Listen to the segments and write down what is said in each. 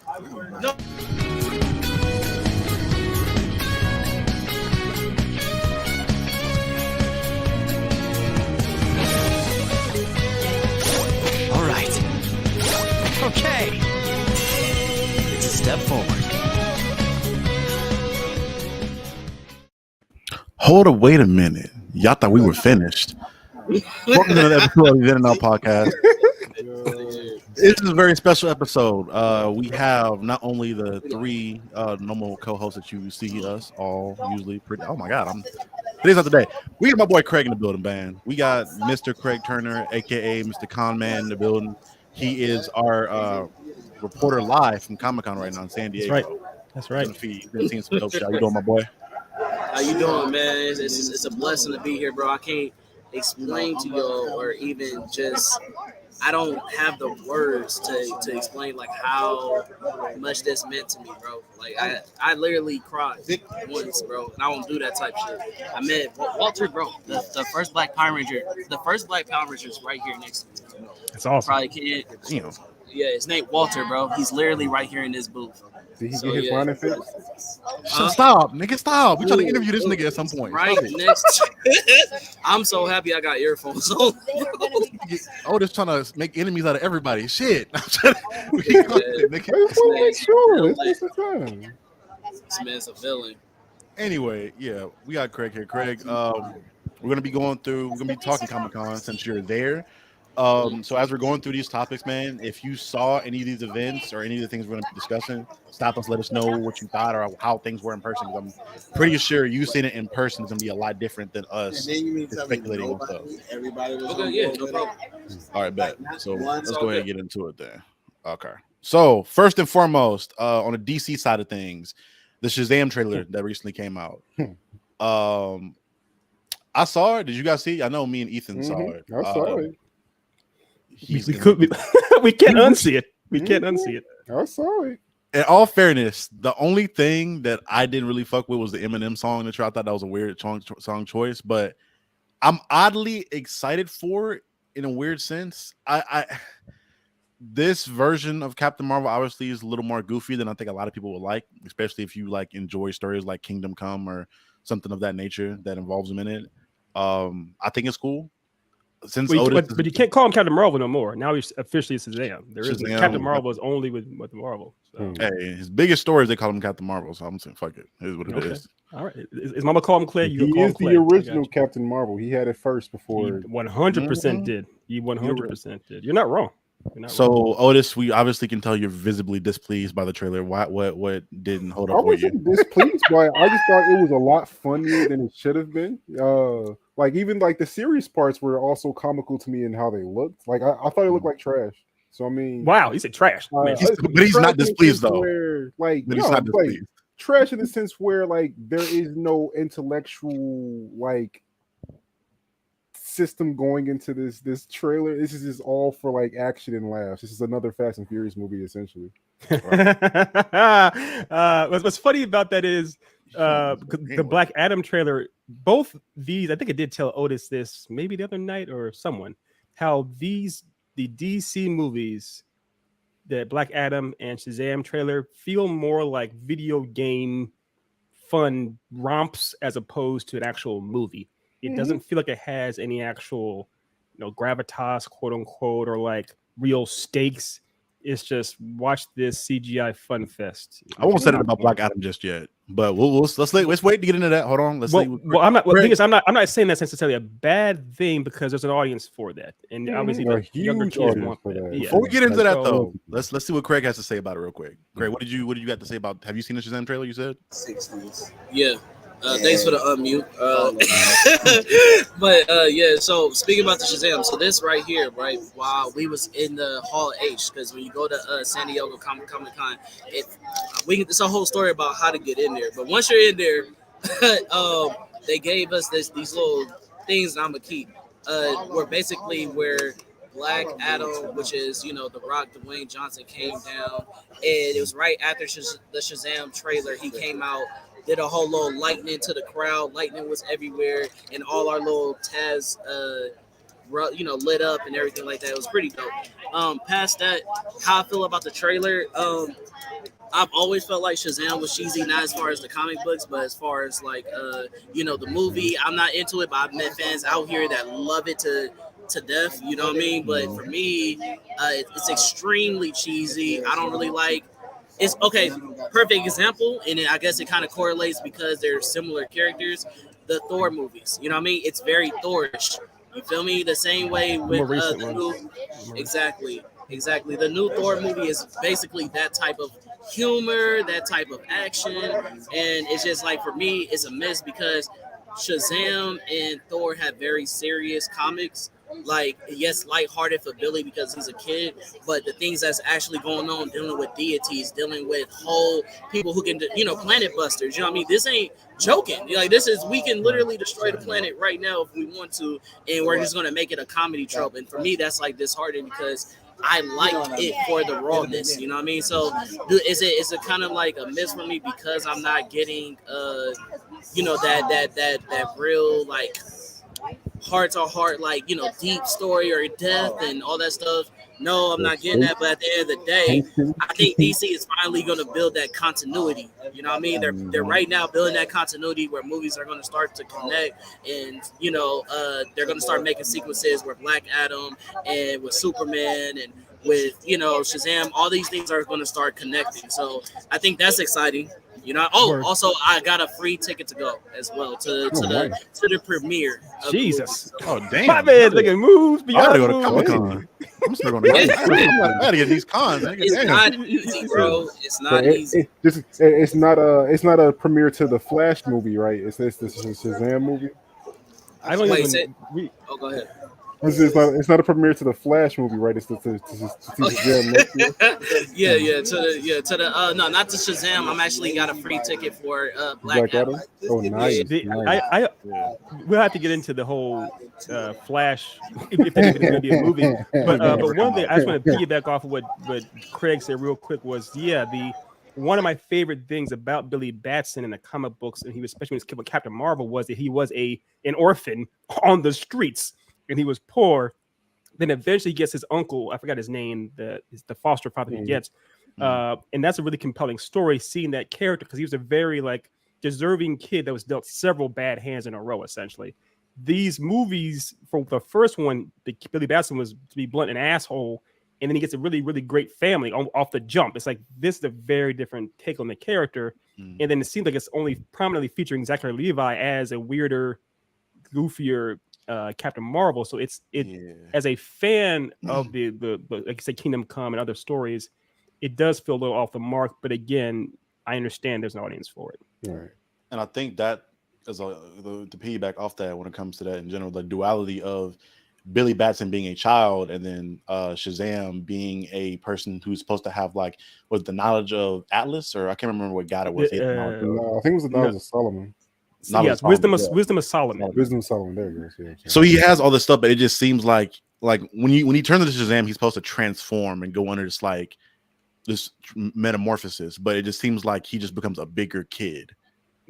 No. All right. Okay. It's a step forward. Hold up, wait a minute. Y'all thought we were finished. Welcome to another episode of the In and Out Podcast. This is a very special episode. We have not only the three normal co-hosts that you see us all usually pretty. Oh my God, today's not the day. We got my boy Craig in the building, man. We got Mr. Craig Turner, aka Mr. Con Man, in the building. He is our reporter live from Comic-Con right now in San Diego. That's right. He's been seeing some dope shit. How you doing, my boy? How you doing, man? It's a blessing to be here, bro. I can't explain to y'all, or even just, I don't have the words to explain like how much this meant to me, bro. Like I literally cried once, bro, and I don't do that type shit. I met Vulture, bro, the first Black Power Ranger. The first Black Power Ranger is right here next to me. That's awesome. Probably can't, yeah, his name Walter, bro. He's literally right here in this booth. Did he get his line of fix? Stop, nigga, stop. We trying to interview this nigga at some point. Right next. I'm so happy I got earphones on. Just trying to make enemies out of everybody. Shit. This man's a villain. Anyway, yeah, we got Craig here. Craig, we're gonna be talking Comic-Con since you're there. So as we're going through these topics, man, if you saw any of these events or any of the things we're going to be discussing, stop us, let us know what you thought or how things were in person. I'm pretty sure you seeing it in person is going to be a lot different than us speculating on stuff. Okay, yeah, no problem. All right, bet. So let's go ahead and get into it then. Okay. So first and foremost, on the DC side of things, the Shazam trailer that recently came out. I saw it. Did you guys see it? I know me and Ethan saw it. I saw it. We can't unsee it. We can't unsee it. I saw it. In all fairness, the only thing that I didn't really fuck with was the Eminem song. I thought that was a weird song choice, but I'm oddly excited for it in a weird sense. This version of Captain Marvel obviously is a little more goofy than I think a lot of people would like, especially if you like enjoy stories like Kingdom Come or something of that nature that involves him in it. I think it's cool. But you can't call him Captain Marvel no more. Now he's officially Shazam. Captain Marvel is only with Marvel. So. Hey, his biggest story is they call him Captain Marvel, so I'm saying fuck it. It is what it is. All right. Is Mama call him Clay? He is the original Captain Marvel. He had it first before. He 100% did. He 100% did. You're not wrong. So Otis, we obviously can tell you're visibly displeased by the trailer. What didn't hold up for you? I wasn't displeased by it. I just thought it was a lot funnier than it should have been. Like even like the serious parts were also comical to me in how they looked. Like I thought it looked like trash. So I mean, wow, he said trash. But he's not displeased though. He's not displeased. Trash in the sense where like there is no intellectual like system going into this trailer. This is just all for like action and laughs. This is another Fast and Furious movie essentially. What's funny about that is the Black Adam trailer, both these, I think I did tell Otis this maybe the other night or someone, how the DC movies, the Black Adam and Shazam trailer, feel more like video game fun romps as opposed to an actual movie. It doesn't feel like it has any actual, gravitas, quote unquote, or like real stakes. It's just watch this CGI fun fest. I won't say it about Black Adam just yet, but let's wait to get into that. Hold on, let's see. Well, I'm not. Well, the thing is, I'm not saying that's necessarily a bad thing because there's an audience for that, and obviously the younger kids want that. Yeah. Before we get into that, though, let's see what Craig has to say about it real quick. Craig, what did you got to say about? Have you seen the Shazam trailer? You said 60s. Yeah. Thanks for the unmute. But yeah, so speaking about the Shazam, so this right here, right, while we was in the Hall H, because when you go to San Diego Comicon, it's a whole story about how to get in there. But once you're in there, they gave us these little things that I'm gonna keep. Where Black Adam, which is The Rock, Dwayne Johnson, came down, and it was right after the Shazam trailer. He came out, did a whole little lightning to the crowd. Lightning was everywhere, and all our little Taz lit up and everything like that. It was pretty dope. Past that, how I feel about the trailer. I've always felt like Shazam was cheesy, not as far as the comic books, but as far as like the movie. I'm not into it, but I've met fans out here that love it to death. You know what I mean? But for me, it's extremely cheesy. I don't really like. It's okay. Perfect example, and I guess it kind of correlates because they're similar characters. The Thor movies. You know what I mean? It's very Thorish. You feel me? The same way with the new. Exactly. The new Thor movie is basically that type of humor, that type of action, and it's just like for me, it's a miss because Shazam and Thor have very serious comics. Like, yes, lighthearted for Billy because he's a kid, but the things that's actually going on, dealing with deities, dealing with whole people who can, planet busters. You know what I mean? This ain't joking. Like, we can literally destroy the planet right now if we want to, and we're just gonna make it a comedy trope. And for me, that's like disheartening because I like it for the rawness, you know what I mean? So is it kind of like a miss for me because I'm not getting that real like heart to heart, like, deep story or death and all that stuff. No, I'm not getting that. But at the end of the day, I think DC is finally going to build that continuity. You know what I mean? They're right now building that continuity where movies are going to start to connect, and they're going to start making sequences where Black Adam and with Superman and with Shazam, all these things are going to start connecting. So I think that's exciting. Also I got a free ticket to go as well to the premiere. Jesus. Oh damn. My man, they can move. I gotta go to Comic-Con. I'm still going to I gotta get these cons. It's not easy, bro. It's not easy. It's not a premiere to the Flash movie, right? It's the Shazam movie. I don't go ahead. It's not a premiere to the Flash movie, right? It's to Shazam next year. No, not to Shazam. I'm actually got a free ticket for Black Adam. Oh, nice. We'll have to get into the whole Flash if it's going to be a movie. But one thing I just want to piggyback off of what Craig said real quick was, one of my favorite things about Billy Batson in the comic books, and he was especially when he was Captain Marvel, was that he was an orphan on the streets. And he was poor. Then eventually he gets his uncle, I forgot his name, the foster father he gets. And that's a really compelling story, seeing that character, because he was a very deserving kid that was dealt several bad hands in a row, essentially. These movies, for the first one, Billy Batson was, to be blunt, an asshole. And then he gets a really, really great family off the jump. It's like, this is a very different take on the character. And then it seems like it's only prominently featuring Zachary Levi as a weirder, goofier Captain Marvel. So as a fan of the like I said, Kingdom Come and other stories, it does feel a little off the mark. But again, I understand there's an audience for it. Right. And I think that is to piggyback off that when it comes to that in general, the duality of Billy Batson being a child and then Shazam being a person who's supposed to have was the knowledge of Atlas, or I can't remember what god it was. No, I think it was the knowledge of Solomon. Yes, wisdom of Solomon. Wisdom of Solomon. There it goes. Yeah. So he has all this stuff, but it just seems like when he turns into Shazam, he's supposed to transform and go under this metamorphosis. But it just seems like he just becomes a bigger kid.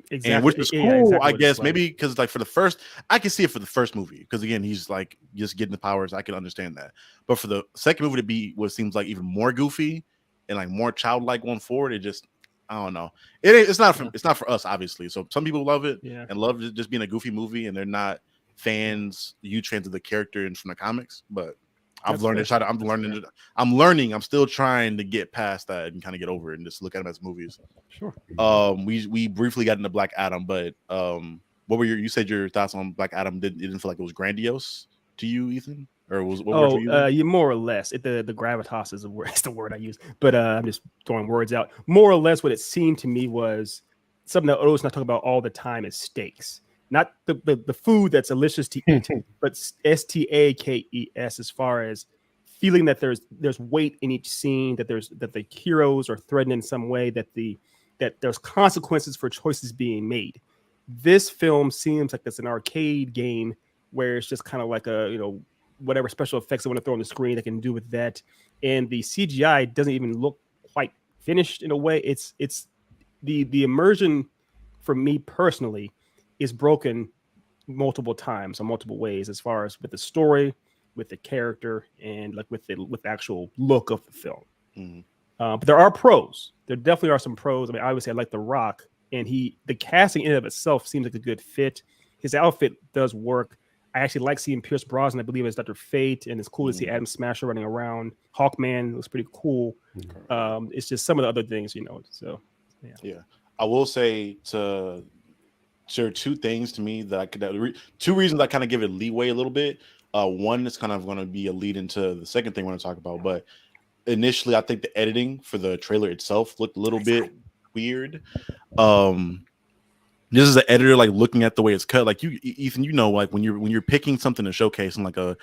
Exactly. And which is cool, exactly, I guess. Maybe because for the first, I can see it for the first movie because again, he's just getting the powers. I can understand that. But for the second movie to be what seems like even more goofy and more childlike going forward, it just. I don't know. It's not for us, obviously. So some people love it and love it just being a goofy movie, and they're not huge fans of the character and from the comics. But I'm learning. I'm still trying to get past that and kind of get over it and just look at them as movies. Sure. We briefly got into Black Adam, but what were you said your thoughts on Black Adam? Didn't feel like it was grandiose to you, Ethan? Or you more or less. The gravitas is the word I use, but I'm just throwing words out. More or less, what it seemed to me was something that Otis and I talk about all the time is stakes, not the food that's delicious to eat, but stakes as far as feeling that there's weight in each scene, that the heroes are threatened in some way, that there's consequences for choices being made. This film seems like it's an arcade game where it's just kind of like whatever special effects they want to throw on the screen, they can do with that. And the CGI doesn't even look quite finished in a way. It's the immersion for me personally is broken multiple times in multiple ways as far as with the story, with the character and like with the actual look of the film. Mhm. But there are pros. There definitely are some pros. I mean, obviously, I like The Rock, and the casting in and of itself seems like a good fit. His outfit does work. I actually like seeing Pierce Brosnan, I believe, as Dr. Fate, and it's cool to see Adam Smasher running around. Hawkman was pretty cool. It's just some of the other things, So, yeah. I will say to share two things to me that I could two reasons I kind of give it leeway a little bit. One is kind of going to be a lead into the second thing I want to talk about, but initially I think the editing for the trailer itself looked a little bit weird. This is the editor like looking at the way it's cut. Like you, Ethan, like when you're picking something to showcase in like a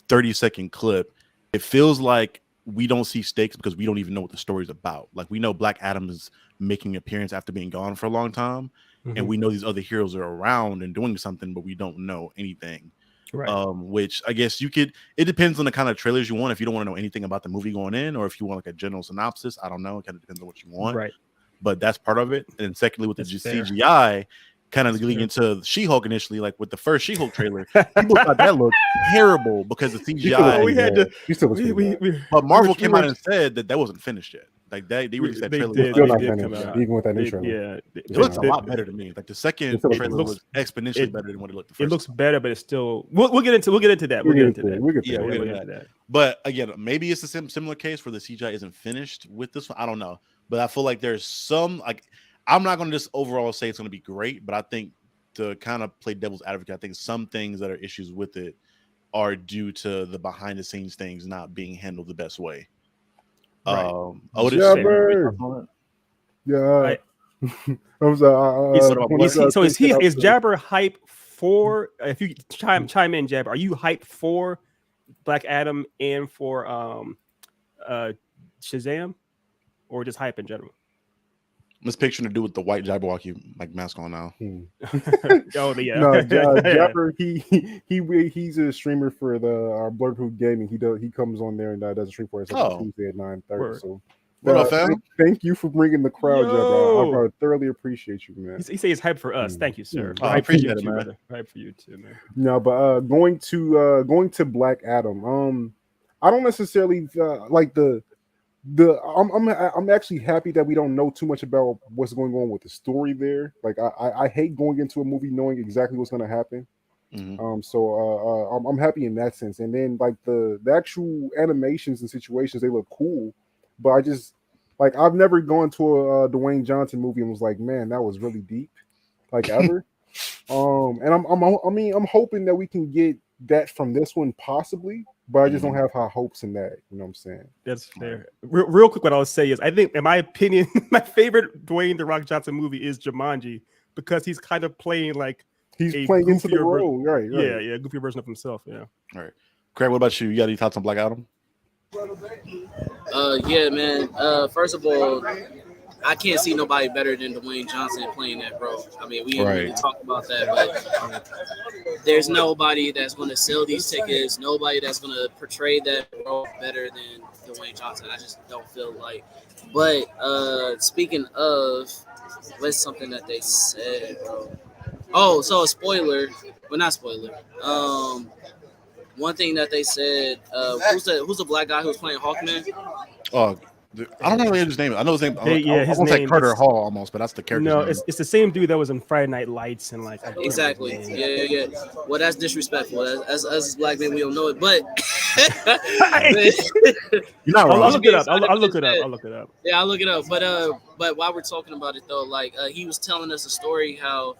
30-second clip, it feels like we don't see stakes because we don't even know what the story's about. Like we know Black Adam is making an appearance after being gone for a long time, and we know these other heroes are around and doing something, but we don't know anything. Right. Which I guess it depends on the kind of trailers you want. If you don't want to know anything about the movie going in, or if you want like a general synopsis, I don't know. It kind of depends on what you want. Right. But that's part of it. And secondly, with the fair. CGI, kind of leading into She-Hulk initially, like with the first She-Hulk trailer, people thought that looked terrible because the CGI. But Marvel came out and said that wasn't finished yet. Like they released that trailer. Even with that new trailer. Yeah, it looks a lot better to me. Like the second trailer was exponentially better than what it looked the first. It looks better, but it's still. We'll get into that. We'll get into that. But again, maybe it's a similar case where the CGI isn't finished with this one. I don't know, but I feel like there's some like. I'm not going to just overall say it's going to be great, but I think to kind of play devil's advocate, I think some things that are issues with it are due to the behind the scenes things not being handled the best way. Right. Yeah. Is Jabber hype for? If you chime in, Jabber, are you hyped for Black Adam and for Shazam, or just hype in general? This picture to do with the white Jabberwocky like mask on now. Oh yeah. No, Jabber, he's a streamer for the Blurred Hoop Gaming. He comes on there and does a stream for us on Tuesday at 9:30. So what up, fam? Thank you for bringing the crowd, Jabber. I thoroughly appreciate you, man. He says he's hyped for us. Thank you, sir. I appreciate it, man. Hype for you too, man. No, but going to Black Adam. I don't necessarily like I'm actually happy that we don't know too much about what's going on with the story there. Like I hate going into a movie knowing exactly what's going to happen. So I'm happy in that sense. And then like the actual animations and situations, they look cool. But I just like I've never gone to a Dwayne Johnson movie and was like, man, that was really deep, like ever. And I'm hoping that we can get that from this one possibly. But I just don't have high hopes in that. You know what I'm saying? That's fair. Real quick, what I'll say is I think, in my opinion, my favorite Dwayne The Rock Johnson movie is Jumanji because he's kind of playing like he's playing into the role. Right. Yeah, goofy version of himself. Yeah. All right. Craig, what about you? You got any thoughts on Black Adam? Yeah, man. First of all, I can't see nobody better than Dwayne Johnson playing that role. I mean, we didn't really talk about that, but there's nobody that's going to sell these tickets, nobody that's going to portray that role better than Dwayne Johnson. I just don't feel like. But speaking of, what's something that they said, bro? Oh, so a spoiler, but not spoiler. One thing that they said, who's the black guy who's playing Hawkman? Oh, I don't know his name. I know his name. His name say Carter Hall almost, but that's the character. No, it's the same dude that was in Friday Night Lights and like. Exactly. Yeah. Well, that's disrespectful. As black men, we don't know it, but you're not wrong. I'll look it up. I'll look it up. Yeah, I'll look it up. But while we're talking about it though, like he was telling us a story how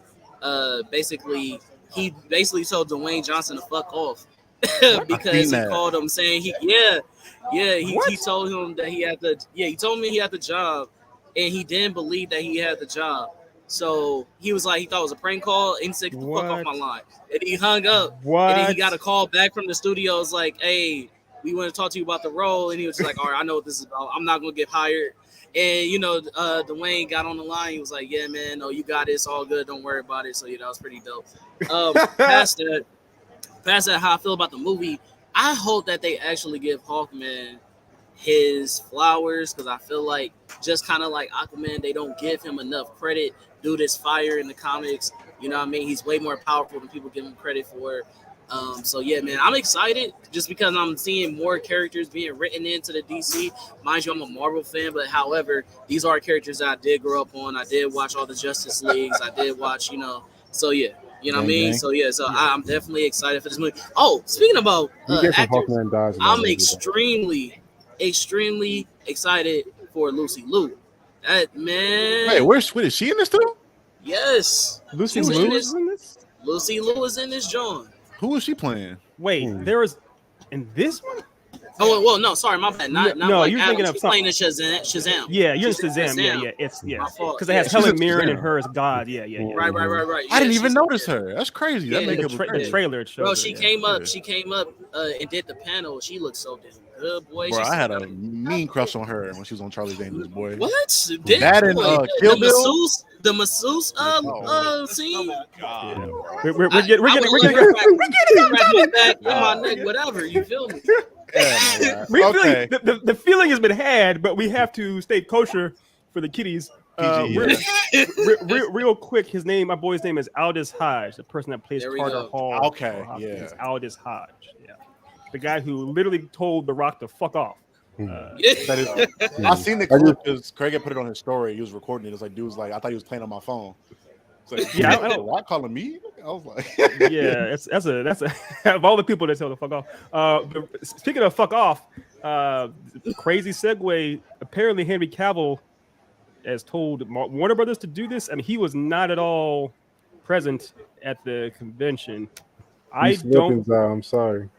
basically he told Dwayne Johnson to fuck off because he called him saying he told him that he told me he had the job and he didn't believe that he had the job. So he was like, he thought it was a prank call and he said, get the fuck off my line. And he hung up. And then he got a call back from the studio. It was like, hey, we want to talk to you about the role. And he was like, all right, I know what this is about. I'm not going to get hired. And, Dwayne got on the line. He was like, yeah, man, no, you got it. It's all good. Don't worry about it. So, that was pretty dope. Past that, how I feel about the movie, I hope that they actually give Hawkman his flowers because I feel like just kind of like Aquaman, they don't give him enough credit. Dude is fire in the comics. You know what I mean? He's way more powerful than people give him credit for. So yeah, man, I'm excited just because I'm seeing more characters being written into the DC. Mind you, I'm a Marvel fan, but however, these are characters that I did grow up on. I did watch all the Justice Leagues. I did watch, so yeah, you know what I mean. So yeah, I'm definitely excited for this movie. Oh, speaking about You get some actors, Hawkman dies in that I'm movie, extremely excited for Lucy Liu. That man, Hey, where's Sweet? Is she in this too? yes, Lucy she's Liu is in this. Lucy Liu is in this John. Who is she playing? Wait, there was in this one. Oh well, no, sorry, my bad. Not No, like you're Adam. thinking of She's something. playing in Shazam. Yeah, you're in She's Shazam. Yeah, it's My fault. because they have Yeah, she's Helen in Mirren and Shazam. her as God. Yeah. Right. I Yeah, didn't even she's- notice her. That's crazy. That Yeah, makeup The was crazy. trailer it shows Bro, her, she yeah. came up. Yeah. She came up and did the panel. She looked so damn good, boy. Bro, She's I had a mean crush on her when she was on Charlie's Angels, boy. what? That and, Kill Bill? The masseuse scene. God. We're I getting would wrap my back in my neck, whatever. You feel me? Okay. the feeling has been had, but we have to stay kosher for the kiddies. PG, Real quick, my boy's name is Aldous Hodge, the person that plays There we Carter go. Hall. Okay, yeah. It's Aldous Hodge. Yeah, the guy who literally told The Rock to fuck off. That is, I seen the clip because Craig had put it on his story. He was recording it. It's like, dude was like, I thought he was playing on my phone. It's like, Yeah, I don't- Rock calling me. I was like, Yeah, that's a of all the people that tell to fuck off. But speaking of fuck off, crazy segue. Apparently, Henry Cavill has told Warner Brothers to do this. I mean, he was not at all present at the convention. I'm sorry.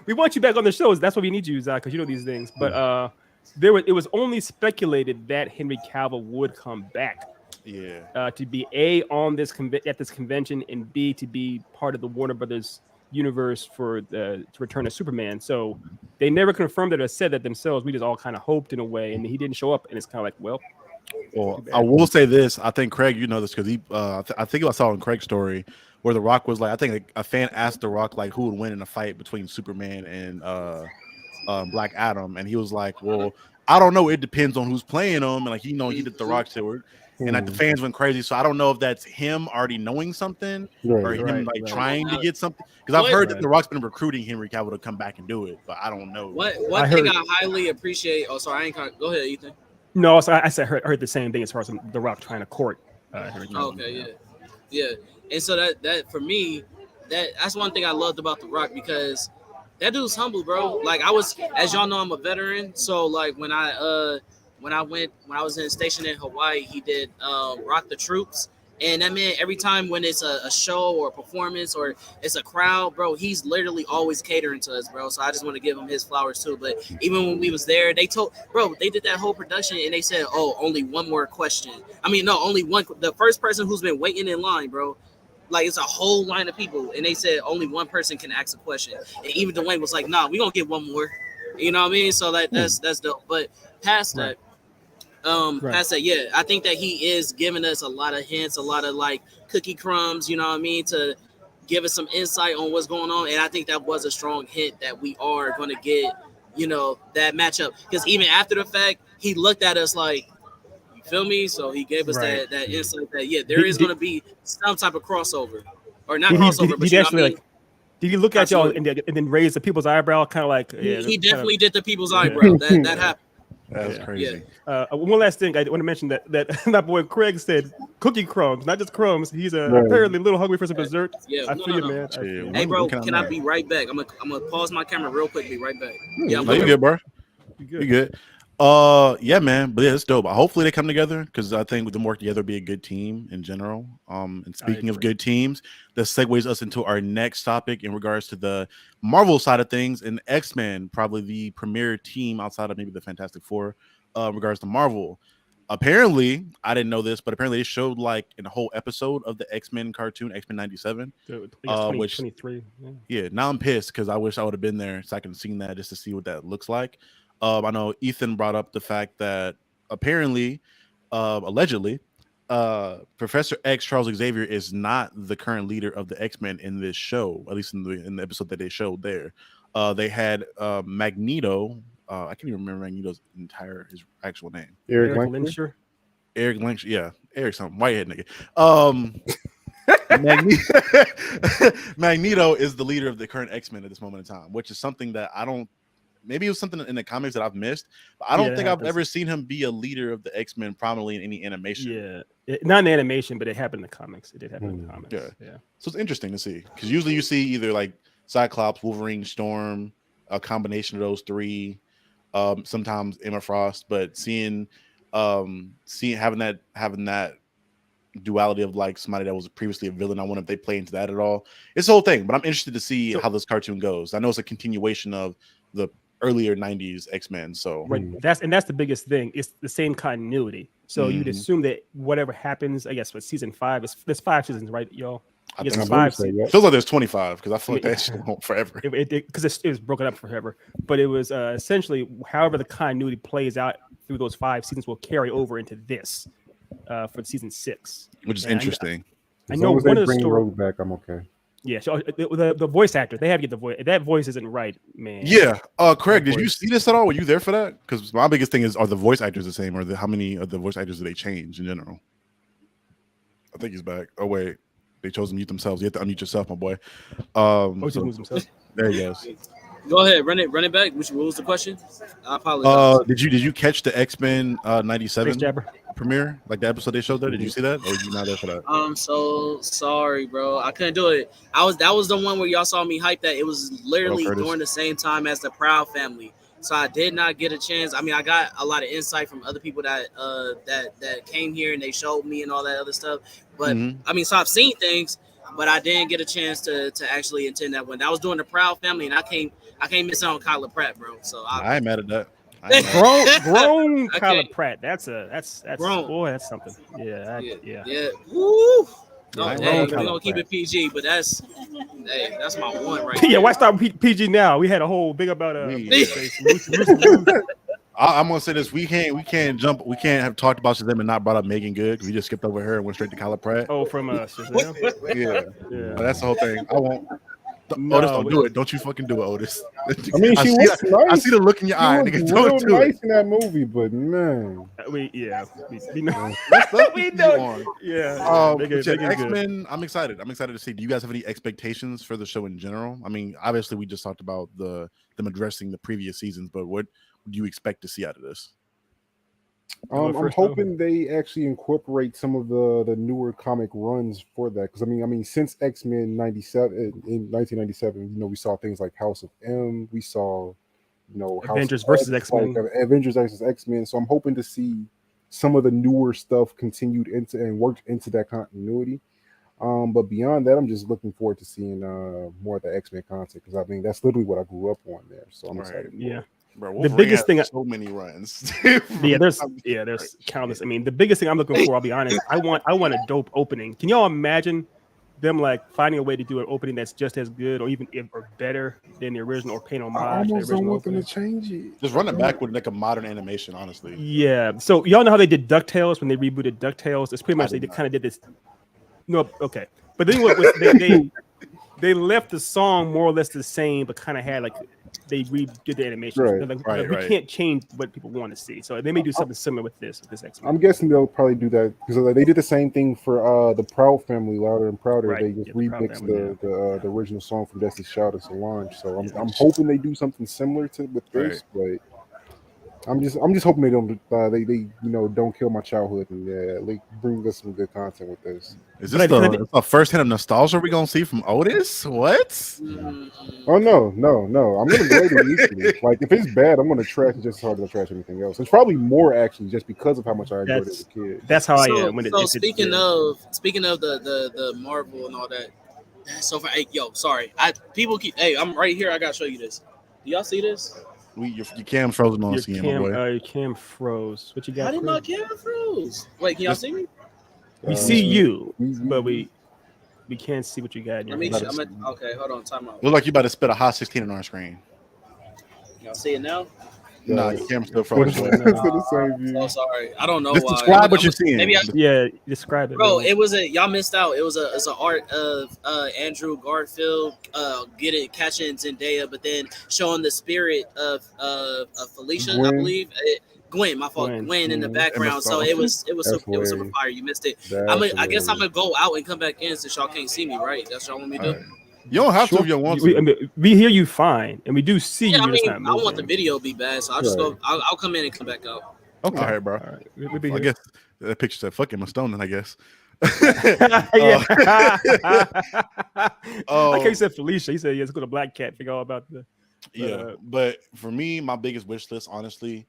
We want you back on the shows. That's what we need you, Zach, because you know these things. But it was only speculated that Henry Cavill would come back. yeah. To be on this at this convention, and B, to be part of the Warner Brothers universe to return as Superman. So they never confirmed it or said that themselves. We just all kind of hoped in a way, and he didn't show up, and it's kind of like, well. Well, I will say this. I think Craig, you know this because he. I think I saw in Craig's story where The Rock was like, I think a fan asked The Rock like who would win in a fight between Superman and Black Adam, and he was like, well, I don't know. It depends on who's playing him, and like he did The Rock Stewart. And like the fans went crazy, so I don't know if that's him already knowing something or him trying to get something. Because I've heard that The Rock's been recruiting Henry Cavill to come back and do it, but I don't know. One thing I highly appreciate. Oh, sorry, I ain't. Go ahead, Ethan. No, so I heard the same thing as far as The Rock trying to court Henry Cavill. Okay, yeah. And so that for me, that's one thing I loved about The Rock because that dude's humble, bro. Like as y'all know, I'm a veteran, so like when I was stationed in Hawaii, he did Rock the Troops. And that man, every time when it's a show or a performance or it's a crowd, bro, he's literally always catering to us, bro. So I just want to give him his flowers too. But even when we was there, they did that whole production and they said, oh, only one more question. I mean, no, only one. The first person who's been waiting in line, bro. Like it's a whole line of people, and they said only one person can ask a question. And even Dwayne was like, "Nah, we gonna get one more." You know what I mean? So like that's dope. But past that. Past that, yeah, I think that he is giving us a lot of hints, a lot of like cookie crumbs, you know what I mean, to give us some insight on what's going on. And I think that was a strong hint that we are going to get, that matchup. Because even after the fact, he looked at us like, you feel me? So he gave us that insight that, yeah, there is going to be some type of crossover. Or not crossover, but you know what I mean? Did he look at y'all and then raise the people's eyebrow, kind of like... Yeah, he definitely did the people's eyebrow. That happened. That's crazy. Yeah. One last thing I want to mention that my boy Craig said cookie crumbs, not just crumbs. He's apparently a little hungry for some dessert. Yeah, I feel you, man. Hey, bro, can I be right back? I'm gonna pause my camera real quick. Be right back. Yeah, you good, bro? You good? Yeah, man. But yeah, it's dope. Hopefully they come together because I think with them work together, be a good team in general. And speaking of good teams, that segues us into our next topic in regards to the Marvel side of things and X-Men, probably the premier team outside of maybe the Fantastic Four, in regards to Marvel. Apparently, I didn't know this, but apparently they showed like in a whole episode of the X-Men cartoon, X-Men 97. Which 23. Yeah, now I'm pissed because I wish I would have been there so I can seen that just to see what that looks like. I know Ethan brought up the fact that apparently, allegedly, Professor X, Charles Xavier, is not the current leader of the X-Men in this show, at least in the episode that they showed there. They had Magneto. I can't even remember Magneto's his actual name. Eric Lyncher. Eric Lynch, yeah, Eric something, whitehead nigga. Magneto is the leader of the current X-Men at this moment in time, which is something that I don't. Maybe it was something in the comics that I've missed, but I don't think I've ever seen him be a leader of the X-Men prominently in any animation. Yeah, not in animation, but it happened in the comics. It did happen in the comics. Yeah. So it's interesting to see because usually you see either like Cyclops, Wolverine, Storm, a combination of those three. Sometimes Emma Frost, but seeing having that duality of like somebody that was previously a villain, I wonder if they play into that at all. It's the whole thing, but I'm interested to see how this cartoon goes. I know it's a continuation of the earlier 90s X-Men, so right. That's the biggest thing. It's the same continuity. So you'd assume that whatever happens, I guess with season 5, there's 5 seasons, right, y'all? I guess it's 5 seasons. It feels like there's 25 because I feel like that's forever. Because it was broken up forever. But it was essentially however the continuity plays out through those 5 seasons will carry over into this for season 6, which is interesting. I know one of the stories back. I'm okay. Yeah, so the voice actor, they have to get the voice. If that voice isn't right, man. Yeah. Craig, did you see this at all? Were you there for that? Because my biggest thing is, are the voice actors the same, or how many of the voice actors do they change in general? I think he's back. Oh wait, they chose to mute themselves. You have to unmute yourself, my boy. There he goes. Go ahead, run it back. What was the question? I apologize. Did you catch the X-Men 97 premiere, like the episode they showed there? Did you see that, or were you not there for that? I'm so sorry, bro. I couldn't do it. That was the one where y'all saw me hype that. It was literally during the same time as the Proud Family, so I did not get a chance. I mean, I got a lot of insight from other people that came here and they showed me and all that other stuff. But I mean, so I've seen things, but I didn't get a chance to actually attend that one. That was during the Proud Family, and I can't miss out on Kyla Pratt, bro. So I ain't mad at that. Grown Kyla Pratt. That's grown. Boy, that's something. Yeah. Woo. We're gonna keep it PG, but that's my one right there. Yeah, why start PG now? We had a whole big about I'm gonna say this: we can't have talked about Shazam and not brought up Megan Good. We just skipped over her and went straight to Kyla Pratt. Oh, from Shazam. yeah. But that's the whole thing. I won't. Otis, don't do it. Don't you fucking do it, Otis. I mean, she was nice. I see the look in your eye. Nigga, don't do nice it. in that movie, but man, we know. We know. Yeah. X-Men. I'm excited. I'm excited to see. Do you guys have any expectations for the show in general? I mean, obviously, we just talked about them addressing the previous seasons, but what do you expect to see out of this? I'm hoping they actually incorporate some of the newer comic runs for that, because I mean since X-Men 97 in 1997, we saw things like House of M, we saw Avengers versus X-Men, Avengers versus X-Men. So I'm hoping to see some of the newer stuff continued into and worked into that continuity. But beyond that, I'm just looking forward to seeing more of the X-Men content, because I mean that's literally what I grew up on there. So I'm excited. Yeah. Bro, the biggest thing, so many runs. there's countless. I mean, the biggest thing I'm looking for, I'll be honest, I want a dope opening. Can y'all imagine them like finding a way to do an opening that's just as good or even or better than the original, or paying homage? I almost don't want them to change it. Just run it back with like a modern animation, honestly. Yeah. So y'all know how they did DuckTales when they rebooted DuckTales? It's pretty much they kind of did this. No, okay, but then what they left the song more or less the same, but kind of had like they redid the animation. Right. We can't change what people want to see, so they may do something similar with this X-Men. I'm guessing they'll probably do that because they did the same thing for the Proud Family, Louder and Prouder. Right. They just remixed the original song from Destiny's Child and Solange. So I'm hoping they do something similar with this, but I'm just hoping they don't don't kill my childhood and bring us some good content with this. Is this the first hint of nostalgia we're gonna see from Otis? What? Oh no! I'm gonna grade it equally. Like if it's bad, I'm gonna trash it just as hard as I trash anything else. It's probably more actually just because of how much I enjoyed it as a kid. That's how I am. Speaking of the Marvel and all that, so far, sorry, I'm right here. I gotta show you this. Do y'all see this? Your cam frozen on us again, my boy. Your cam froze. What you got? How did my cam froze? Wait, can y'all see me? We see you, but we can't see what you got. Okay, hold on, time out. Look like you about to spit a hot 16 on our screen. Y'all see it now? No, your camera's still frozen. Oh, sorry. I don't know Just why. describe what you're seeing. Describe it. Bro, y'all missed out. It's an art of Andrew Garfield catching Zendaya, but then showing the spirit of Felicia, I believe. Gwen, my fault. Gwen in the background. So it was super fire. You missed it. I guess I'm gonna go out and come back in since y'all can't see me, right? That's what y'all want me to do. You don't have to if you don't want to. We hear you fine, and we do see you. I mean, I want the video to be bad, so I'll just go. I'll come in and come back out. Okay, all right, bro. All right. I guess that picture said "fuck him, I'm stoned," I guess. I can't say Felicia. He said, "Yeah, let's go to Black Cat. Figure all about the." But for me, my biggest wish list, honestly,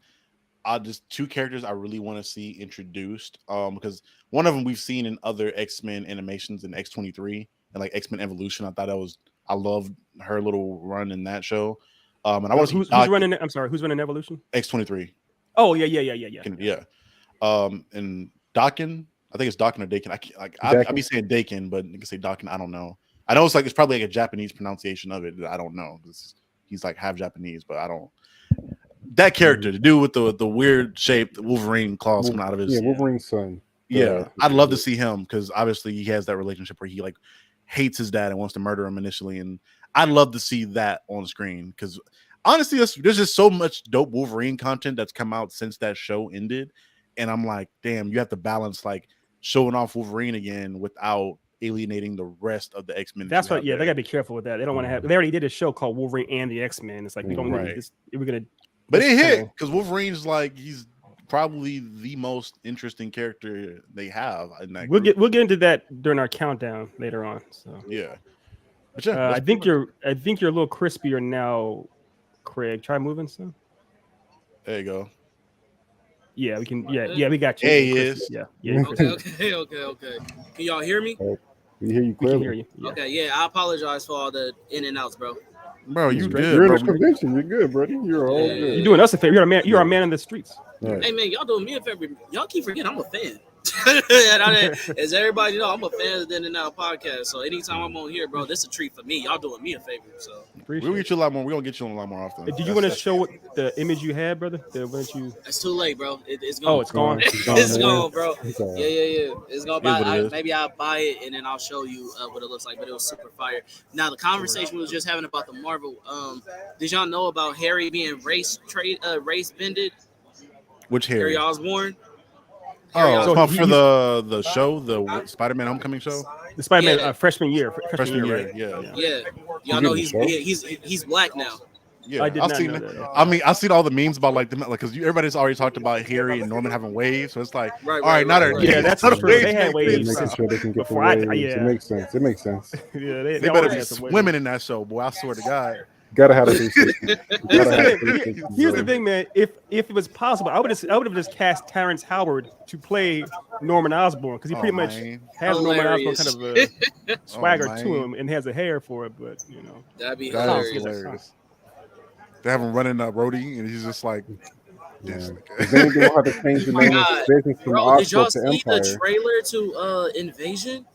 just 2 characters I really want to see introduced. Because one of them we've seen in other X-Men animations in X-23 and like X-Men Evolution. I loved her little run in that show. And I want to who's running. I'm sorry, who's running Evolution? X-23. Oh yeah. And Dakin, I think it's Dakin or Dakin. I be saying Dakin, but you can say Dakin. I don't know. I know it's probably like a Japanese pronunciation of it. I don't know. He's like half Japanese, but I don't. That character, the dude with the weird shaped Wolverine claws coming out of his Wolverine's son. I'd love to see him because obviously he has that relationship where he like hates his dad and wants to murder him initially, and I'd love to see that on screen because honestly, there's just so much dope Wolverine content that's come out since that show ended, and I'm like, damn, you have to balance like showing off Wolverine again without alienating the rest of the X-Men. That's what. Yeah, they gotta be careful with that. They don't want to have. They already did a show called Wolverine and the X-Men. It's like we don't need this. We're gonna. But it hit because Wolverine's like he's probably the most interesting character they have in that. We'll get into that during our countdown later on. So yeah, but I think you're a little crispier now, Craig. Try moving some. There you go. Yeah, we can. Yeah, we got you. Hey, he is. Yeah. Okay. Can y'all hear me? We hear you clearly. We can hear you. Yeah. Okay, yeah. I apologize for all the in and outs, bro. Bro, you good? You're in a convention. You're good, buddy. You're all good. You're doing us a favor. You're a man in the streets. Right. Hey man, y'all doing me a favor. Y'all keep forgetting I'm a fan. As everybody know, I'm a fan of the In and Out podcast. So anytime I'm on here, bro, this is a treat for me. Y'all doing me a favor. So we'll get you a lot more. We're gonna get you on a lot more often. Did you want to show what the image you had, brother? It's too late, bro. It's gone. Oh, it's gone. It's gone, bro. Yeah. It's gone. Maybe I'll buy it and then I'll show you what it looks like. But it was super fire. Now the conversation we was just having about the Marvel. Did y'all know about Harry being race bended? Which Harry? Harry Osborn. So for the show, the Spider-Man Homecoming show, the Spider-Man freshman year, right? Yeah. Y'all know he's black now. Yeah, I did not know that. I mean, I've seen all the memes about like because everybody's already talked about Harry and Norman having waves, so it's like, right. Yeah, that's true. They had waves. Making sure they can get the waves. It makes sense. Yeah, they better be swimming in that show, boy. I swear to God. Gotta have a 360. Here's the thing, man. If it was possible, I would have just cast Terrence Howard to play Norman Osborn because he pretty much has hilarious. Norman Osborn kind of a swagger to him and has a hair for it. But that'd be hilarious. They have him running up roadie, and he's just like, then they don't have to change the name of the business from Oscorp did y'all to see Empire. the trailer to Invasion?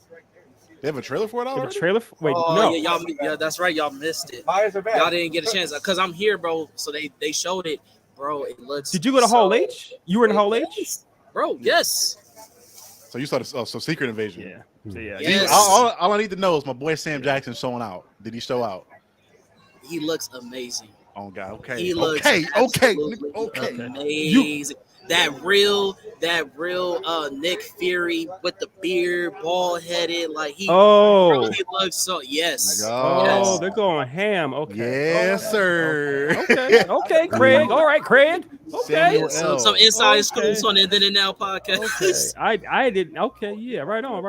They have a trailer for it already? They have a trailer? Wait, no. No. Yeah, that's right. Y'all missed it. Y'all didn't get a chance because I'm here, bro. So they showed it, bro. It looks. Did you go to Hall H? You were in Hall H, bro? Yes. So you saw the Secret Invasion? Yeah. So yeah. Yes. All I need to know is my boy Sam Jackson showing out. Did he show out? He looks amazing. Oh God. Okay. He looks okay. amazing. That real Nick Fury with the beard, bald headed, like he really looks so. Yes. Oh, they're going ham. Okay. Yes, sir. Okay, Craig. All right, Craig. Okay. Some inside scoops on the Then and Now podcast. Okay. I didn't. Okay. Yeah. Right on.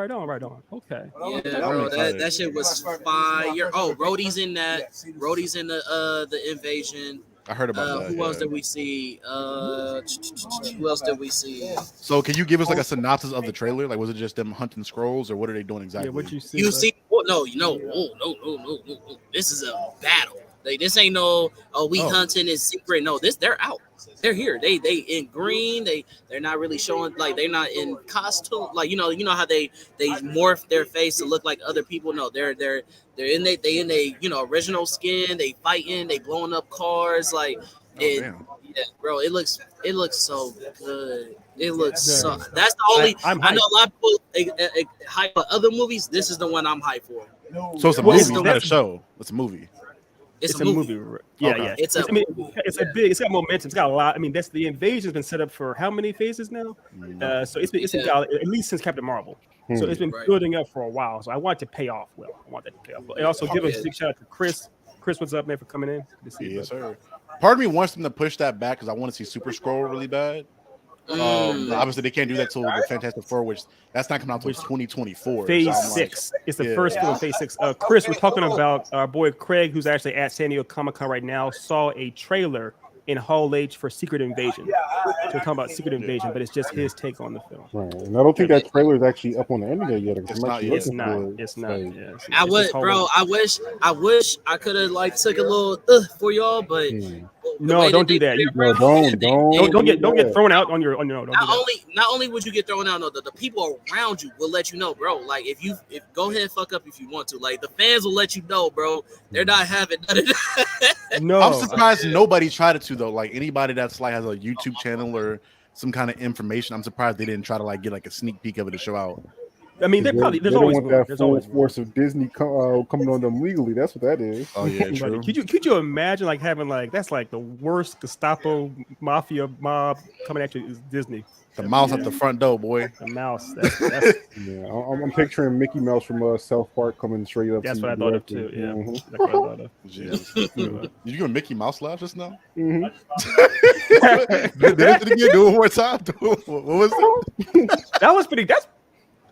Okay. Yeah, bro. That shit was fire. Oh, Rhodey's in that. Rhodey's in the Invasion. I heard about that. Who else did we see? Who else did we see? So, can you give us like a synopsis of the trailer? Like, was it just them hunting scrolls, or what are they doing exactly? Yeah, what you see? You see? No. This is a battle. Like, this ain't no. Hunting is secret. No, they're out. They're here. They in green. They're not really showing like they're not in costume. Like you know how they morph their face to look like other people. No, they're in they original skin. They fighting. They blowing up cars. Like bro. It looks so good. It looks so. That's the only. I know a lot of people hype for other movies. This is the one I'm hyped for. So it's a movie, not a show. It's a movie. It's a movie. Yeah, Okay. yeah. It's a It's got momentum. It's got a lot. I mean, that's the invasion's been set up for how many phases now? So it's been got, at least since Captain Marvel. So it's been building up for a while. So I want it to pay off well. I want that to pay off well. And also give a big shout out to Chris. Chris, what's up, man, for coming in? Good to see you, Yes, sir. Part of me wants them to push that back because I want to see Super Scroll really bad. Obviously, they can't do that till the Fantastic Four, which that's not coming out until 2024. Phase 6. It's the first film, Phase 6. Chris, we're talking about our boy Craig, who's actually at San Diego Comicon right now, saw a trailer in Hall H for Secret Invasion. So we're talking about Secret Invasion, but it's just his take on the film. Right. And I don't think that trailer is actually up on the internet yet. It's not. It's not. I would, bro. I wish I could have like took a little for y'all, but no, don't do that. Don't get thrown out on your. Not only would you get thrown out, no, the people around you will let you know, bro. Like if go ahead, fuck up if you want to. Like the fans will let you know, bro. They're not having none of that. No, I'm surprised nobody tried to though. Like anybody that's like has a YouTube channel or some kind of information, I'm surprised they didn't try to like get like a sneak peek of it to show out. I mean, there's always want that full force of Disney coming on them legally. That's what that is. Oh yeah, true. Could you imagine like having like that's like the worst Gestapo mafia mob coming at you is Disney. The mouse at the front door, boy. The mouse. That's yeah, I'm picturing Mickey Mouse from South Park coming straight up. That's what I thought of too. Yeah, that's what I thought of. Did you give a Mickey Mouse laugh just now? Mm-hmm. Did it do it one more time? What was it? That was pretty.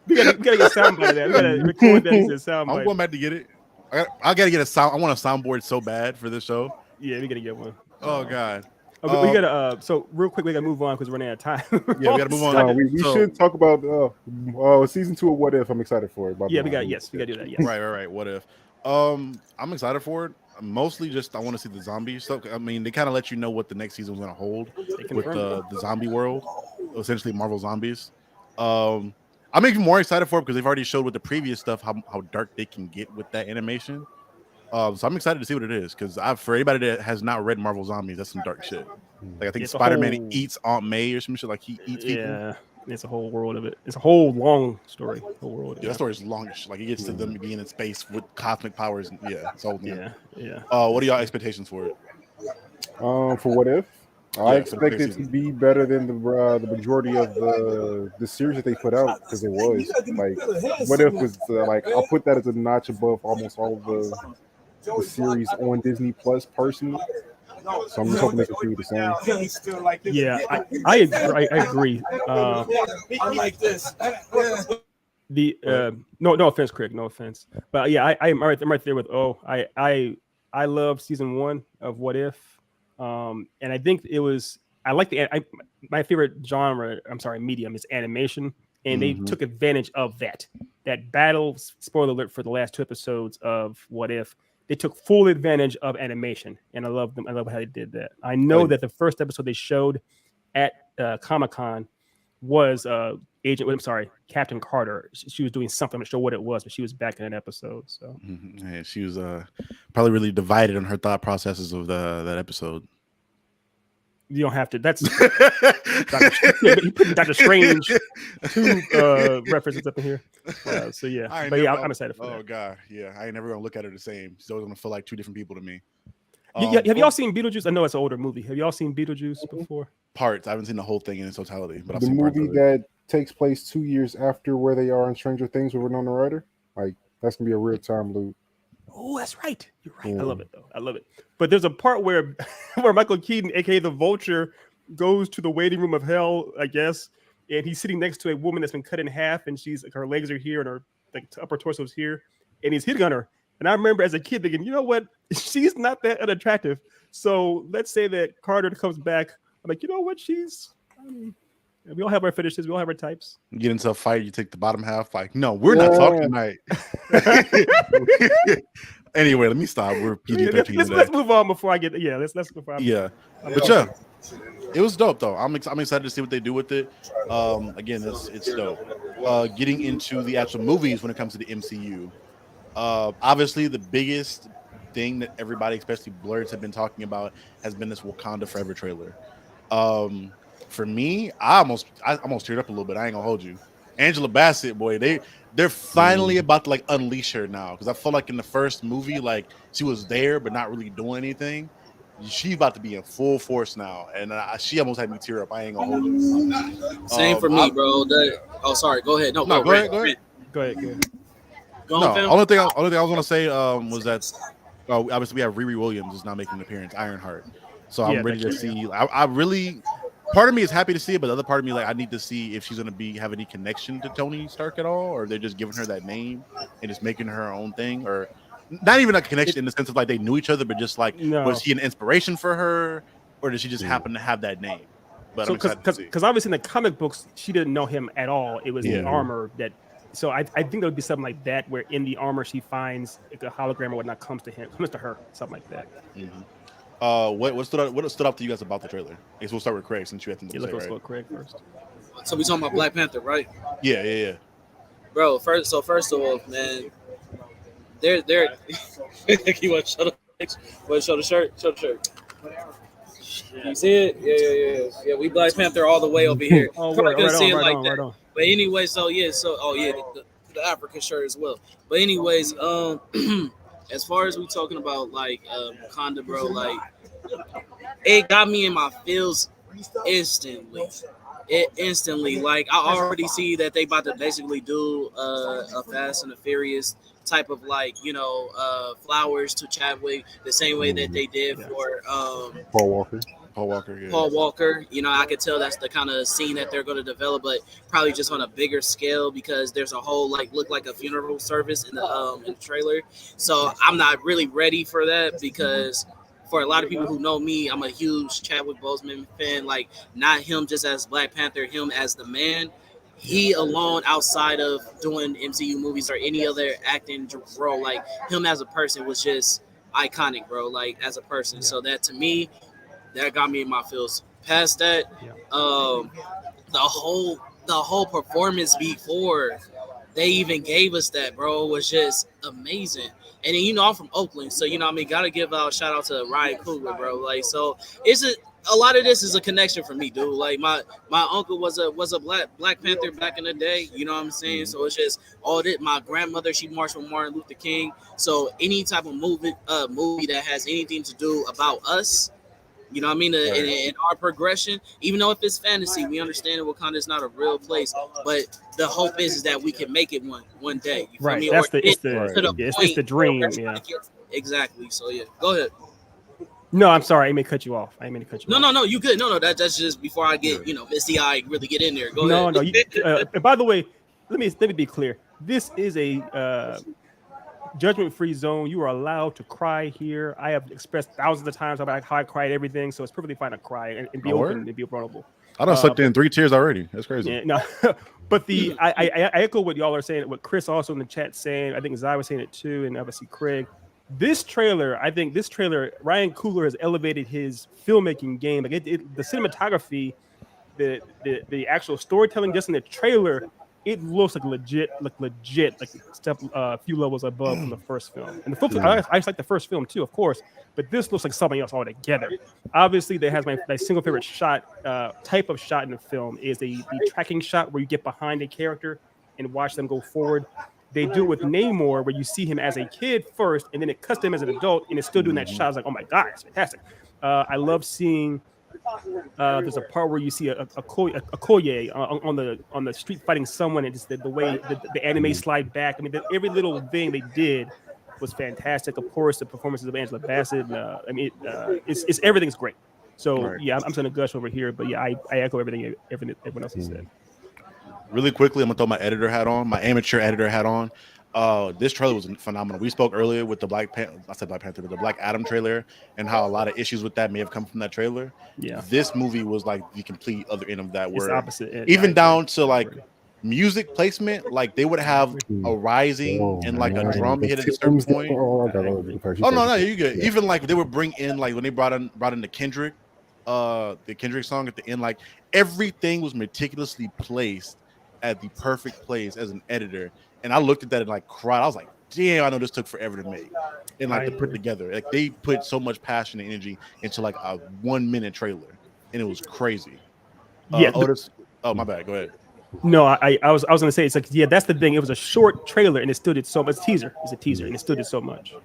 We gotta get a soundboard of that. We gotta record that as a soundboard. I'm going back to get it. I gotta get a sound. I want a soundboard so bad for this show. Yeah, we gotta get one. Oh god. We gotta so real quick we gotta move on because we're running out of time. Yeah, we gotta move on. We should talk about season 2 of What If. I'm excited for it. Yeah, we gotta do that. Yes. Right. What If? I'm excited for it. Mostly just I want to see the zombie stuff. I mean, they kind of let you know what the next season is gonna hold with the zombie world, essentially Marvel zombies. I'm even more excited for it because they've already showed with the previous stuff how dark they can get with that animation. So I'm excited to see what it is because for anybody that has not read Marvel Zombies, that's some dark shit. Like I think Spider-Man eats Aunt May or some shit. Like he eats people. Yeah, it's a whole world of it. It's a whole long story. That story is longish. Like it gets to them being in space with cosmic powers. And, it's all. Yeah. What are y'all expectations for it? For What If? I expect it to be better than the majority of the series that they put out because it was like What If was like I'll put that as a notch above almost all of the series on Disney Plus personally. So I'm just hoping they continue the same. Yeah, I agree. I like this. No offense, Craig. No offense, but yeah, I'm right there with I love season 1 of What If. And I think my favorite medium is animation, and they took advantage of that battle. Spoiler alert for the last 2 episodes of What If. They took full advantage of animation, and I love them. I love how they did that. I know that the first episode they showed at Comic-Con was Captain Carter. She was doing something. I'm not sure what it was, but she was back in an episode. So yeah, she was probably really divided on her thought processes of that episode. You don't have to. That's you putting Dr. Strange 2 references up in here. So yeah, I'm excited for that. Oh god, yeah, I ain't never gonna look at her the same. She's always gonna feel like 2 different people to me. Have y'all seen Beetlejuice? I know it's an older movie. Have y'all seen Beetlejuice before? Parts. I haven't seen the whole thing in its totality, but I've the seen movie that takes place 2 years after where they are in Stranger Things with Winona Ryder. Like that's gonna be a real time loop. Oh, that's right. You're right. I love it though. I love it. But there's a part where Michael Keaton, aka the Vulture, goes to the waiting room of hell, I guess, and he's sitting next to a woman that's been cut in half, and she's like her legs are here and her upper torso is here, and he's hitting on her. And I remember as a kid thinking, you know what? She's not that unattractive. So let's say that Carter comes back. I'm like, you know what? We all have our fetishes. We all have our types. You get into a fight, you take the bottom half. Like, no, we're not talking tonight. Anyway, let me stop. We're PG-13. Let's move on before I get. Yeah, let's before. But yeah, it was dope though. I'm excited to see what they do with it. Again, it's dope. Getting into the actual movies when it comes to the MCU. Obviously, the biggest thing that everybody, especially blurs, have been talking about has been this Wakanda Forever trailer. For me, I almost teared up a little bit. I ain't gonna hold you. Angela Bassett, boy, they're finally about to like unleash her now, because I felt like in the first movie, like she was there but not really doing anything. She's about to be in full force now, and she almost had me tear up. I ain't gonna hold you. Same for me, bro. Sorry. Go ahead. No, go ahead. Go ahead. Go on, fam. Only thing I was gonna say was that obviously we have Riri Williams is now making an appearance, Ironheart. So I'm ready to see. I really, part of me is happy to see it, but the other part of me, like, I need to see if she's gonna have any connection to Tony Stark at all, or they're just giving her that name and just making her own thing, or not even a connection in the sense of like they knew each other, but just like was he an inspiration for her, or did she just happen to have that name? But because obviously in the comic books she didn't know him at all. It was the armor that. So I think there would be something like that, where in the armor she finds like a hologram or whatnot comes to her, something like that. Mm-hmm. What stood out to you guys about the trailer? I guess we'll start with Craig, since you had to say, right? Let's go with Craig first. So we talking about Black Panther, right? Yeah. Bro, first of all, man, they're you want to show the shirt? Show the shirt. You see it? Yeah. We Black Panther all the way over here. Probably couldn't see it like that. But anyway, the African shirt as well. But anyways, as far as we talking about like Wakanda, bro, like it got me in my feels instantly. Like I already see that they about to basically do a Fast and the Furious type of like, flowers to Chadwick, the same way that they did for Paul Walker. Paul Walker, I could tell that's the kind of scene that they're going to develop, but probably just on a bigger scale, because there's a whole look like a funeral service in the trailer. So I'm not really ready for that, because for a lot of people who know me, I'm a huge Chadwick Boseman fan. Like, not him just as Black Panther, him as the man. He alone, outside of doing MCU movies or any other acting role, like him as a person was just iconic, bro. Like as a person. So that to me, that got me in my feels. Past that, the whole performance before they even gave us that, bro, was just amazing. And then I'm from Oakland, so gotta give a shout out to Ryan Coogler, bro. Like, so it's a lot of this is a connection for me, dude. Like my uncle was a Black Panther back in the day, you know what I'm saying? So it's just all that. My grandmother, she marched with Martin Luther King. So any type of movie that has anything to do about us, you know what I mean? In our progression, even though if it's fantasy, we understand that Wakanda is not a real place, but the hope is that we can make it one day. You feel me? That's it's the dream. Yeah, exactly. So yeah, go ahead. No, I'm sorry. I may cut you off. No, you good. No, that's just before I get misty eye really get in there. Go ahead. No. And by the way, let me be clear. This is a judgment-free zone. You are allowed to cry here. I have expressed thousands of times about how I cried everything, so it's perfectly fine to cry and be open and be vulnerable. I done sucked in 3 tears already. That's crazy. Yeah, no, but I echo what y'all are saying. What Chris also in the chat saying. I think Zai was saying it too, and obviously Craig. This trailer, Ryan Coogler has elevated his filmmaking game. Like the cinematography, the actual storytelling, just in the trailer. It looks like legit, a few levels above from the first film. And the film, I just like the first film too, of course, but this looks like something else altogether. Obviously, there has my single favorite type of shot in the film is the tracking shot where you get behind a character and watch them go forward. They do it with Namor, where you see him as a kid first, and then it cuts to him as an adult, and it's still doing that shot. I was like, oh my god, it's fantastic. I love seeing. There's a part where you see a Okoye on the street fighting someone, and just the way the anime slide back. I mean, every little thing they did was fantastic. Of course, the performances of Angela Bassett. It's everything's great. So yeah, I'm going to gush over here, but yeah, I echo everything everyone else has said. Really quickly, I'm gonna throw my editor hat on, my amateur editor hat on. This trailer was phenomenal. We spoke earlier with the Black Panther, but the Black Adam trailer, and how a lot of issues with that may have come from that trailer. Yeah, this movie was like the complete other end of that. Word, opposite. Even down to like music placement, like they would have a rising and like a drum hit at a certain point. No, you good. Even like they would bring in like when they brought in the Kendrick song at the end, like everything was meticulously placed at the perfect place as an editor. And I looked at that and like cried. I was like, damn, I know this took forever to make and like to put together. Like they put so much passion and energy into like a 1 minute trailer, and it was crazy. Yeah. Otis. Oh, my bad. Go ahead. No, I was gonna say it's like yeah, that's the thing. It was a short trailer and it still did so much. Teaser. It's a teaser and it still did so much.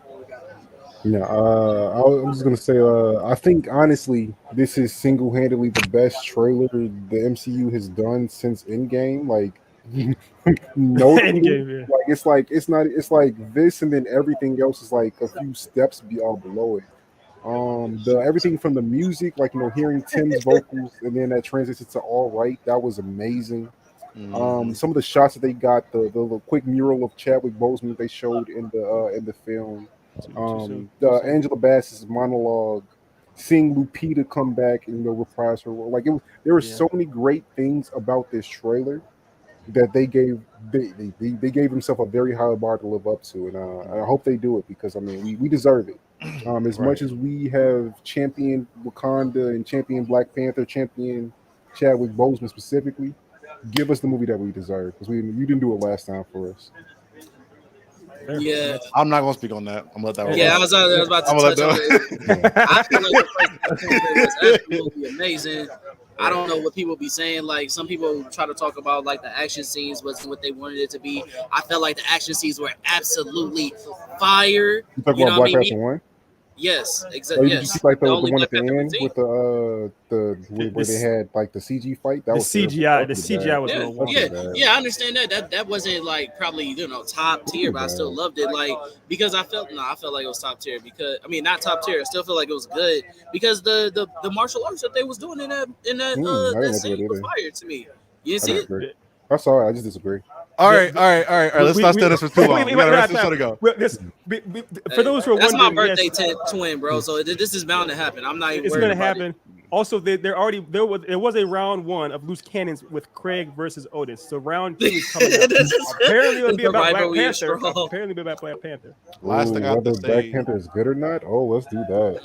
Yeah, I'm just gonna say, I think honestly, this is single-handedly the best trailer the MCU has done since Endgame. Like, notably, Endgame, yeah. it's like this, and then everything else is like a few steps below it. The everything from the music, like hearing Tim's vocals, and then that transition to All Right, that was amazing. Some of the shots that they got, the little quick mural of Chadwick Boseman they showed in the film. The Angela Bassett's monologue, seeing Lupita come back and reprise her role. Like there were so many great things about this trailer that they gave themselves a very high bar to live up to, and I hope they do it because I mean we deserve it. As much as we have championed Wakanda and championed Black Panther, championed Chadwick Boseman specifically, give us the movie that we deserve because you didn't do it last time for us. Yeah, I'm not gonna speak on that. I'm gonna let that. Yeah, I was about to touch on it. I feel like the first was absolutely amazing. I don't know what people be saying. Like some people try to talk about like the action scenes wasn't what they wanted it to be. I felt like the action scenes were absolutely fire. You talk about Black Panther 1? Yes, exactly. Did you see like the one at the end with where they had like the CG fight? That was CGI. The CGI was a little wonky. Yeah, I understand that. That wasn't like probably top tier, but I still loved it. Like because I felt like it was top tier because I mean not top tier. I still feel like it was good because the martial arts that they was doing in that scene was fire to me. You didn't see it? I saw it. I just disagree. All right. Let's not stay this for too long. We got the rest of the show to go. For those who are that's wondering, my birthday twin, bro. So this is bound to happen. I'm not even. It's going to happen. Also, there was a round 1 of loose cannons with Craig versus Otis. So round 2 is coming up. Apparently, it'll be about Black Panther. Apparently, it'll be about Black Panther. Last thing I have to say, Black Panther is good or not? Oh, let's do that.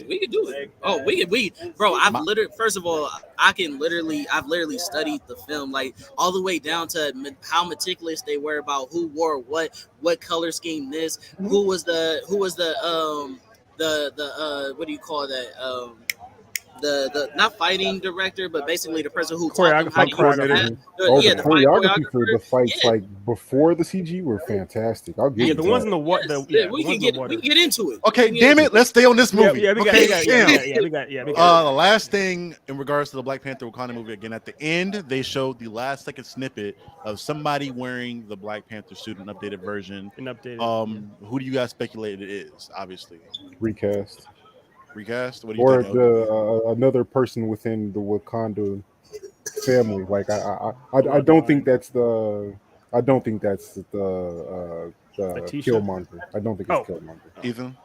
We can do it. Oh, we bro. I've literally, first of all, I've literally studied the film like all the way down to how meticulous they were about who wore what color scheme this, who was the what do you call that? The not fighting director, but basically the person who choreography for the fights like before the CG were fantastic. I'll give you the ones in the water. We can get into it. Okay, damn it, let's stay on this movie. We got. The last thing in regards to the Black Panther Wakanda movie, again at the end, they showed the last second snippet of somebody wearing the Black Panther suit, an updated version. Who do you guys speculate it is? Obviously, recast. What do you think? Or another person within the Wakanda family. Like I don't think that's the Killmonger. I don't think it's Killmonger. Ethan.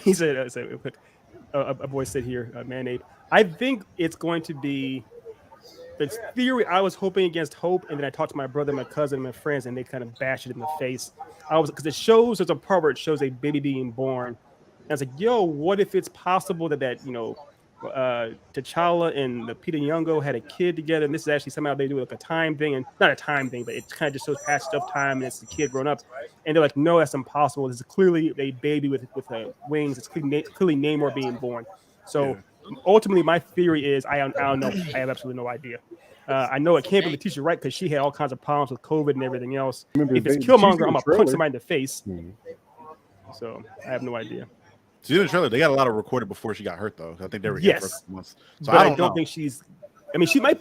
He said a voice said here, Mayonnaise. I think it's going to be the theory. I was hoping against hope, and then I talked to my brother, my cousin, my friends, and they kind of bashed it in the face. Because it shows there's a part where it shows a baby being born. And I was like, yo, what if it's possible that T'Challa and the Peter Nyong'o had a kid together, and this is actually somehow they do like a time thing, and not a time thing, but it kind of just shows passage of time, and it's the kid grown up. And they're like, no, that's impossible. This is clearly a baby with wings. It's clearly Namor being born. So ultimately, my theory is I don't know. I have absolutely no idea. I know it can't be Letitia Wright because she had all kinds of problems with COVID and everything else. If it's Killmonger, I'm gonna punch somebody in the face. So I have no idea. She's in the trailer. They got a lot of recorded before she got hurt, though. I think they were here for a couple months. So but I don't think she's. I mean, she might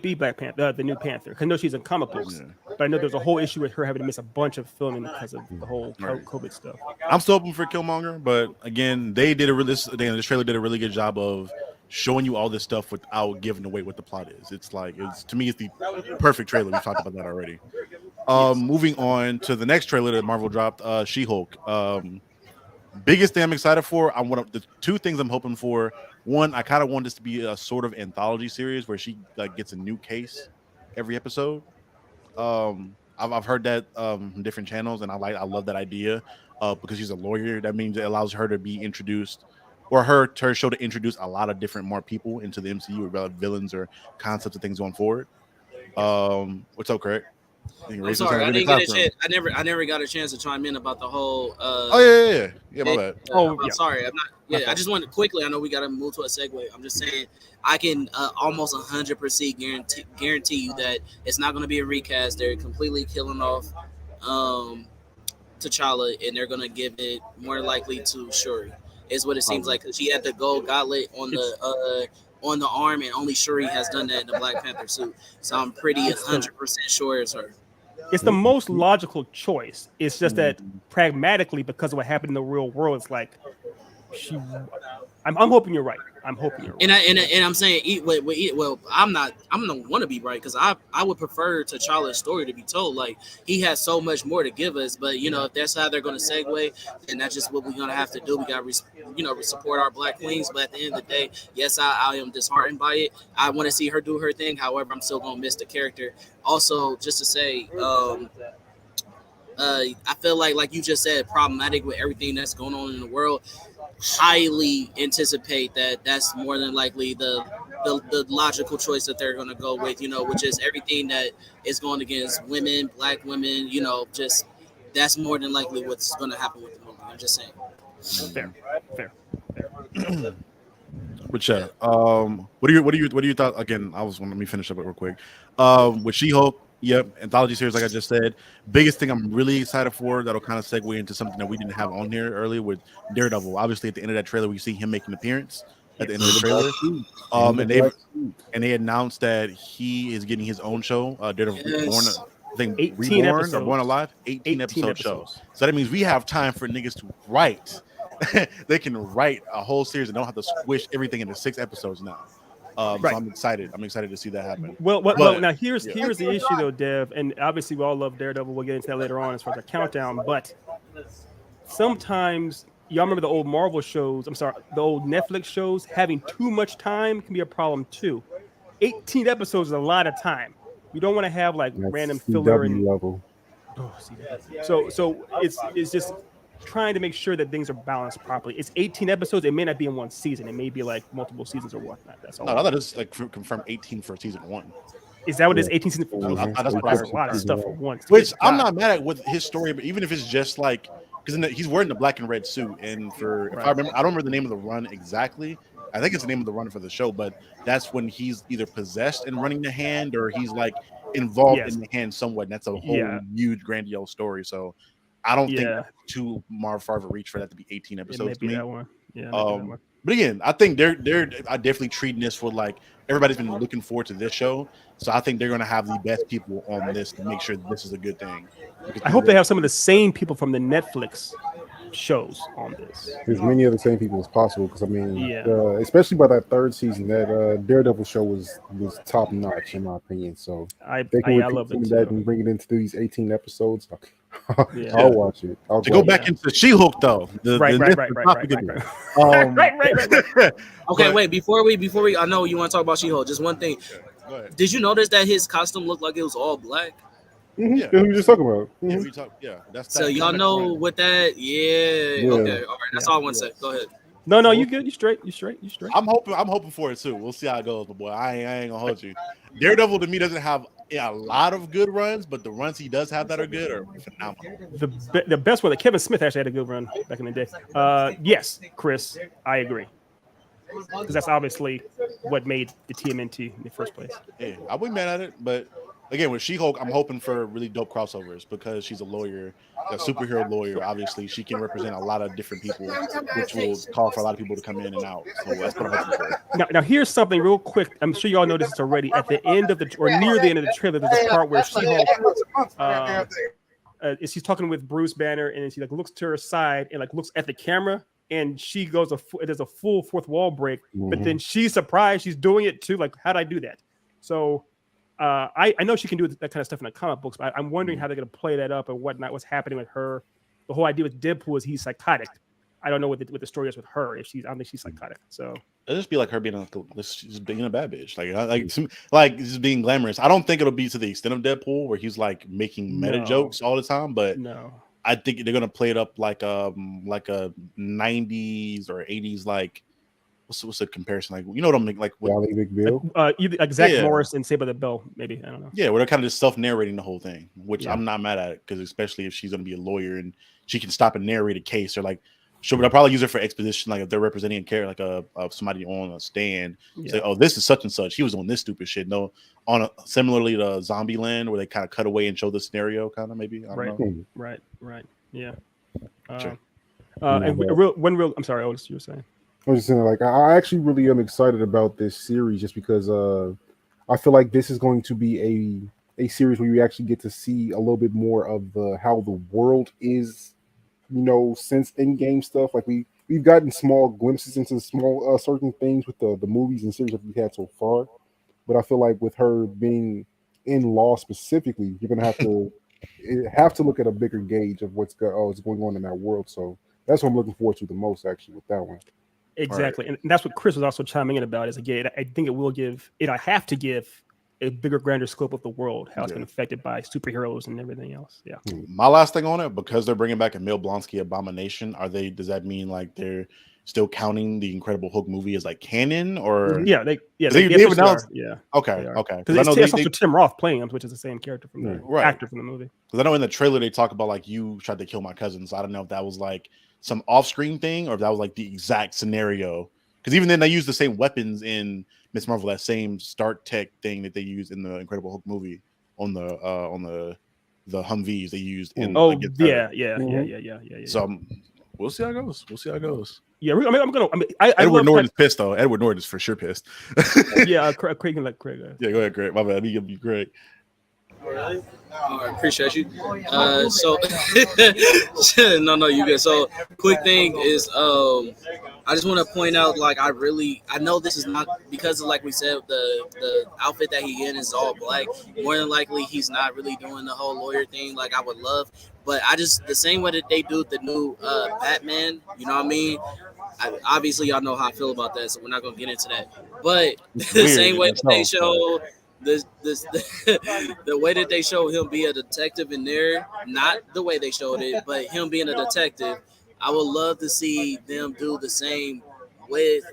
be Black Panther, the new Panther. Because I know she's in comic books, but I know there's a whole issue with her having to miss a bunch of filming because of the whole COVID stuff. I'm still hoping for Killmonger, but again, this trailer did a really good job of showing you all this stuff without giving away what the plot is. It's to me, it's the perfect trailer. We talked about that already. Moving on to the next trailer that Marvel dropped, She-Hulk. Biggest thing I'm excited for, the two things I'm hoping for. One, I kind of want this to be a sort of anthology series where she gets a new case every episode. I've heard that from different channels, and I love that idea because she's a lawyer. That means it allows her to be introduced, or her show to introduce a lot of more people into the MCU, or villains or concepts and things going forward. What's up, Craig? I'm sorry, I didn't get a chance. I never got a chance to chime in about the whole. Yeah. My bad. Sorry, I'm not. Yeah, I just wanted quickly. I know we got to move to a segue. I'm just saying, I can almost 100% guarantee you that it's not going to be a recast. They're completely killing off T'Challa, and they're going to give it more likely to Shuri. Is what it seems like, because she had the gold gauntlet on the arm, and only Shuri has done that in the Black Panther suit. So I'm pretty 100% sure it's her. It's the most logical choice. It's just that pragmatically, because of what happened in the real world, it's like I'm hoping you're right. I'm hoping you're right. And I'm saying, well, I'm not. I'm gonna want to be right, because I would prefer T'Challa's story to be told. Like, he has so much more to give us. But if that's how they're gonna segue, then that's just what we're gonna have to do. We got to support our Black queens. But at the end of the day, yes, I am disheartened by it. I want to see her do her thing. However, I'm still gonna miss the character. Also, just to say, I feel like you just said, problematic with everything that's going on in the world. Highly anticipate that that's more than likely the logical choice that they're going to go with, which is everything that is going against women, Black women, just that's more than likely what's going to happen with the movie. I'm just saying. Fair. But yeah, what do you thought? Again, let me finish up it real quick. With She-Hulk, yep, anthology series, like I just said. Biggest thing I'm really excited for, that'll kind of segue into something that we didn't have on here earlier with Daredevil. Obviously, at the end of that trailer, we see him make an appearance at the end of the trailer. And they announced that he is getting his own show, Daredevil Reborn or Born Alive, 18 episode show. So that means we have time for niggas to write. They can write a whole series and don't have to squish everything into 6 episodes now. So I'm excited. I'm excited to see that happen. Well, now here's the issue though, Dev, and obviously we all love Daredevil. We'll get into that later on as far as the countdown. But sometimes y'all remember the old Marvel shows. I'm sorry, the old Netflix shows. Having too much time can be a problem too. 18 episodes is a lot of time. You don't want to have like random filler and level. So it's just trying to make sure that things are balanced properly. It's 18 episodes. It may not be in one season. It may be like multiple seasons or whatnot. That's all. No, I thought it's like confirmed 18 for season 1. Is that what it is? 18 seasons? That's a lot of stuff for once. Which I'm not mad at with his story, but even if it's just like, because he's wearing the black and red suit, and if I remember, I don't remember the name of the run exactly. I think it's the name of the run for the show, but that's when he's either possessed and running the hand, or he's like involved in the hand somewhat. And that's a whole huge grandiose story. So I don't think that's too far of a reach for that to be 18 episodes. To me. That one. Yeah. But again, I think they're definitely treating this for like everybody's been looking forward to this show. So I think they're going to have the best people on this to make sure this is a good thing. I hope they have some of the same people from the Netflix shows on this. As many of the same people as possible, because I mean, especially by that 3rd season, that Daredevil show was top notch in my opinion. So I love it that and bring it into these 18 episodes. I'll watch it. To go back into She-Hulk though, right. Okay, wait. Before we, I know you want to talk about She-Hulk. Just one thing. Go ahead. Did you notice that his costume looked like it was all black? Mm-hmm. Yeah, we were just talking about. Mm-hmm. That's so y'all know what that? Yeah. Okay. All right. That's all I want to say. Go ahead. No, you good. You straight. I'm hoping for it too. We'll see how it goes, my boy. I ain't gonna hold you. Daredevil to me doesn't have a lot of good runs, but the runs he does have that are good are phenomenal. The best one, Kevin Smith actually had a good run back in the day. Yes, Chris, I agree. Because that's obviously what made the TMNT in the first place. Yeah, I wouldn't mad at it, but again, with She-Hulk, I'm hoping for really dope crossovers because she's a lawyer, a superhero lawyer. Obviously, she can represent a lot of different people, which will call for a lot of people to come in and out. So that's what I'm hoping for. Now here's something real quick. I'm sure you all noticed this already. At the end of near the end of the trailer, there's a part where She-Hulk, she's talking with Bruce Banner, and she like looks to her side and like looks at the camera. And she goes, there's a full fourth wall break, but then she's surprised she's doing it too. Like, how'd I do that? So I know she can do that kind of stuff in the comic books, but I'm wondering how they're going to play that up and whatnot. What's happening with her? The whole idea with Deadpool is he's psychotic. I don't know what the story is with her. I don't think she's psychotic. So it'll just be like her being a bad bitch, like just being glamorous. I don't think it'll be to the extent of Deadpool where he's like making meta jokes all the time, but I think they're gonna play it up like a 90s or 80s like what's the comparison? Like, you know what I'm like what, Valley Big Bill. Either like Zach Yeah. Morris and Saved by the Bell, maybe. I don't know. yeah, where they're kind of just self-narrating the whole thing, which Yeah. I'm not mad at, because especially if she's going to be a lawyer and she can stop and narrate a case, or like they'll probably use her for exposition, like if they're representing a character, like a somebody on a stand, say, oh, this is such and such, he was on this stupid shit. No, similarly to Zombieland, where they kind of cut away and show the scenario, kind of maybe. I don't know. Right. Yeah. Sure. And I'm sorry, Otis, you were saying. I was just saying, like, I actually really am excited about this series, just because I feel like this is going to be a series where you actually get to see a little bit more of how the world is, since in-game stuff. Like we've gotten small glimpses into small certain things with the movies and series that we've had so far, but I feel like with her being in law specifically, you're gonna have to look at a bigger gauge of what's going on in that world. So that's what I'm looking forward to the most, actually, with that one. Exactly, and that's what Chris was also chiming in about. Is again, I think it'll have to give a bigger, grander scope of the world, how it's been affected by superheroes and everything else. Yeah. My last thing on it, because they're bringing back Emil Blonsky Abomination, does that mean like they're still counting the Incredible Hulk movie as like canon, or they announced? Yeah. Okay. Because it's also Tim Roth playing him, which is the same character from the actor from the movie. Because I know in the trailer they talk about like, you tried to kill my cousin. So I don't know if that was like some off-screen thing, or if that was like the exact scenario. Because even then they use the same weapons in Miss Marvel, that same Stark Tech thing that they used in the Incredible Hulk movie on the Humvees they used in. Yeah. So we'll see how it goes. Yeah, Edward Norton's pissed though. Edward Norton is for sure pissed. Yeah, Craig can let Craig. Yeah, go ahead, Craig. My bad. You be Craig. Really? I appreciate you. So no, you good. So quick thing is, I just want to point out, like, I know this is not, because of, like we said, the outfit that he in is all black. More than likely, he's not really doing the whole lawyer thing like I would love. But the same way that they do the new Batman, you know what I mean? Obviously, y'all know how I feel about that, so we're not gonna get into that. But the same way that they show the way that they show him be a detective in there, not the way they showed it, but him being a detective, I would love to see them do the same with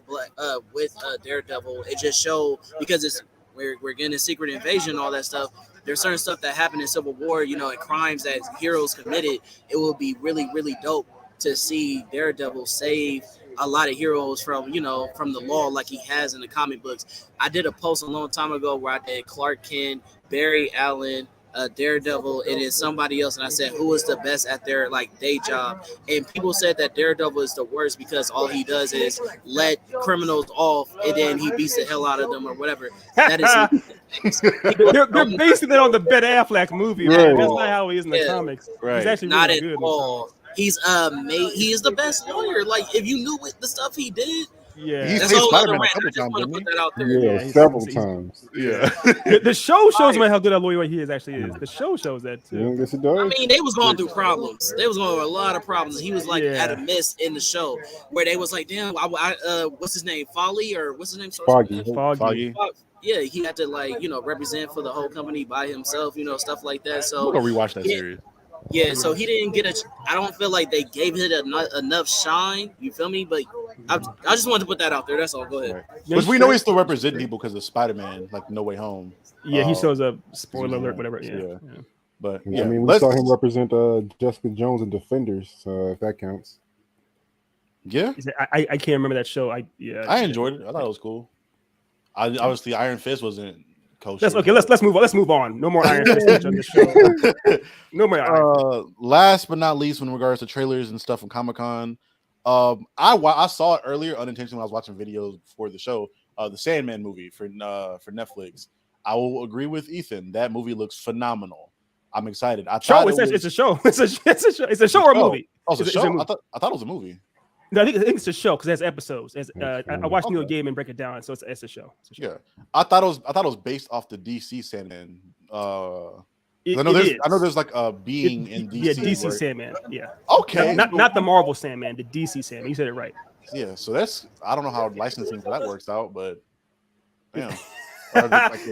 Daredevil. It just show, because we're getting a secret invasion, all that stuff. There's certain stuff that happened in Civil War, and crimes that heroes committed. It will be really, really dope to see Daredevil save a lot of heroes from the law, like he has in the comic books. I did a post a long time ago where I did Clark Kent, Barry Allen, Daredevil, and then somebody else, and I said who is the best at their day job, and people said that Daredevil is the worst because all he does is let criminals off and then he beats the hell out of them or whatever. That is they're basing it on the Ben Affleck movie. Right? That's not how he is in the comics. Right. He's actually not really at good all. He's he is the best lawyer. Like, if you knew the stuff he did. Yeah, he's played Spider-Man a couple times, didn't he? Yeah, several times. Yeah, the show shows me how good a lawyer he actually is. The show shows that too. Yes, it does. I mean, they was going through problems. They was going through a lot of problems. He was at a miss in the show where they was like, "Damn, what's his name? Foggy or what's his name? Foggy. Yeah, he had to represent for the whole company by himself. Stuff like that. So we're gonna rewatch that series. Yeah, so he didn't get I don't feel like they gave it enough shine. You feel me? But I just wanted to put that out there. That's all. Go ahead. Because we know he's still representing people because of Spider-Man, like No Way Home. Yeah, he shows up. Spoiler alert, whatever. Yeah. But I mean, we saw him represent Jessica Jones in Defenders, if that counts. Yeah, I can't remember that show. I enjoyed it. I thought it was cool. Obviously, Iron Fist wasn't. Let's move on. Let's move on. No more Iron Fist on the show. No more Iron Fist. Last but not least, in regards to trailers and stuff from Comic-Con, I saw it earlier unintentionally when I was watching videos before the show. The Sandman movie for Netflix. I will agree with Ethan. That movie looks phenomenal. I'm excited. It's a show. It's a show. It's a show or a movie. Oh, it's a show. I thought it was a movie. No, I think it's a show because it has episodes. I watched Neil Gaiman break it down, so it's a show. Yeah, I thought it was based off the DC Sandman. I know there's like a being in DC. Yeah, DC Sandman. Yeah. Okay. Not the Marvel Sandman, the DC Sandman. You said it right. Yeah. So I don't know how licensing for that works out, but yeah.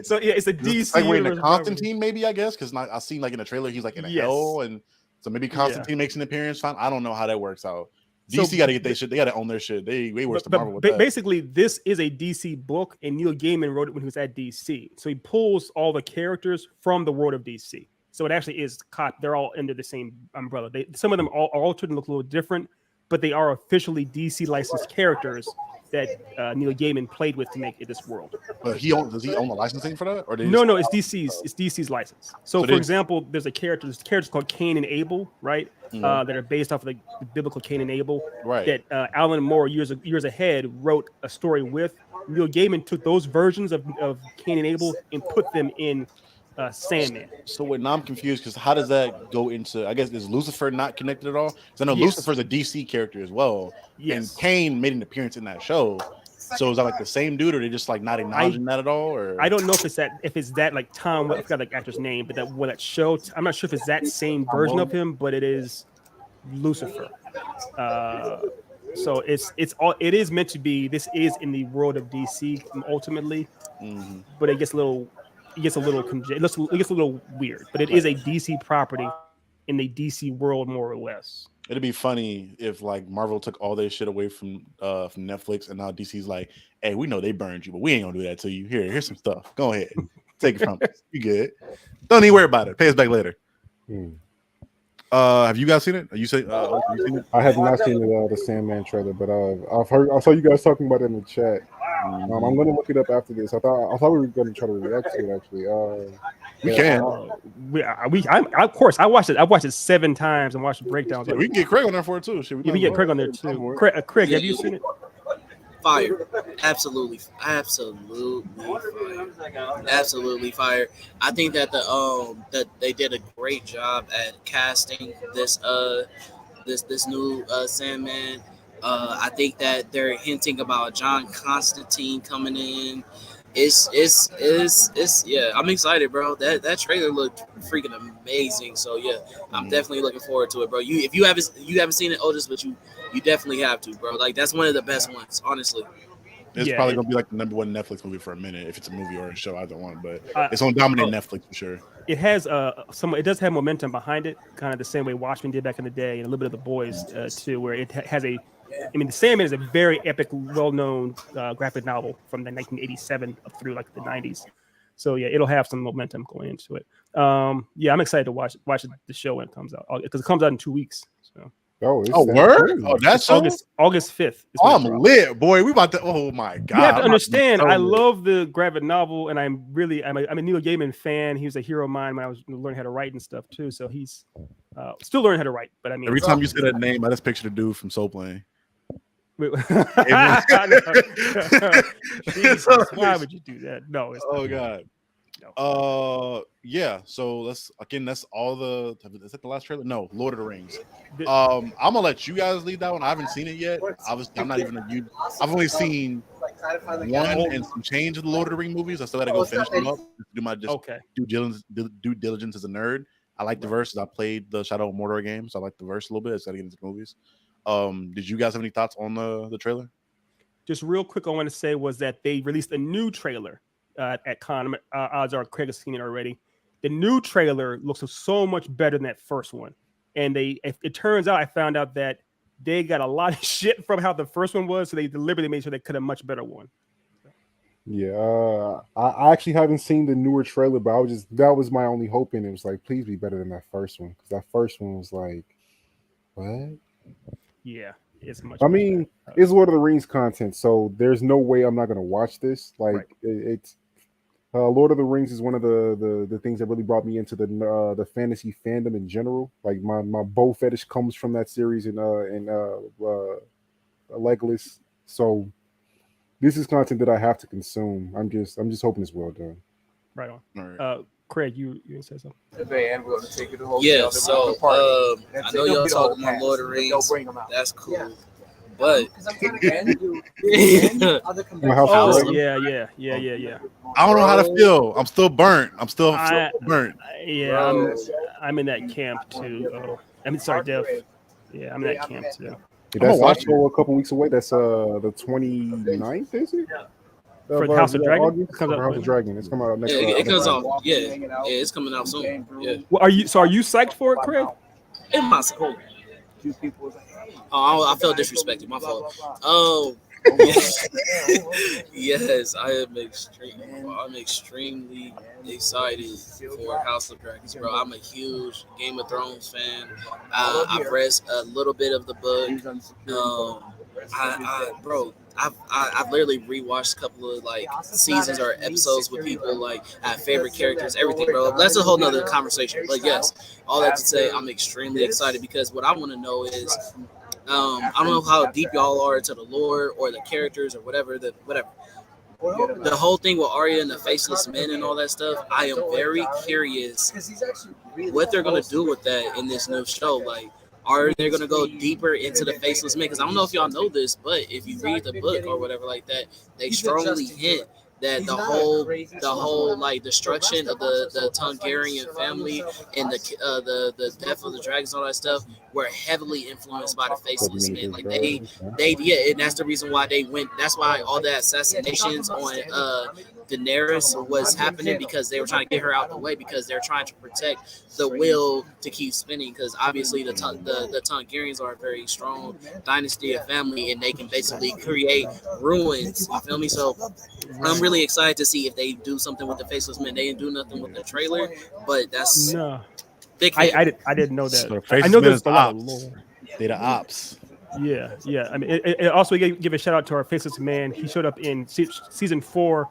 So yeah, it's a DC. Like we're in a Constantine, maybe, I guess, because I seen like in the trailer he's like in a hell, and so maybe Constantine makes an appearance. Fine. I don't know how that works out. DC got to get their shit. They got to own their shit. They worse than Marvel with that. Basically, this is a DC book, and Neil Gaiman wrote it when he was at DC. So he pulls all the characters from the world of DC. So it actually is they're all under the same umbrella. Some of them are altered and look a little different, but they are officially DC licensed characters that Neil Gaiman played with to make it this world. But does he own the licensing for that? Or No, it's DC's license. So for example, there's characters called Cain and Abel, right? That are based off of the biblical Cain and Abel. Right. That Alan Moore years ahead wrote a story with. Neil Gaiman took those versions of Cain and Abel and put them in Sandman. So wait, now I'm confused because how does that go into? I guess is Lucifer not connected at all? Because I know Lucifer's a DC character as well. Yes. And Cain made an appearance in that show. So is that like the same dude, or they just like not acknowledging that at all? Or I don't know if it's that like Tom. I forgot the actor's name, but that show. I'm not sure if it's that same version of him, but it is Lucifer. So it is meant to be. This is in the world of DC ultimately, but it gets a little weird. But it is a DC property in the DC world, more or less. It'd be funny if like Marvel took all their shit away from Netflix, and now DC's like, "Hey, we know they burned you, but we ain't gonna do that to you. Here's some stuff. Go ahead, take it from us. You good? Don't even worry about it. Pay us back later." Have you guys seen it? You seen it? I have not seen the Sandman trailer, but I saw you guys talking about it in the chat. I'm gonna look it up after this. I thought we were gonna try to react to it actually. We can. Of course, I watched it. I watched it 7 times and watched the breakdowns. Yeah, we can get Craig on there for it too. We get Craig on there too. Craig, have you seen it? Fire, absolutely fire. I think that that they did a great job at casting this new Sandman. I think that they're hinting about John Constantine coming in. It's yeah. I'm excited, bro. That trailer looked freaking amazing. So yeah, I'm definitely looking forward to it, bro. If you haven't seen it, Otis, but you definitely have to, bro. Like that's one of the best ones, honestly. It's probably gonna be like the number 1 Netflix movie for a minute, if it's a movie or a show, either one. But it's gonna dominate Netflix for sure. It has it does have momentum behind it, kind of the same way Watchmen did back in the day, and a little bit of The Boys too, where it has the Sandman is a very epic, well-known graphic novel from the 1987 up through like the 90s. So yeah, it'll have some momentum going into it. Yeah, I'm excited to watch the show when it comes out, because it comes out in 2 weeks. So. Word? Oh, that's August 5th. I'm lit, boy. We about to. Oh my god! You have to understand. I love the graphic novel, and I'm a Neil Gaiman fan. He was a hero of mine when I was learning how to write and stuff too. So he's still learning how to write. But I mean, every time you say that name, I just picture the dude from Soul Plane. Jesus, why would you do that? No. Oh god. No. Yeah. So that's all the. Is that the last trailer? No, Lord of the Rings. I'm gonna let you guys lead that one. I haven't seen it yet. I'm not even a huge. I've only seen one and some change of the Lord of the Rings movies. I still gotta go finish them up. Do my due diligence as a nerd. I like the verses. I played the Shadow of Mordor game, so I like the verse a little bit. Instead of getting into the movies. Did you guys have any thoughts on the trailer? Just real quick, I want to say was that they released a new trailer at Con. Odds are Craig has seen it already. The new trailer looks so much better than that first one. And it turns out, I found out that they got a lot of shit from how the first one was, so they deliberately made sure they cut a much better one. Yeah, I actually haven't seen the newer trailer, but that was my only hope in it. It was like, please be better than that first one, because that first one was like, what? Yeah, it's much. I mean, it's Lord of the Rings content, so there's no way I'm not gonna watch this. Like, it's Lord of the Rings is one of the things that really brought me into the fantasy fandom in general. Like my bow fetish comes from that series in Legolas. So this is content that I have to consume. I'm just hoping it's well done. Right on. All right. Craig, you say something? Yeah, so I know y'all talking about Lord of the Rings. That's cool. Yeah. But yeah. I don't know how to feel. I'm still burnt. I'm still burnt. Yeah, I'm in that camp too. Sorry, Dev. Yeah, I'm in that camp too. That's also a couple weeks away. That's the 29th, is it? For the House of Dragon? House of Dragon. It's coming out next week. It comes out. Yeah, it's coming out soon. Yeah. Well, are you psyched for it, Craig? In my soul. Oh, I felt disrespected. My fault. Oh, yes, I'm extremely excited for House of Dragons, bro. I'm a huge Game of Thrones fan. I've read a little bit of the book. I've literally rewatched a couple of like seasons or episodes with people like favorite characters, everything, bro. That's a whole nother conversation. But yes, all that to say, I'm extremely excited because what I want to know is, I don't know how deep y'all are into the lore or the characters or whatever. The whole thing with Arya and the Faceless Men and all that stuff. I am very curious what they're gonna do with that in this new show. Like, are they gonna go deeper into the Faceless Men? Because I don't know if y'all know this, but if you read the book or whatever like that, they strongly hint that the whole like destruction of the Targaryen family and the death of the dragons and all that stuff were heavily influenced by the Faceless Men. Like they and that's the reason why they went. That's why all the assassinations on Daenerys was happening, because they were trying to get her out of the way, because they're trying to protect the will to keep spinning, because obviously the Targaryens are a very strong dynasty of family, and they can basically create ruins. You feel me? So I'm really excited to see if they do something with the Faceless Men. They didn't do nothing with the trailer, but that's big. I didn't know that. So I know there's a lot of lore. They the ops. Yeah. I mean, it also give a shout out to our Faceless Man. He showed up in season 4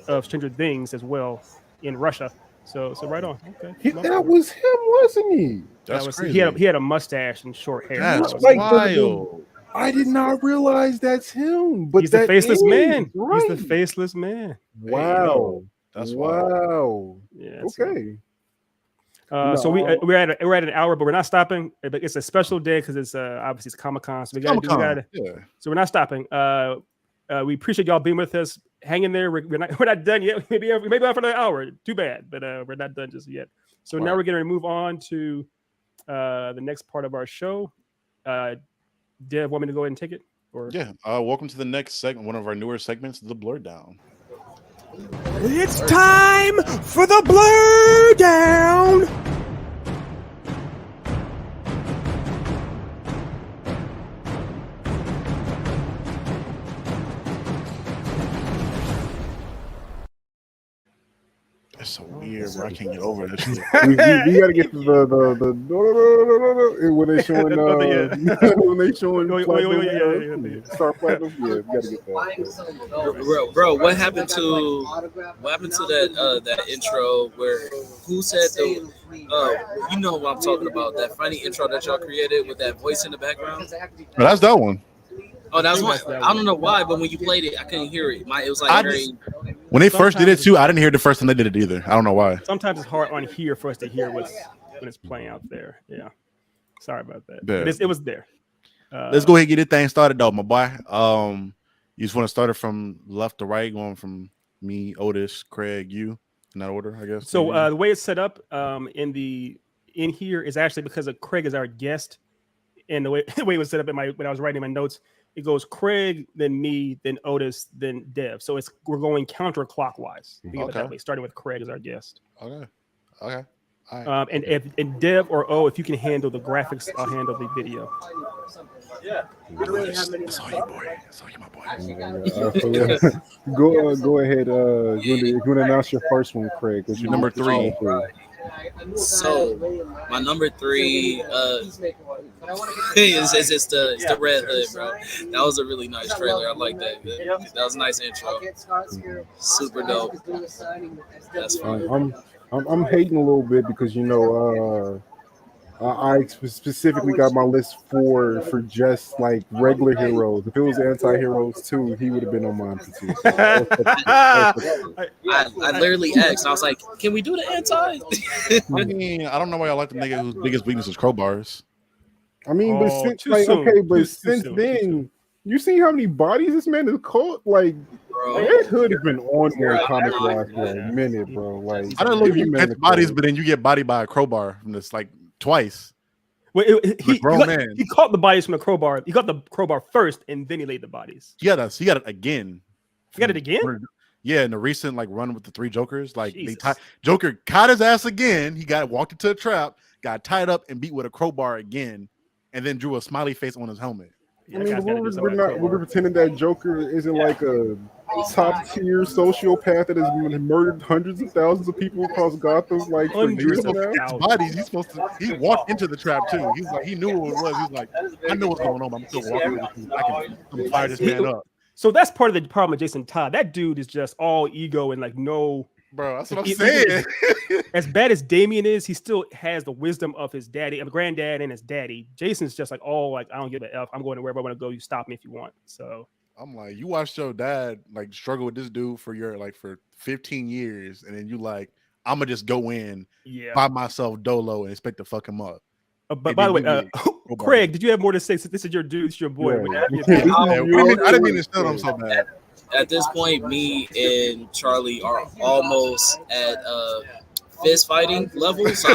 of Stranger Things as well in Russia. So right on. Okay. That was him, wasn't he? That's crazy. He had a mustache and short hair. That's like wild. I did not realize that's him. But he's the Faceless Man. Right. He's the Faceless Man. Wow. That's wow. Yeah. Okay. So we're at an hour, but we're not stopping. It's a special day because it's obviously it's Comic-Con, so we gotta. So we're not stopping. We appreciate y'all being with us. Hang in there. We're not done yet. Maybe on for another hour. Too bad, but we're not done just yet. So now we're going to move on to the next part of our show. Dev, want me to go ahead and take it? Or welcome to the next segment, one of our newer segments, the Blur Down. It's time for the Blur Down. It's so weird, bro. I can't get over this shit. we gotta get to the when they showing Star Platinum. Yeah, we gotta get that. Bro, what happened to that intro where who said the you know what I'm talking about, that funny intro that y'all created with that voice in the background? But that's that one. Oh, that's one. I don't know why, but when you played it, I couldn't hear it. It was like when they first did it too, I didn't hear it the first time they did it either. I don't know why. Sometimes it's hard on here for us to hear when it's playing out there. Yeah, sorry about that. But it was there. Let's go ahead and get this thing started though, my boy. You just want to start it from left to right, going from me, Otis, Craig, you, in that order, I guess. So the way it's set up in here is actually because of Craig is our guest, and the way it was set up when I was writing my notes. It goes Craig, then me, then Otis, then Dev. So we're going counterclockwise. That way, starting with Craig as our guest. Okay. All right. And Dev or if you can handle the graphics, I'll handle the video. Yeah. That's all you, boy. That's all you, my boy. Go ahead. You want to announce your first one, Craig? Because you're number 3. So my number 3 is the Red Hood, bro. That was a really nice trailer. I like that. That was a nice intro. Super dope. That's fine. I'm hating a little bit because I specifically got my list for just like regular heroes. If it was anti-heroes too, he would have been on mine too. I literally asked. I was like, "Can we do the anti?" I mean, I don't know why I like the nigga whose biggest weakness is crowbars. I mean, but since then, you see how many bodies this man has caught? Like, Red Hood has been on there comic wise for a minute, bro. Like, I don't know if you catch bodies, but then you get bodied by a crowbar from this like twice. Well, he caught the bodies from the crowbar. He got the crowbar first, and then he laid the bodies. He got it again. He got it again? Yeah, in the recent like run with the 3 Jokers, like Joker caught his ass again. He walked into a trap, got tied up, and beat with a crowbar again. and then drew a smiley face on his helmet. I mean, we're pretending that Joker isn't like a top tier sociopath that has murdered hundreds of thousands of people across Gotham, like for years now. Bodies. He walked into the trap too. He's like, he knew what it was. He's like, I know what's going on. I'm still walking with this. I can fire this man up. So that's part of the problem with Jason Todd. That dude is just all ego and like no. Bro, that's what I'm saying. As bad as Damian is, he still has the wisdom of his daddy, of granddad, and his daddy. Jason's just like, oh, like I don't give a f. I'm going to wherever I want to go. You stop me if you want. So I'm like, you watched your dad like struggle with this dude for 15 years, and then you like, I'm gonna just go in by myself dolo and expect to fuck him up. But by the way, Craig, did you have more to say? Since this is your dude, it's your boy. I didn't mean to shut him so bad. At this point, me and Charlie are almost at fist fighting level, so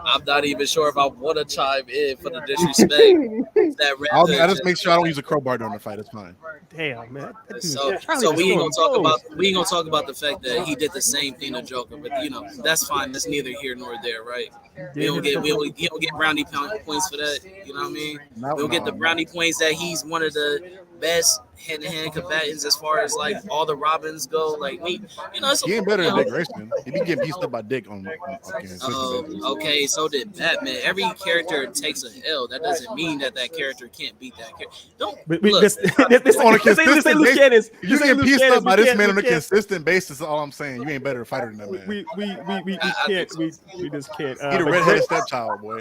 I'm not even sure if I want to chime in for the disrespect. I just make sure I don't use a crowbar during the fight. It's fine. Damn, man. So we ain't gonna talk about the fact that he did the same thing to Joker, but that's fine. That's neither here nor there, right? We don't get brownie points for that. You know what I mean? We'll get the brownie points that he's one of the best hand-to-hand combatants as far as like all the Robins go. Like me, he ain't better than Dick Grayson. He be getting pieced up by Dick on okay, so did Batman. Every character takes a L. That doesn't mean that character can't beat that character. This on a consistent basis. You get pieced up by this man on a consistent basis. All I'm saying, you ain't better fighter than that man. We just can't. He the redheaded stepchild, boy.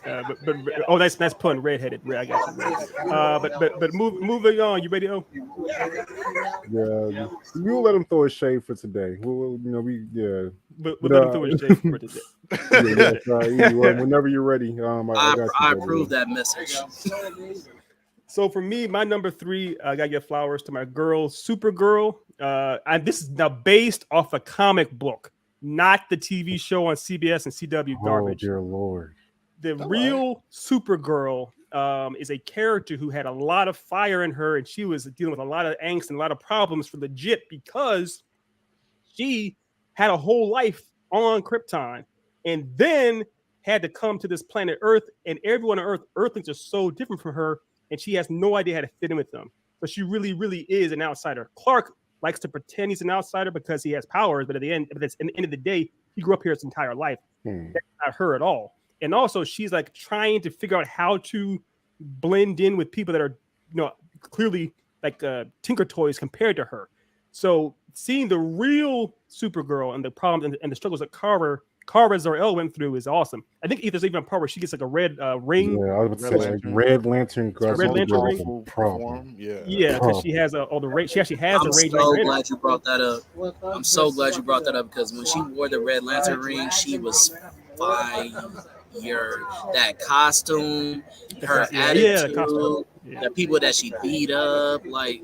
That's pun. Redheaded. I got you. But moving on. You ready? Yeah, we'll let him throw his shade for today. We'll But let him throw his shade for today. Whenever you're ready, I approve that message. So for me, my number 3, I gotta give flowers to my girl, Supergirl. This is now based off a comic book, not the TV show on CBS and CW garbage. Oh dear Lord! The real Supergirl is a character who had a lot of fire in her, and she was dealing with a lot of angst and a lot of problems for legit because she had a whole life on Krypton and then had to come to this planet Earth, and everyone on Earthlings are so different from her, and she has no idea how to fit in with them. But she really, really is an outsider. Clark likes to pretend he's an outsider because he has powers, but at the end of the day, he grew up here his entire life. That's not her at all. And also, she's like trying to figure out how to blend in with people that are, clearly like Tinker Toys compared to her. So seeing the real Supergirl and the problems and the struggles that Kara Zor-El went through is awesome. I think there's even a part where she gets like a red ring. Yeah, I was about to say Red Lantern. Red Lantern ring. Problem. Yeah, because she has all the range. She actually has a range. I'm so glad you brought that up. I'm so glad you brought that up because when she wore the Red Lantern ring, she was fire. That costume, her attitude, the people that she beat up, like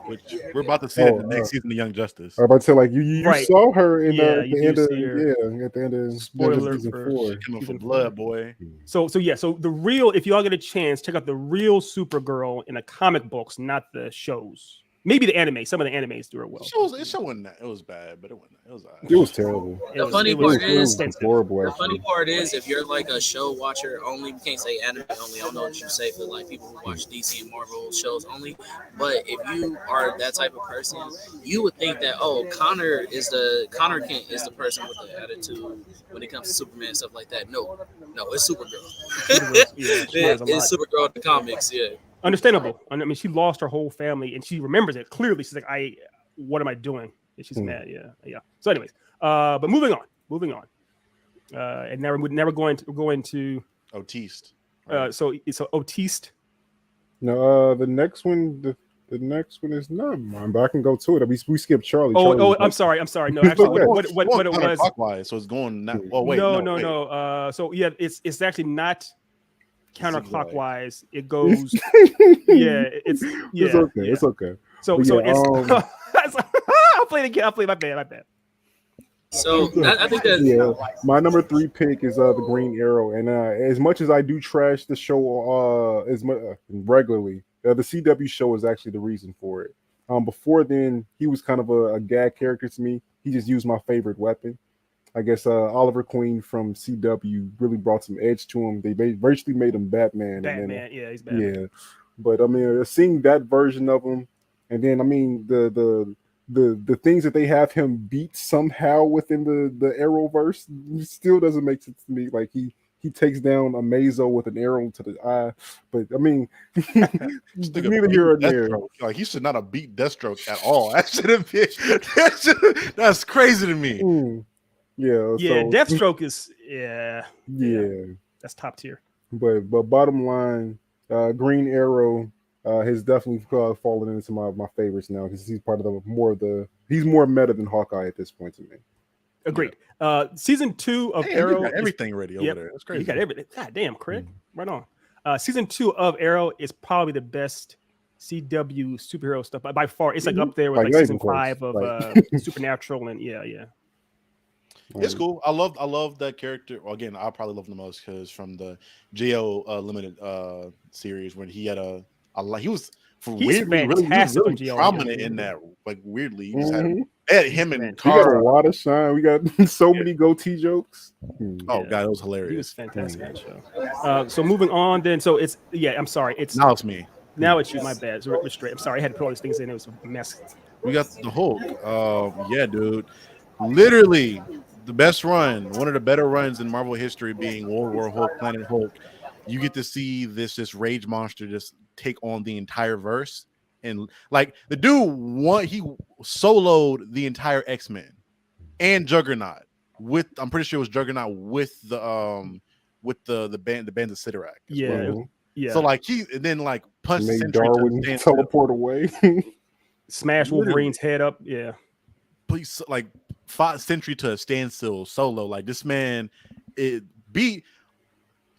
which we're about to see in the next season of Young Justice. I was about to say, like you saw her in at the end of spoiler season for 4. Season blood, boy. So the real, if y'all get a chance, check out the real Supergirl in the comic books, not the shows. Maybe the anime. Some of the animes do it well. It was bad, but it was all right. It was terrible. The funny part is, if you're like a show watcher only, we can't say anime only. I don't know what you say for like people who watch DC and Marvel shows only. But if you are that type of person, you would think that Connor Kent is the person with the attitude when it comes to Superman and stuff like that. No, it's Supergirl. It's Supergirl in the comics. Yeah. Understandable. I mean, she lost her whole family, and she remembers it clearly. She's like, what am I doing?" And she's mad. Yeah. So, anyways, but moving on. And we're never going to Otiste. Right? So Otiste. No, the next one is not mine, but I can go to it. We skipped Charlie. I'm sorry. No, actually, what it was? Clockwise, so it's going now. Oh wait, no. So yeah, it's actually not counterclockwise. It goes. It's okay. So it's. I'll play it again. I'll play my bad. So I think that my number 3 pick is the Green Arrow, and as much as I do trash the show regularly, the CW show is actually the reason for it. Before then, he was kind of a gag character to me. He just used my favorite weapon. I guess Oliver Queen from CW really brought some edge to him. They virtually made him Batman. Batman, yeah, he's Batman. Yeah, but I mean, seeing that version of him, and then I mean the things that they have him beat somehow within the Arrowverse still doesn't make sense to me. Like he takes down Amazo with an arrow to the eye, but I mean, neither here or there. Like he should not have beat Deathstroke at all. That should have been. That's crazy to me. Yeah, yeah. so, Deathstroke is that's top tier. But bottom line, Green Arrow has definitely fallen into my favorites now because he's part of he's more meta than Hawkeye at this point to me. Agreed. Season 2 of Arrow. You got everything ready over there. That's crazy. You got everything. God damn, Craig. Right on. Season 2 of Arrow is probably the best CW superhero stuff by far. It's like up there with like season 5 of Supernatural and yeah. It's cool. I love that character. Well, again, I probably love him the most because from the JO limited series when he had he was really prominent in that. Like weirdly, he just had him and He got a lot of shine. We got so many goatee jokes. Oh god, it was hilarious. He was fantastic in that show. So moving on, then. So it's I'm sorry. Now it's me. Now it's you. My bad. So we're straight. I'm sorry. I had to put all these things in. It was a mess. We got the Hulk. Yeah, dude. Literally the best run, one of the better runs in Marvel history, being World War Hulk, Planet Hulk. You get to see this rage monster just take on the entire verse, and like the dude he soloed the entire X-Men and Juggernaut with, I'm pretty sure it was Juggernaut with the band of Sidorak. Yeah. So like he and then like punched Darwin teleport away, smash Wolverine's head up. Yeah. Please, like fought Sentry to a standstill solo. Like this man, it beat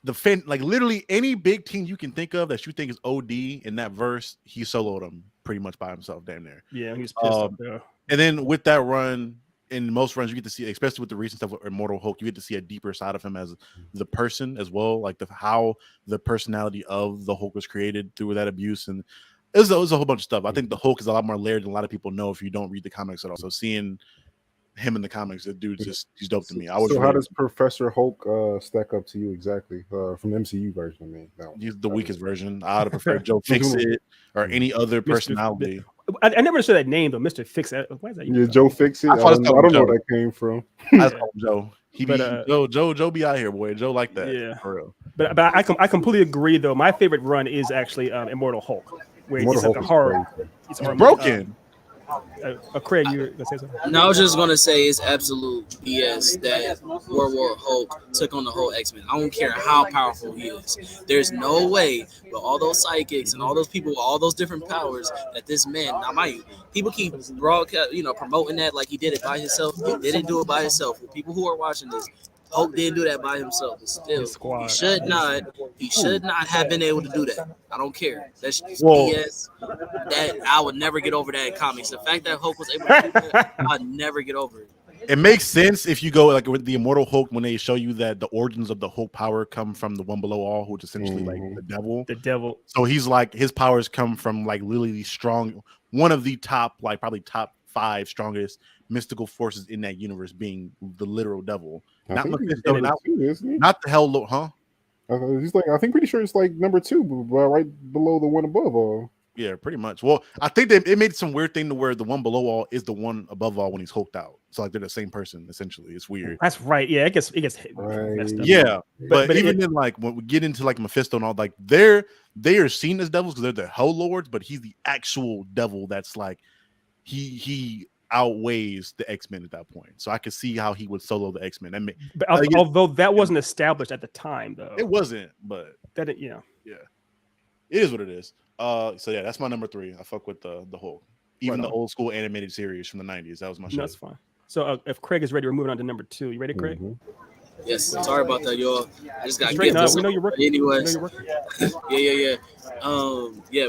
the like literally any big team you can think of that you think is OD in that verse, he soloed them pretty much by himself, damn near. Yeah, he was pissed off there. And then with that run, in most runs, you get to see, especially with the recent stuff with Immortal Hulk, you get to see a deeper side of him as the person as well, like how the personality of the Hulk was created through that abuse, and it was a whole bunch of stuff. I think the Hulk is a lot more layered than a lot of people know if you don't read the comics at all. So seeing him in the comics, the dude's he's dope to me. How does Professor Hulk stack up to you exactly from the MCU version? I mean, he's the weakest version. I would prefer Joe Fixit or any other personality. I never understood that name though, Mr. Fix-It. Why is that? Yeah, Joe Fix-It. I don't know where that came from. I call him Joe. Joe be out here, boy. Joe like that. Yeah, for real. But I completely agree though. My favorite run is actually Immortal Hulk, where it's like a horror. It's broken. Craig, you were gonna say something? No, I was just gonna say it's absolute BS that World War Hulk took on the whole X-Men. I don't care how powerful he is. There's no way with all those psychics and all those people with all those different powers that this man. Now, people keep promoting that like he did it by himself. He didn't do it by himself. For people who are watching this, Hulk didn't do that by himself. But still, he should not have been able to do that. I don't care. That's BS. That I would never get over that in comics. The fact that Hulk was able to do that, I'd never get over it. It makes sense if you go like with the Immortal Hulk when they show you that the origins of the Hulk power come from the one below all, which is essentially like the devil. The devil. So he's like his powers come from like literally strong, one of the top, like probably top 5 strongest mystical forces in that universe, being the literal devil. Not the Hell Lord, huh? He's like, I think pretty sure it's like number 2, right below the one above all. Yeah, pretty much. Well, I think it made some weird thing to where the one below all is the one above all when he's hulked out. So like they're the same person essentially. It's weird. That's right. Yeah, it gets right. messed up. Yeah, but even then, like when we get into like Mephisto and all, like they are seen as devils because they're the Hell Lords, but he's the actual devil. That's like he outweighs the X-Men at that point. So I could see how he would solo the X-Men. Although that wasn't established at the time, though. It wasn't, but that it is what it is. So yeah, that's my number 3. I fuck with the Hulk. Even the old school animated series from the 90s. That was my show. That's fine. So if Craig is ready, we're moving on to number 2. You ready, Craig? Yes. Sorry about that, y'all. I just got to give this. We know you're working. Anyways. Yeah.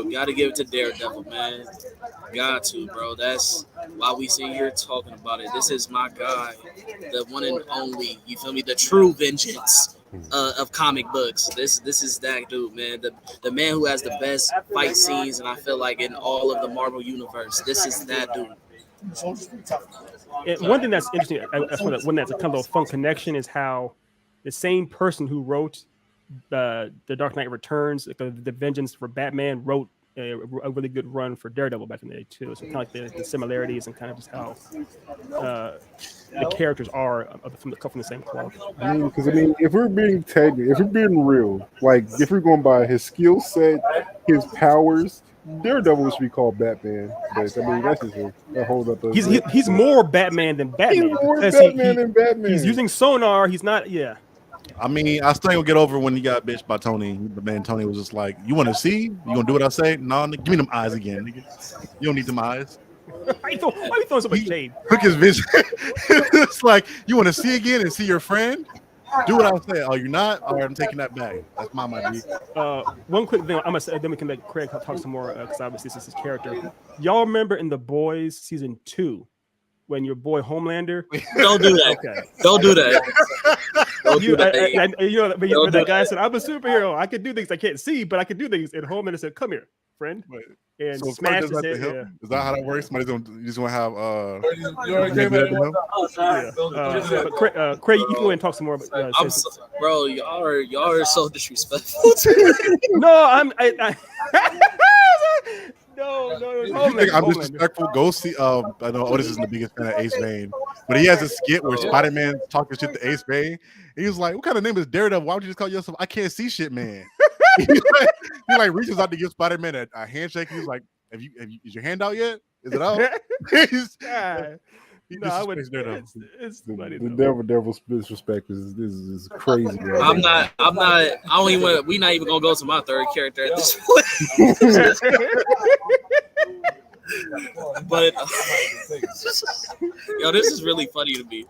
We got to give it to Daredevil, man. Got to, bro. That's why we sit here talking about it. This is my guy, the one and only. You feel me? The true vengeance of comic books. This is that dude, man. The man who has the best fight scenes, and I feel like in all of the Marvel universe, this is that dude. And one thing that's interesting, that's one that's a kind of a fun connection, is how the same person who wrote the Dark Knight Returns, the Vengeance for Batman, wrote a really good run for Daredevil back in the day too. So kind of like the similarities and kind of just how the characters are from the same cloth. I mean, because if we're being technical, if we're being real, like if we're going by his skill set, his powers, Daredevil should be called Batman. But I mean, that's just a whole other. He's more Batman than Batman. He's more Batman than Batman. He's using sonar. He's not. Yeah. I mean, I still ain't gonna get over when he got bitched by Tony. The man Tony was just like, "You want to see? You gonna do what I say? No, nigga, give me them eyes again, nigga. You don't need them eyes." Why you throwing so much shade? Took his vision. It's like, you want to see again and see your friend? Do what I say. Oh, you're not? All right, I'm taking that back. That's my idea. One quick thing, I'm gonna say, then we can let Craig talk some more because obviously this is his character. Y'all remember in The Boys season 2 when your boy Homelander? Don't do that. Okay. Don't do that. Don't do that. But that guy said, "I'm a superhero. I can do things I can't see, but I can do things." And Homelander said, "Come here, friend," and So smashed his head. Yeah. Is that how that works? Somebody's just gonna have You already gave it. But Craig, you can go ahead and talk some more. Bro, y'all are so disrespectful. No, No. You think I'm disrespectful? Go see. I know Otis isn't the biggest fan of Ace Vane, but he has a skit where Spider-Man talking shit to Ace Vane. He was like, "What kind of name is Daredevil? Why would you just call yourself I can't see shit, man?" he reaches out to give Spider-Man a handshake. He's like, "Is your hand out yet? Is it out?" I would. It's funny. The Devil's disrespect is crazy. Bro. I'm not. I don't even. We're not even gonna go to my third character at this point. But yo, this is really funny to me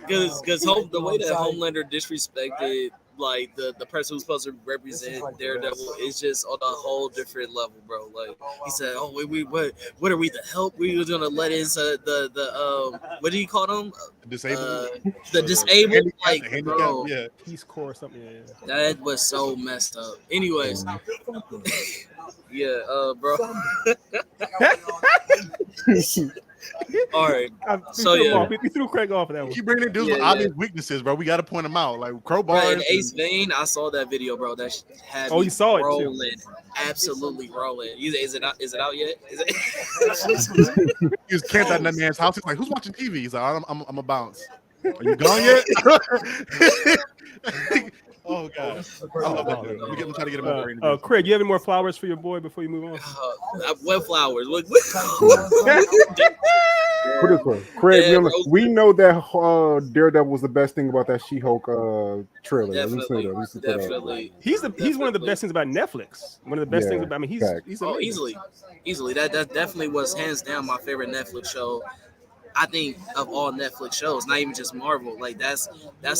because the way that Homelander disrespected like the person who's supposed to represent Daredevil is just on a whole different level, bro. Like he said, "Oh, what are we to help? We were gonna let in the what do you call them? Disabled. The disabled, like bro, yeah, Peace Corps or something. Yeah. That was so messed up. Anyways, yeah, bro. All right. So yeah, we threw Craig off of that one. Keep bringing in dudes with obvious weaknesses, bro. We got to point them out, like crowbars. Right, and Ace Vane, I saw that video, bro. That had you saw it rolling, too. Absolutely rolling. Is it out yet? Is it? He was camped at that man's house. He's like, "Who's watching TV?" He's like, "I'm a bounce." Are you gone yet? Oh god, I love that dude. I'm trying to get him over. Craig, you have any more flowers for your boy before you move on? What flowers? Craig, yeah, we know that Daredevil was the best thing about that She-Hulk trailer. Definitely. He's one of the best things about Netflix. One of the best things about. I mean, he's easily. That definitely was hands down my favorite Netflix show. I think of all Netflix shows, not even just Marvel. Like that's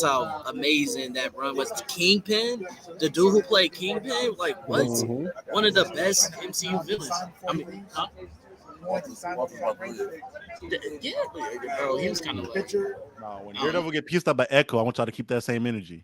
how amazing that run was. Kingpin, the dude who played Kingpin, like what? One of the best MCU villains. I mean, yeah, bro, he was kind of like. When Daredevil get pieced up by Echo, I want y'all to keep that same energy.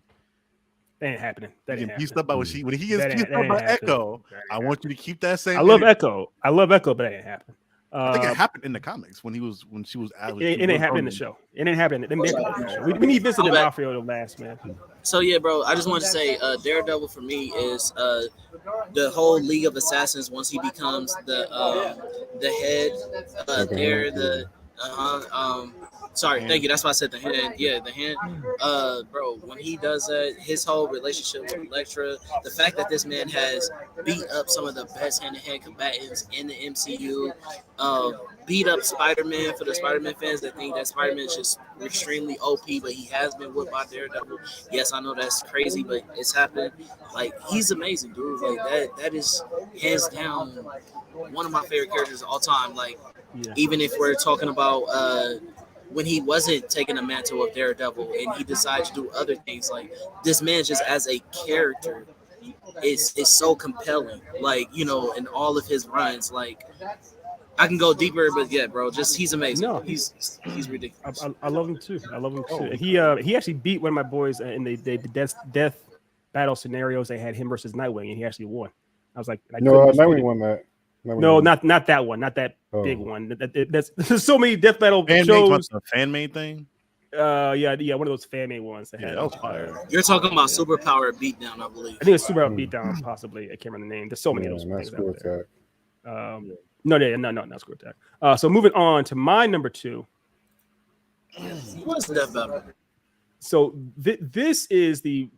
That ain't happening. That ain't pieced up by when he gets pieced up by Echo. I want you to keep that same. I love Echo, but that ain't happening. I think it happened in the comics when she was. It ain't happening in the show. It ain't happening. We need Vincent D'Onofrio to last, man. So yeah, bro. I just want to say, Daredevil for me is the whole League of Assassins. Once he becomes the head, sorry, thank you. That's why I said the hand. Yeah, the hand. Bro, when he does that, his whole relationship with Elektra, the fact that this man has beat up some of the best hand-to-hand combatants in the MCU, beat up Spider-Man for the Spider-Man fans that think that Spider-Man is just extremely OP, but he has been whipped by Daredevil. Yes, I know that's crazy, but it's happened. Like, he's amazing, dude. Like, that is hands down one of my favorite characters of all time. Like, even if we're talking about when he wasn't taking the mantle of Daredevil and he decided to do other things, like this man just as a character is so compelling. Like, you know, in all of his runs, like I can go deeper, but yeah, bro, just he's amazing. No, he's ridiculous. I love him too. He actually beat one of my boys in the death battle scenarios. They had him versus Nightwing, and he actually won. I was like, Nightwing won that. No, not that one, not that big one. There's so many death battle shows. A fan made thing. Yeah, one of those fan made ones. That was fire. You're talking about Superpower Beatdown, I believe. I think it's Superpower Beatdown, possibly. I can't remember the name. There's so many of those things out there. No, not Screw Attack. So moving on to my number 2. What's Death Battle? So this is the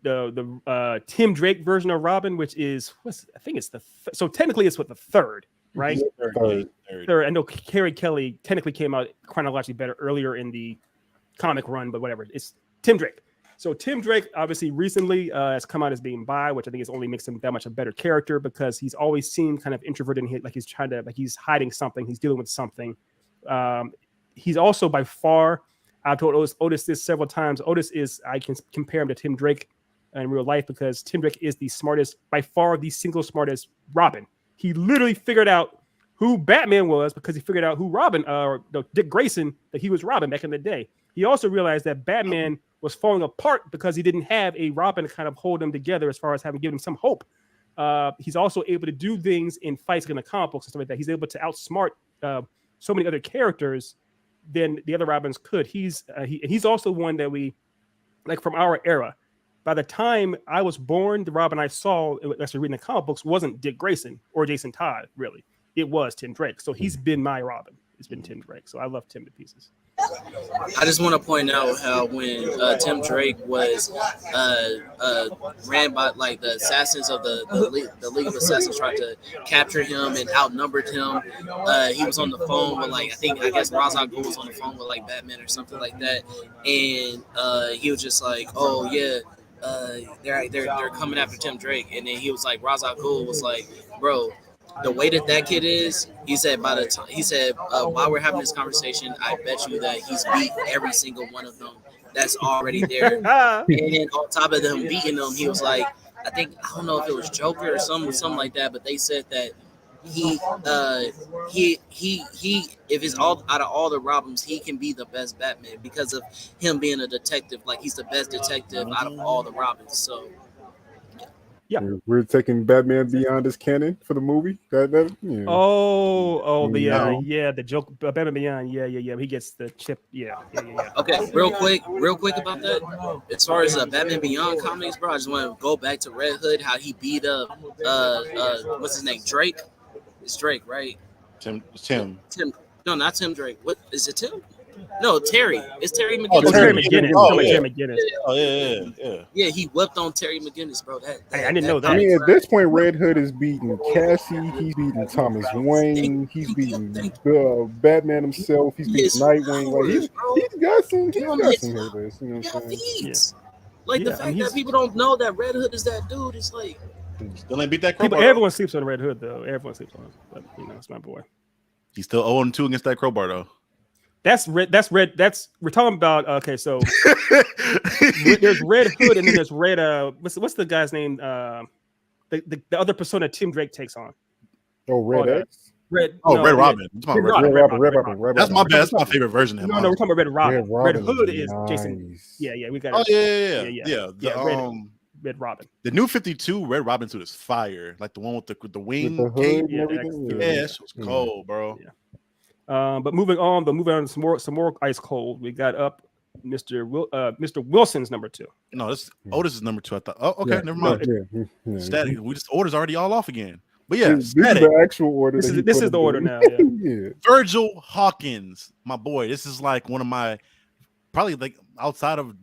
Tim Drake version of Robin, which is I think it's so technically it's the third, right? Third. I know Carrie Kelly technically came out chronologically better earlier in the comic run, but whatever. It's Tim Drake. So Tim Drake obviously recently has come out as being bi, which I think has only makes him that much a better character because he's always seemed kind of introverted and like he's hiding something, he's dealing with something. He's also by far. I've told Otis this several times. I can compare him to Tim Drake in real life because Tim Drake is the smartest, by far the single smartest Robin. He literally figured out who Batman was because he figured out who Dick Grayson, that he was Robin back in the day. He also realized that Batman was falling apart because he didn't have a Robin to kind of hold them together as far as having given him some hope. He's also able to do things in fights in the comic books and stuff like that. He's able to outsmart so many other characters than the other Robins could. He's also one that we like from our era. By the time I was born, the Robin I saw actually reading the comic books wasn't Dick Grayson or Jason Todd, really. It was Tim Drake. So he's been my Robin. It's been Tim Drake. So I love Tim to pieces. I just want to point out how when Tim Drake was ran by like the assassins of the League of Assassins tried to capture him and outnumbered him. He was on the phone with I guess Ra's al Ghul was on the phone with like Batman or something like that, and he was just like, "Oh yeah, they're coming after Tim Drake," and then he was like, Ra's al Ghul was like, "Bro, the way that kid is," he said, while we're having this conversation, I bet you that he's beat every single one of them that's already there. And on top of them beating them, he was like, I don't know if it was Joker or something like that, but they said that he if it's all out of all the Robins, he can be the best Batman because of him being a detective. Like he's the best detective out of all the Robins. So yeah, we're taking Batman Beyond as canon for the movie. The joke Batman Beyond. Yeah. He gets the chip. Yeah. Okay, real quick about that. As far as Batman Beyond comics, bro, I just want to go back to Red Hood. How he beat up what's his name? Drake. It's Drake, right? Tim. No, not Tim Drake. What is it? Tim? No, Terry. It's Terry McGinnis. Oh, Terry McGinnis. Terry McGinnis. Oh, yeah. Yeah, he whipped on Terry McGinnis, bro. I didn't know that. I mean, at this point, Red Hood is beating Cassie. He's beating Thomas Wayne. He's beating Batman himself. He's beating Nightwing. Like he's got some haters. You know what I'm saying? Yeah. Like the fact that people don't know that Red Hood is that dude. It's like still ain't beat that crowbar. Everyone sleeps on Red Hood, though. Everyone sleeps on him. But it's my boy. He's still 0-2 against that crowbar, though. That's red. We're talking about. Okay, so there's Red Hood, and then there's Red. What's the guy's name? The other persona Tim Drake takes on. Oh, Red X. Red. Red Robin. Red Robin. That's my best. That's my favorite version of him. No, we're talking about Red Robin. Red Hood is Jason. Yeah. We got. Oh yeah. Red Robin. The new 52 Red Robin suit is fire. Like the one with the wing with the hood and everything. Yeah, that was cold, bro. Yeah. But moving on to some more ice cold. We got up Mr. Wilson's number 2. No, Otis is number 2. I thought. Oh, okay, never mind. Static. Order's already all off again. But yeah, this is the actual order. This is the order now. Yeah. Virgil Hawkins, my boy. This is like one of my probably like outside of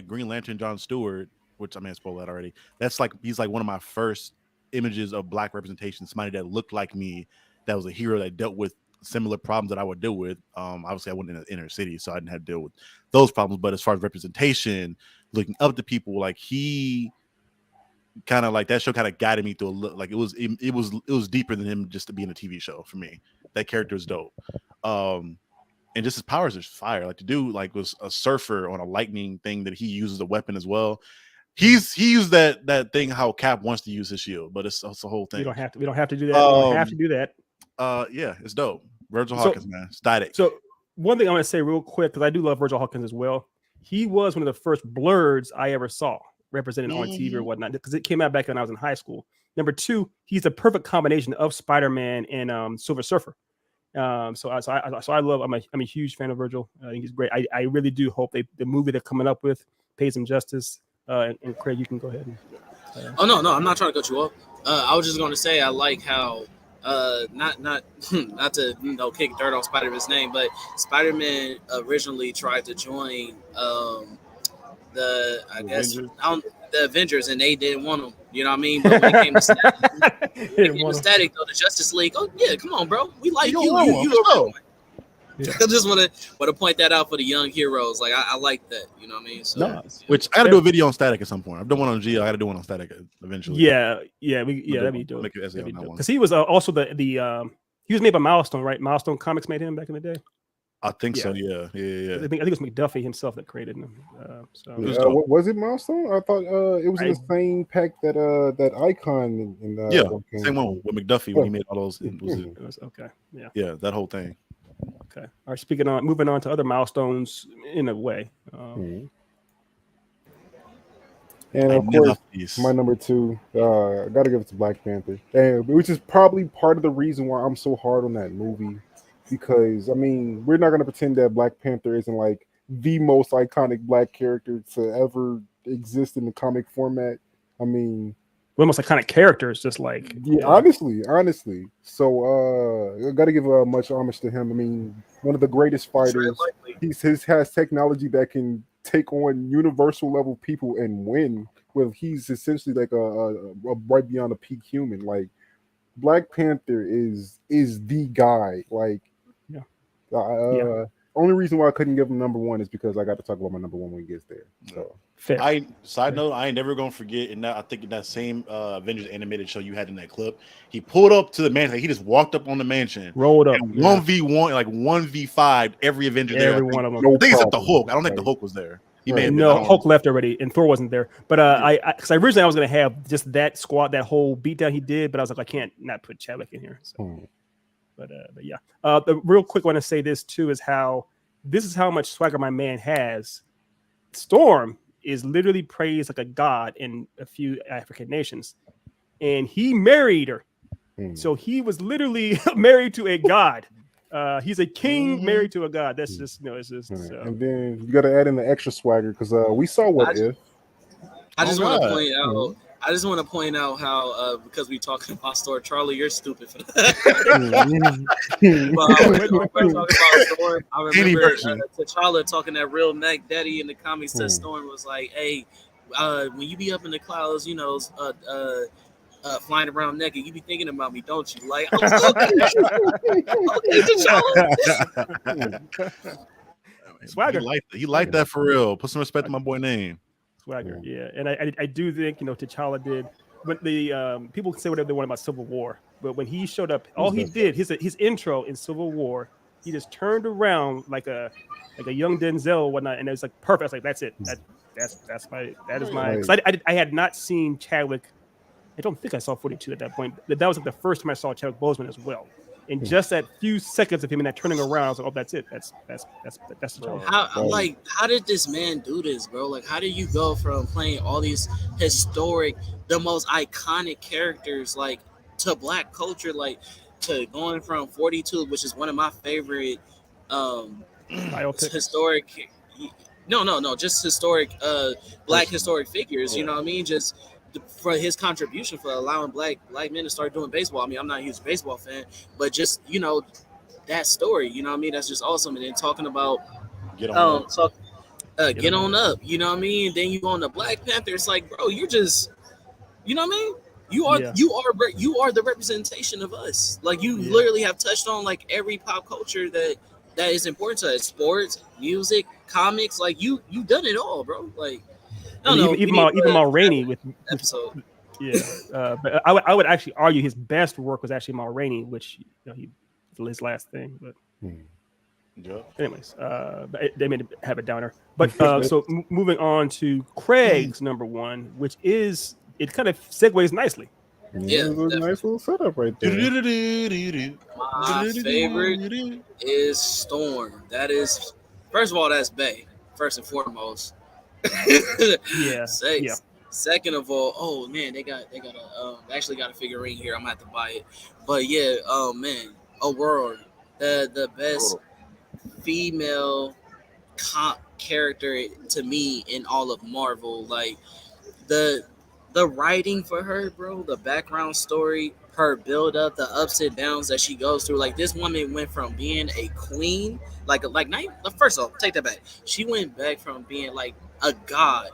Green Lantern, Jon Stewart, which I may have spoiled that already. That's like he's like one of my first images of black representation. Somebody that looked like me, that was a hero that dealt with similar problems that I would deal with. Obviously, I wasn't in the inner city, so I didn't have to deal with those problems. But as far as representation, looking up to people, like he kind of like that show kind of guided me through a look. Like it was deeper than him just to be in a TV show for me. That character is dope. And just his powers are fire. Like the dude like was a surfer on a lightning thing that he uses a weapon as well. He used that thing how Cap wants to use his shield, but it's a whole thing. We don't have to do that. We don't have to do that. Yeah, it's dope. Virgil Hawkins, man, static. So one thing I want to say real quick, because I do love Virgil Hawkins as well. He was one of the first blurs I ever saw. represented on TV or whatnot, because it came out back when I was in high school. Number two, he's the perfect combination of Spider-Man and Silver Surfer. So I love. I'm a huge fan of Virgil. I think he's great. I really do hope the movie they're coming up with pays him justice. And Craig, you can go ahead. Oh no, I'm not trying to cut you off. I was just going to say I like how not to kick dirt on Spider-Man's name, but Spider-Man originally tried to join the Avengers, and they didn't want him. You know what I mean? But when it came to Static, though, the Justice League, oh yeah, come on, bro, we like you. You yeah. I just want to point that out for the young heroes. Like I like that. You know what I mean? So, which I got to do a video on Static at some point. I've done one on Geo. I got to do one on Static eventually. That'd be dope. Because he was also the he was made by Milestone, right? Milestone Comics made him back in the day. I think so. Yeah. I think it was McDuffie himself that created him. Was it Milestone? I thought it was in the same pack that Icon in same one with McDuffie when he made all those. Okay. Yeah, that whole thing. Okay. All right. Moving on to other milestones in a way. And of course, my number two, I got to give it to Black Panther, which is probably part of the reason why I'm so hard on that movie. Because I mean, we're not going to pretend that Black Panther isn't like the most iconic Black character to ever exist in the comic format. I mean, the most iconic character is just like honestly. So I got to give much homage to him. I mean, one of the greatest fighters. He has technology that can take on universal level people and win. Well, he's essentially like a right beyond a peak human. Like Black Panther is the guy. Like. Only reason why I couldn't give him number one is because I got to talk about my number one when he gets there. So, side note, I ain't never gonna forget. In that, I think in that same Avengers animated show you had in that clip, he pulled up to the mansion. Like, he just walked up on the mansion, rolled up, 1v1, like 1v5 every Avenger there. Every one of them. I think except the Hulk. I don't think the Hulk was there. Hulk left already, and Thor wasn't there. But because originally I was gonna have just that squad, that whole beatdown he did, but I was like, I can't not put Chadwick in here. So. But yeah, the real quick one to say this too is how much swagger my man has. Storm is literally praised like a god in a few African nations, and he married her. So he was literally married to a god. He's a king married to a god. That's just it's just. And then you got to add in the extra swagger because we saw What If. I just want to point out. I just want to point out how, because we're talking about Storm, Charlie, you're stupid for that. I remember T'Challa talking that real Mac Daddy in the comics to Storm was like, hey, when you be up in the clouds, flying around naked, you be thinking about me, don't you? Like, okay, T'Challa. Swagger. He liked that for real. Put some respect to my boy name. Swagger, yeah, and I do think T'Challa did. When the people can say whatever they want about Civil War, but when he showed up, all he did his intro in Civil War, he just turned around like a young Denzel or whatnot, and it was like perfect. I was like, that's it. That is my. Because I had not seen Chadwick. I don't think I saw 42 at that point. That was like the first time I saw Chadwick Boseman as well. And just that few seconds of him and that turning around, I was like, "Oh, that's it. That's the how did this man do this, bro? Like, how did you go from playing all these historic, the most iconic characters, like to Black culture, like to going from 42, which is one of my favorite historic, just historic Black historic figures. You know what I mean? Just for his contribution for allowing black men to start doing baseball. I mean, I'm not a huge baseball fan, but just that story, you know what I mean? That's just awesome. And then talking about get on up, you know what I mean? Then you on the Black Panther, it's like, bro, you're just, you know what I mean? You are the representation of us. Like you literally have touched on like every pop culture that is important to us. Sports, music, comics, like you've done it all, bro. Like even Ma Rainey with episode. But I would actually argue his best work was actually Ma Rainey, which his last thing. But anyways, they made it have a downer. But so moving on to Craig's number one, which is it kind of segues nicely. Yeah, it was a nice little setup right there. My favorite is Storm. That is, first of all, that's Bay. First and foremost. Second of all, oh man, they got actually got a figurine here. I'm gonna have to buy it. But yeah, oh man, Aurora, the best female character to me in all of Marvel. Like the writing for her, bro, the background story, her build up, the ups and downs that she goes through. Like this woman went from being a queen, like not even, first of all, take that back. She went back from being like a god,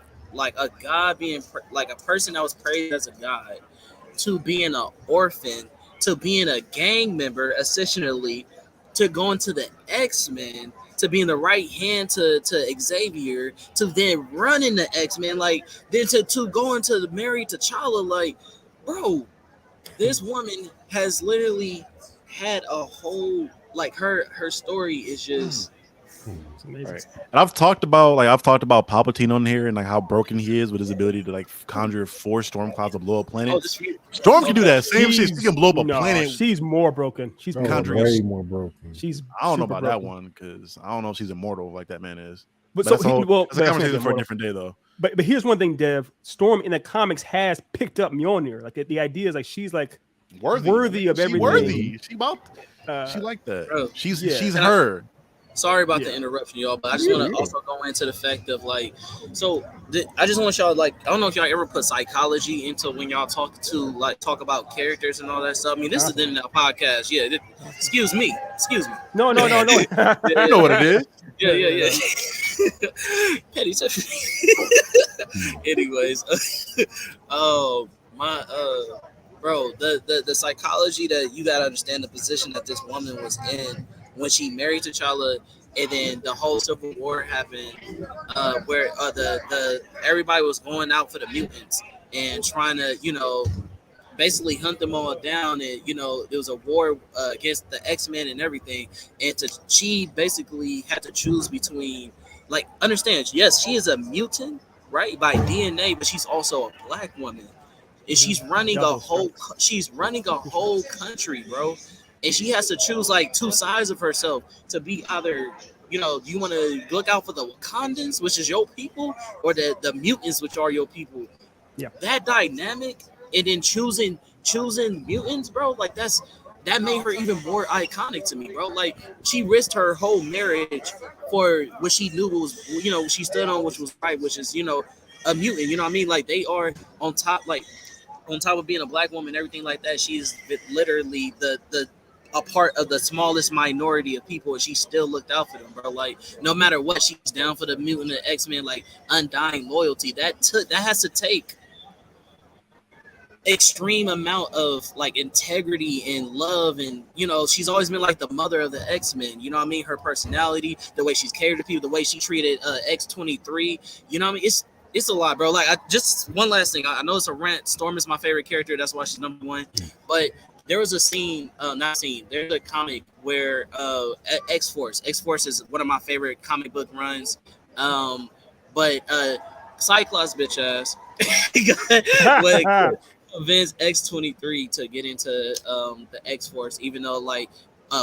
being like a person that was praised as a god, to being an orphan, to being a gang member, essentially, to going to the X-Men, to being the right hand to Xavier, to then running the X-Men, like then to going to marry T'Challa. Like, bro, this woman has literally had a whole, like, her story is just It's amazing. Right. And I've talked about Palpatine on here and like how broken he is with his ability to like conjure 4 storm clouds to blow up planets. Storm can do that same shit. She can blow up a planet. She's more broken. She's conjuring way more broken. She's I don't know about broken. that one because I don't know if she's immortal like that man is. But That's so that's a conversation for a different day though. But here's one thing, Dev. Storm in the comics has picked up Mjolnir. Like the idea is like she's like worthy of everything. Worthy. She like that. Bro, She's her. Sorry about the interruption, y'all, but I just want to also go into the fact of like, so I just want y'all, like, I don't know if y'all ever put psychology into when y'all talk about characters and all that stuff. I mean, this is the internet podcast. Yeah, excuse me. No. You know what it is. Yeah. Petty. Anyways, bro, the psychology that you gotta understand, the position that this woman was in when she married T'Challa, and then the whole Civil War happened, where the everybody was going out for the mutants and trying to, basically hunt them all down, and there was a war against the X-Men and everything, and she basically had to choose between, like, understand, yes, she is a mutant, right, by DNA, but she's also a black woman, and she's running a whole country, bro. And she has to choose like 2 sides of herself to be either, do you want to look out for the Wakandans, which is your people, or the mutants, which are your people. Yeah. That dynamic, and then choosing mutants, bro, like that made her even more iconic to me, bro. Like she risked her whole marriage for what she knew was, she stood on, which was right, which is, a mutant. You know what I mean? Like they are on top of being a black woman, everything like that. She's literally a part of the smallest minority of people, and she still looked out for them, bro. Like no matter what, she's down for the mutant and X-Men, like undying loyalty. That has to take extreme amount of like integrity and love, and she's always been like the mother of the X-Men. You know what I mean? Her personality, the way she's cared to people, the way she treated X-23. You know what I mean? It's a lot, bro. Like just one last thing. I know it's a rant. Storm is my favorite character. That's why she's number 1. But there was a there's a comic where X-Force is one of my favorite comic book runs. But Cyclops bitch ass convinced X-23 to get into the X-Force, even though like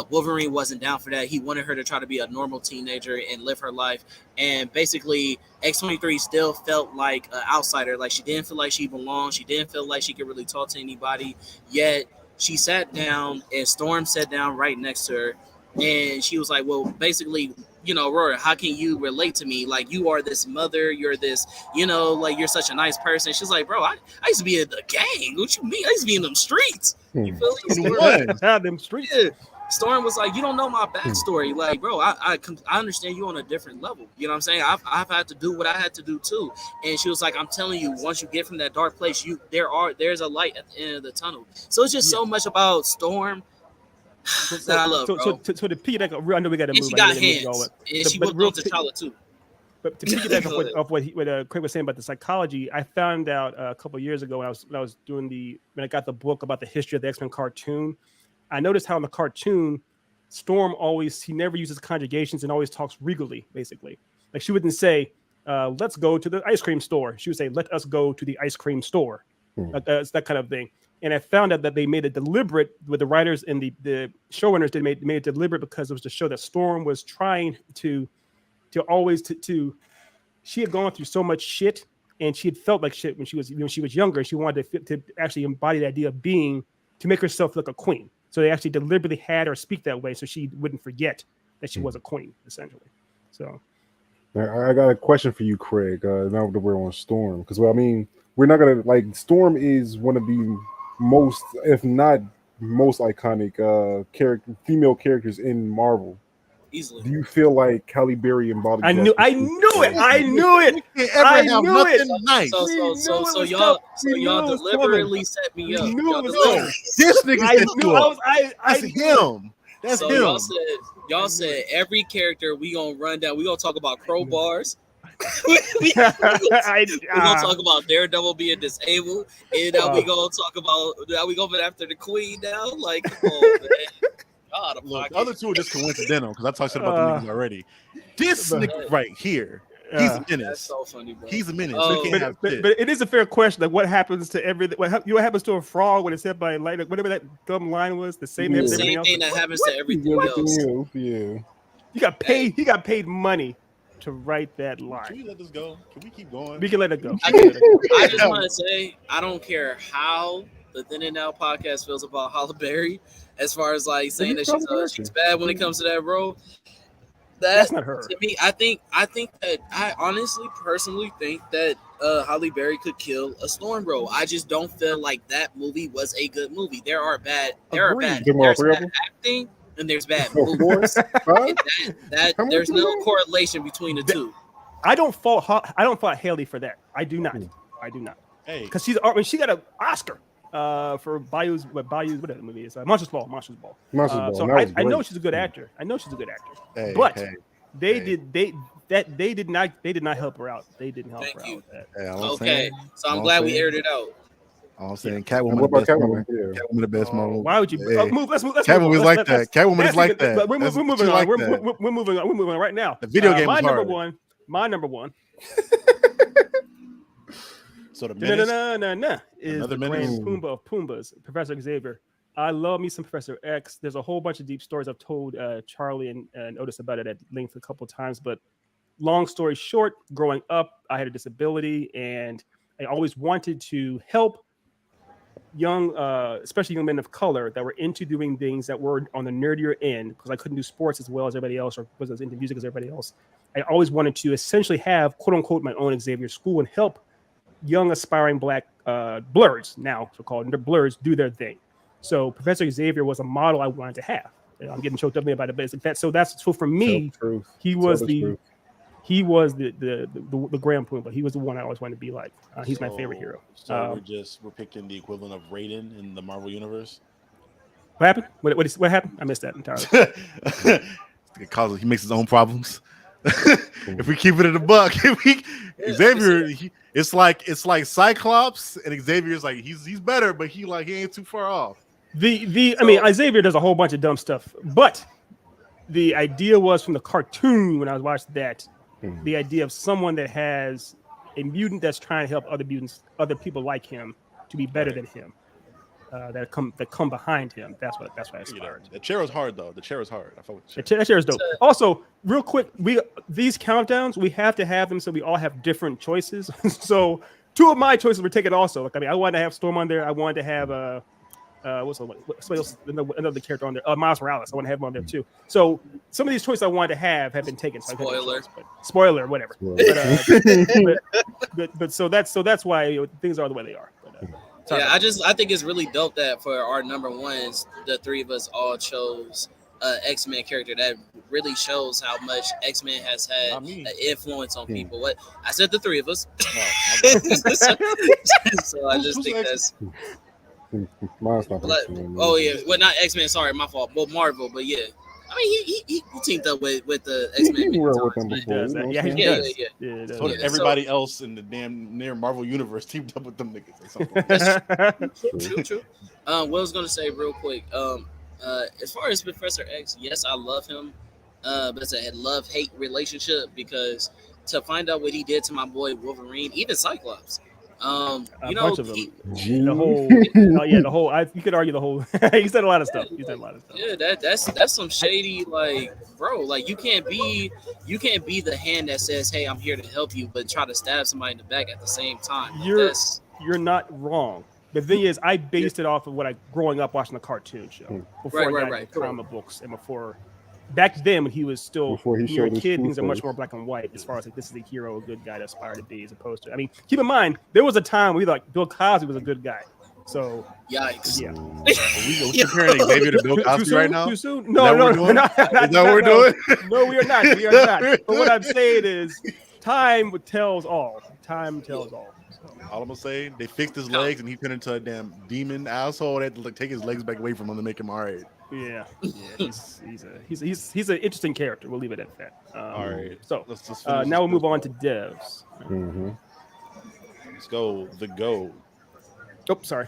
Wolverine wasn't down for that. He wanted her to try to be a normal teenager and live her life. And basically X-23 still felt like an outsider. Like she didn't feel like she belonged. She didn't feel like she could really talk to anybody. Yet she sat down and Storm sat down right next to her. And she was like, well, basically, Aurora, how can you relate to me? Like, you are this mother, you're this, like, you're such a nice person. She's like, bro, I used to be in the gang. What you mean? I used to be in them streets. You feel me? Them streets. Yeah. Storm was like, you don't know my backstory. Like, bro, I understand you on a different level. You know what I'm saying? I've had to do what I had to do too. And she was like, I'm telling you, once you get from that dark place, there's a light at the end of the tunnel. So it's just so much about Storm that I love, bro. So to piggyback, I know we got to move. And she got hands. And she whipped on T'Challa too. But to piggyback off what Craig was saying about the psychology, I found out a couple of years ago when I got the book about the history of the X-Men cartoon. I noticed how in the cartoon, Storm he never uses conjugations and always talks regally, basically. Like she wouldn't say, let's go to the ice cream store. She would say, let us go to the ice cream store. It's that kind of thing. And I found out that they made it deliberate with the writers and the showrunners. They made it deliberate because it was to show that Storm was trying to she had gone through so much shit and she had felt like shit when she was younger. She wanted to actually embody the idea of to make herself look a queen. So they actually deliberately had her speak that way so she wouldn't forget that she was a queen, essentially. So I got a question for you, Craig. Now that we're on Storm, because I mean, we're not gonna like Storm is one of the most, if not most iconic female characters in Marvel. Easily. Do you feel like Halle Berry embodied? I knew it. I knew it. Nice. So y'all deliberately set me up. This nigga said you up. That's him. That's him. Y'all said every character we gonna run down. We gonna talk about crowbars. we gonna talk about Daredevil being disabled, and now we gonna talk about we going after the Queen now. Like, come on, man. God, look, the other two are just coincidental because I talked shit about the niggas already. This nigga right here, he's a menace. That's so funny, bro. He's a menace. But it is a fair question. Like, what happens to what happens to a frog when it's hit by light? Whatever that dumb line was, the same thing that happens to everything else. Yeah. He got paid. He got paid money to write that line. Can we let this go? Can we keep going? We can let it go. I just want to say, I don't care how the Thin and Now podcast feels about Halle Berry, as far as like saying that she's bad when it comes to that role. That's not her. To me, I think that I honestly, personally think that Halle Berry could kill a Storm role. I just don't feel like that movie was a good movie. There's bad acting and there's bad movies. There's no correlation between the two. I don't fault Haley for that. I do not. Hey, because she got an Oscar for Bayou's whatever the movie is. Monsters Ball. So I know she's a good actor. Hey, but they did not help her out. They didn't help her out with that. Okay, so I'm glad we aired it out. I'm saying Catwoman the best Marvel. Why would you move? Let's Catwoman is like that. Catwoman is like that. We're moving on. We're moving on right now. The video game is my number one. So the menace is the Grand Pumbaa of Pumbas, Professor Xavier. I love me some Professor X. There's a whole bunch of deep stories I've told Charlie and Otis about it at length a couple of times. But long story short, growing up, I had a disability, and I always wanted to help young, especially young men of color that were into doing things that were on the nerdier end, because I couldn't do sports as well as everybody else, or was as into music as everybody else. I always wanted to essentially have, quote unquote, my own Xavier school and help young aspiring black blurs, now so called, they're blurs, do their thing. So Xavier was a model I wanted to have. I'm getting choked up about it, but it's like that. So for me, he was the Grand Pumbaa. He was the one I always wanted to be like. He's my favorite hero. So we're picking the equivalent of Raiden in the Marvel universe. What happened? What happened? I missed that entirely. He makes his own problems. If we keep it in the buck, Xavier, it's like Cyclops, and Xavier's like he's better, but he ain't too far off. Xavier does a whole bunch of dumb stuff, but the idea was from the cartoon when I was watching that, the idea of someone that has a mutant that's trying to help other mutants, other people like him, to be better than him, that come behind him. That's what I started. The chair was hard though. The chair was hard. I felt that chair is dope. Also, real quick, these countdowns we have to have them so we all have different choices. So two of my choices were taken also. Like, I wanted to have Storm on there. I wanted to have another character on there. Miles Morales. I want to have him on there too. So some of these choices I wanted to have been taken. So Spoiler, whatever. But so that's why things are the way they are. I think it's really dope that for our number ones, the three of us all chose X-Men character. That really shows how much X-Men has had an influence on people. What I said, the three of us. So I just think that's. Mine's not well, not X-Men. Sorry, my fault. Well, Marvel, but yeah. I mean, he teamed up with the X-Men. So everybody else in the damn near Marvel universe teamed up with them niggas or something. True. What I was gonna say real quick. As far as Professor X, yes, I love him. But it's a love-hate relationship, because to find out what he did to my boy Wolverine, even Cyclops, You know, bunch of them. Gene. The whole, the whole. You could argue the whole. He said a lot of stuff. He said a lot of stuff. Yeah, that's some shady, like, bro. Like, you can't be the hand that says, "Hey, I'm here to help you," but try to stab somebody in the back at the same time. You're not wrong. The thing is, I based it off of what I growing up watching the cartoon show before I got into comic books and before. Back then, when he was still Before he showed his kid, true things are much face. more black and white as far as like this is a hero, a good guy to aspire to be, as opposed to. I mean, keep in mind there was a time we thought Bill Cosby was a good guy. So yikes. yeah. Are we comparing Xavier to Bill Cosby right now? Too soon? No, Is that what we're doing? No, we are not. We are not. But what I'm saying is, time tells all. Time tells all. So. All I'm gonna say, they fixed his legs and he turned into a damn demon asshole. They had to like, take his legs back away from him to make him all right. Yeah. He's an interesting character. We'll leave it at that. All right. So let's just now we'll move on to devs. Mm-hmm. Let's go. The GOAT. Oh, sorry.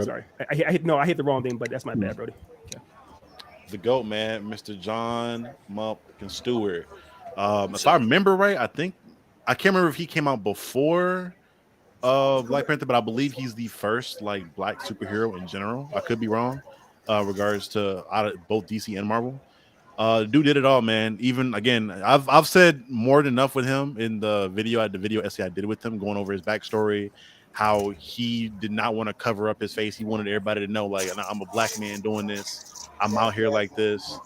Sorry. I hit the wrong thing, but that's my bad, Brody. Okay. The GOAT, man, Mr. Jon Stewart. If I remember right, I can't remember if he came out before Black Panther, but I believe he's the first like black superhero in general. I could be wrong. Regards to both DC and Marvel. Dude did it all, man. Even again, I've said more than enough with him in the video essay I did with him, going over his backstory, how he did not want to cover up his face. He wanted everybody to know, like, I'm a black man doing this. I'm out here like this.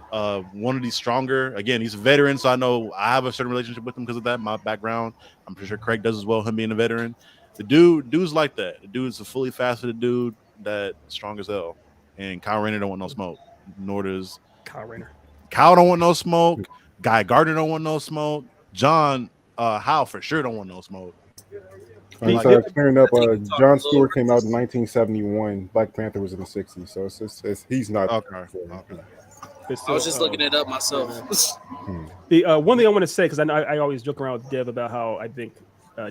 One of the stronger. Again, he's a veteran, so I know I have a certain relationship with him because of that. My background. I'm pretty sure Craig does as well. Him being a veteran. The dude's like that. The dude's a fully faceted dude that's strong as hell. And Kyle Rayner don't want no smoke. Nor does Kyle Rayner. Kyle don't want no smoke. Guy Gardner don't want no smoke. John Howe for sure don't want no smoke. Clearing up, Jon Stewart came out in 1971. Black Panther was in the 60s, so it's he's not. Okay. I was just looking it up myself. The one thing I want to say, because I always joke around with Dev about how I think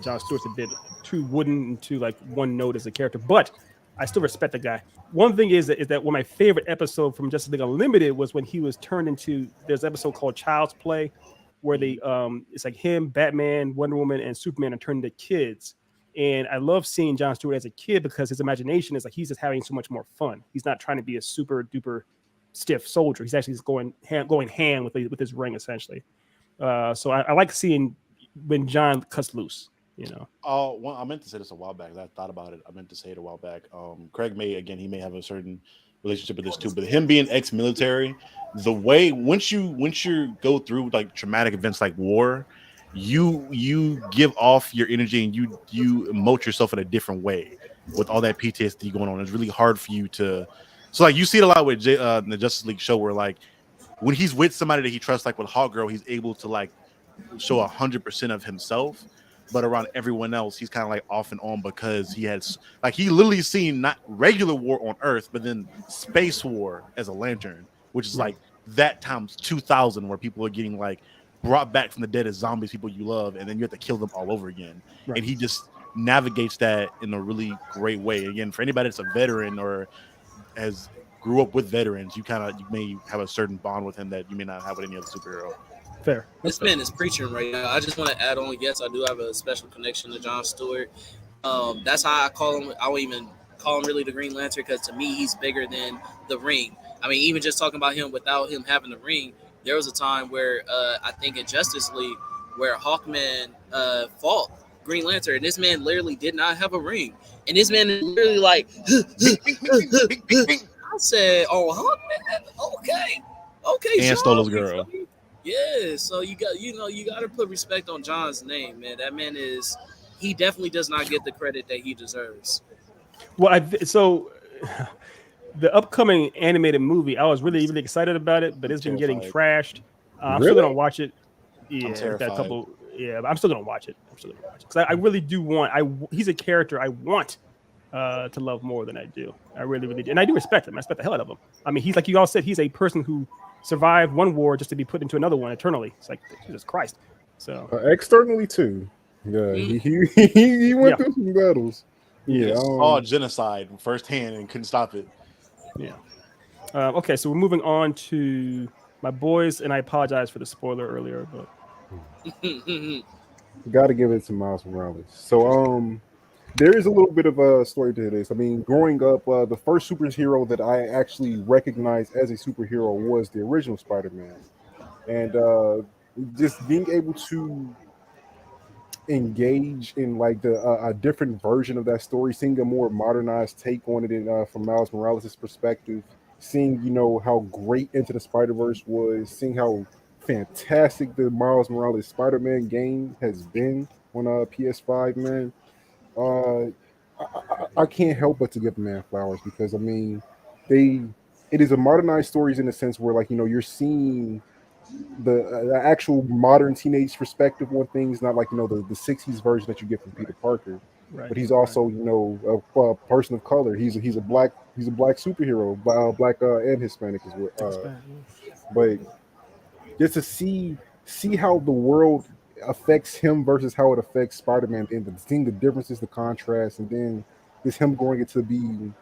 Jon Stewart's a bit too wooden and too like one note as a character, but I still respect the guy. One thing is that one of my favorite episode from Justice League Unlimited was when he was turned into. There's an episode called Child's Play, where they it's like him, Batman, Wonder Woman, and Superman are turned into kids. And I love seeing Jon Stewart as a kid because his imagination is like he's just having so much more fun. He's not trying to be a super duper stiff soldier. He's actually just going hand with his ring essentially. So I like seeing when Jon cuts loose. You know. Oh, well, I meant to say this a while back. I thought about it. I meant to say it a while back. Craig he may have a certain relationship with this too, but him being ex-military, the way once you go through like traumatic events like war, you give off your energy and you emote yourself in a different way with all that PTSD going on. It's really hard for you to. So like you see it a lot with the Justice League show where like when he's with somebody that he trusts, like with Hawkgirl, he's able to like show 100% of himself. But around everyone else, he's kind of like off and on because he literally seen not regular war on Earth, but then space war as a lantern, which is like that times 2,000, where people are getting like brought back from the dead as zombies, people you love, and then you have to kill them all over again. Right. And he just navigates that in a really great way. Again, for anybody that's a veteran or grew up with veterans, you may have a certain bond with him that you may not have with any other superhero. Fair. This man is preaching right now. I just want to add on. Yes, I do have a special connection to Jon Stewart. That's how I call him. I won't even call him really the Green Lantern because to me, he's bigger than the ring. I mean, even just talking about him without him having the ring, there was a time where I think in Justice League where Hawkman fought Green Lantern, and this man literally did not have a ring. And this man is literally like, I said, "Oh, Hawkman, okay." And stole his girl. Yeah, so you got to put respect on Jon's name, man. That man he definitely does not get the credit that he deserves. Well, so the upcoming animated movie, I was really, really excited about it, but it's been getting trashed. I'm still gonna watch it. Yeah, I'm still gonna watch it. Because I really do want. He's a character I want to love more than I do. I really, really do, and I do respect him. I respect the hell out of him. I mean, he's like you all said. He's a person who survived one war just to be put into another one eternally. It's like Jesus Christ. So externally too. Yeah, he went through some battles. Yeah, all genocide firsthand and couldn't stop it. Yeah. Okay, so we're moving on to my boys, and I apologize for the spoiler earlier, but got to give it to Miles Morales. So there is a little bit of a story to this. I mean, growing up, the first superhero that I actually recognized as a superhero was the original Spider-Man, and just being able to engage in like a different version of that story, seeing a more modernized take on it from Miles Morales' perspective, seeing how great Into the Spider-Verse was, seeing how fantastic the Miles Morales Spider-Man game has been on PS5, man. uh, I can't help but to give the man flowers because I mean, they it is a modernized stories in the sense where like you're seeing the actual modern teenage perspective on things, not like the '60s version that you get from Peter Parker. Right. But he's also a person of color. He's a black superhero, black and Hispanic as well. But just to see how the world affects him versus how it affects Spider-Man, and seeing the differences, the contrast, and then just him going into being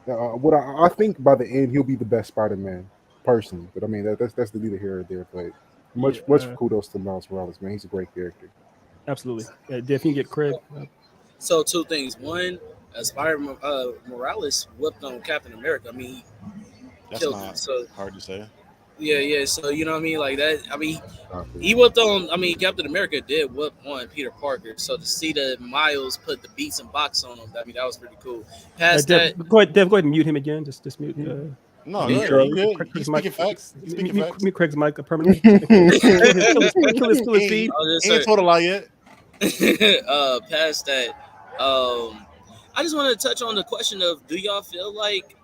what I think by the end he'll be the best Spider-Man personally. But I mean that's the neither here or there. But much kudos to Miles Morales, man. He's a great character. Absolutely. If you get Craig. So two things. One, Spider Morales whipped on Captain America. I mean, That's killed not him. So hard to say. yeah. So you know what I mean, like that. I mean, he whipped on. I mean, Captain America did whip on Peter Parker. So to see the Miles put the beats and box on him, I mean, that was pretty cool. Past that, Go ahead and mute him again. Just mute. No, Yeah, no, Charlie. he's speaking facts. He's speaking facts. Mute Craig's mic permanently. Kill his feed. He ain't told a lie yet. past that, I just want to touch on the question of: do y'all feel like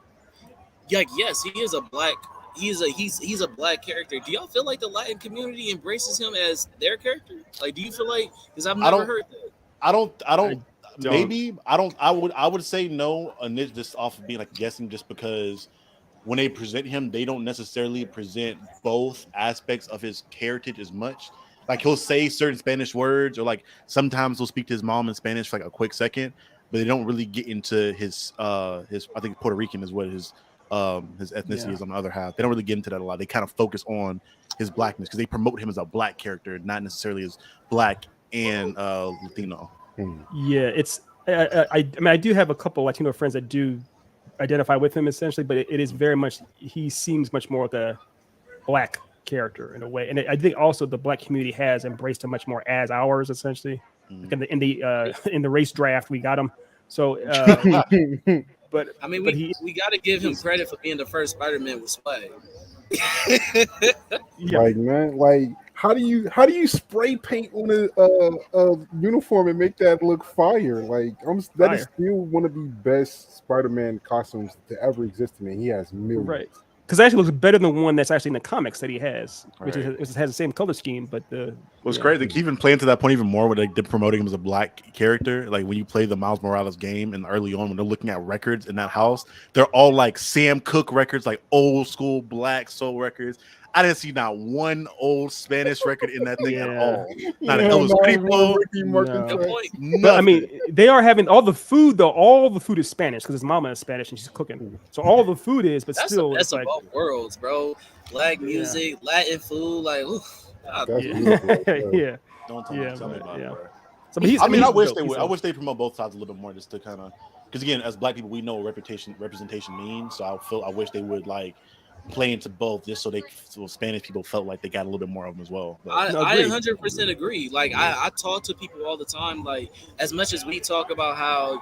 yes, he is a black. He's a black character. Do y'all feel like the Latin community embraces him as their character? Like, do you feel like? Because I've never heard that. I don't. Maybe I don't. I would say no. And this just off of being like guessing, just because when they present him, they don't necessarily present both aspects of his heritage as much. Like he'll say certain Spanish words, or like sometimes he'll speak to his mom in Spanish for like a quick second, but they don't really get into his I think Puerto Rican is what his ethnicity is on the other half. They don't really get into that a lot. They kind of focus on his blackness because they promote him as a black character, not necessarily as black and Latino. Yeah, it's I mean I do have a couple Latino friends that do identify with him essentially, but it is very much he seems much more like a black character in a way, and I think also the black community has embraced him much more as ours essentially. Like in the race draft we got him. So, but I mean, we got to give him credit for being the first Spider-Man with swag. Like man, like how do you spray paint on a uniform and make that look fire? Like that is still one of the best Spider-Man costumes to ever exist to me. He has millions. Right. Because it actually looks better than one that's actually in the comics that he has, which has the same color scheme. But what's great, they even playing to that point even more when they're promoting him as a black character. Like when you play the Miles Morales game and early on when they're looking at records in that house, they're all like Sam Cooke records, like old school black soul records. I didn't see not one old Spanish record in that thing at all. Not an Elvis Creepo. But I mean, they are having all the food though. All the food is Spanish because his mama is Spanish and she's cooking. So all the food is, but that's still, the best it's like of both worlds, bro. Black music, Latin food, like, yeah. Don't tell me about it, bro. So, I mean, I wish they would. I wish they promote both sides a little bit more, just to kind of, because again, as black people, we know what representation means. So I wish they would like play into both, just so Spanish people felt like they got a little bit more of them as well. I 100% agree. Like I talk to people all the time. Like as much as we talk about how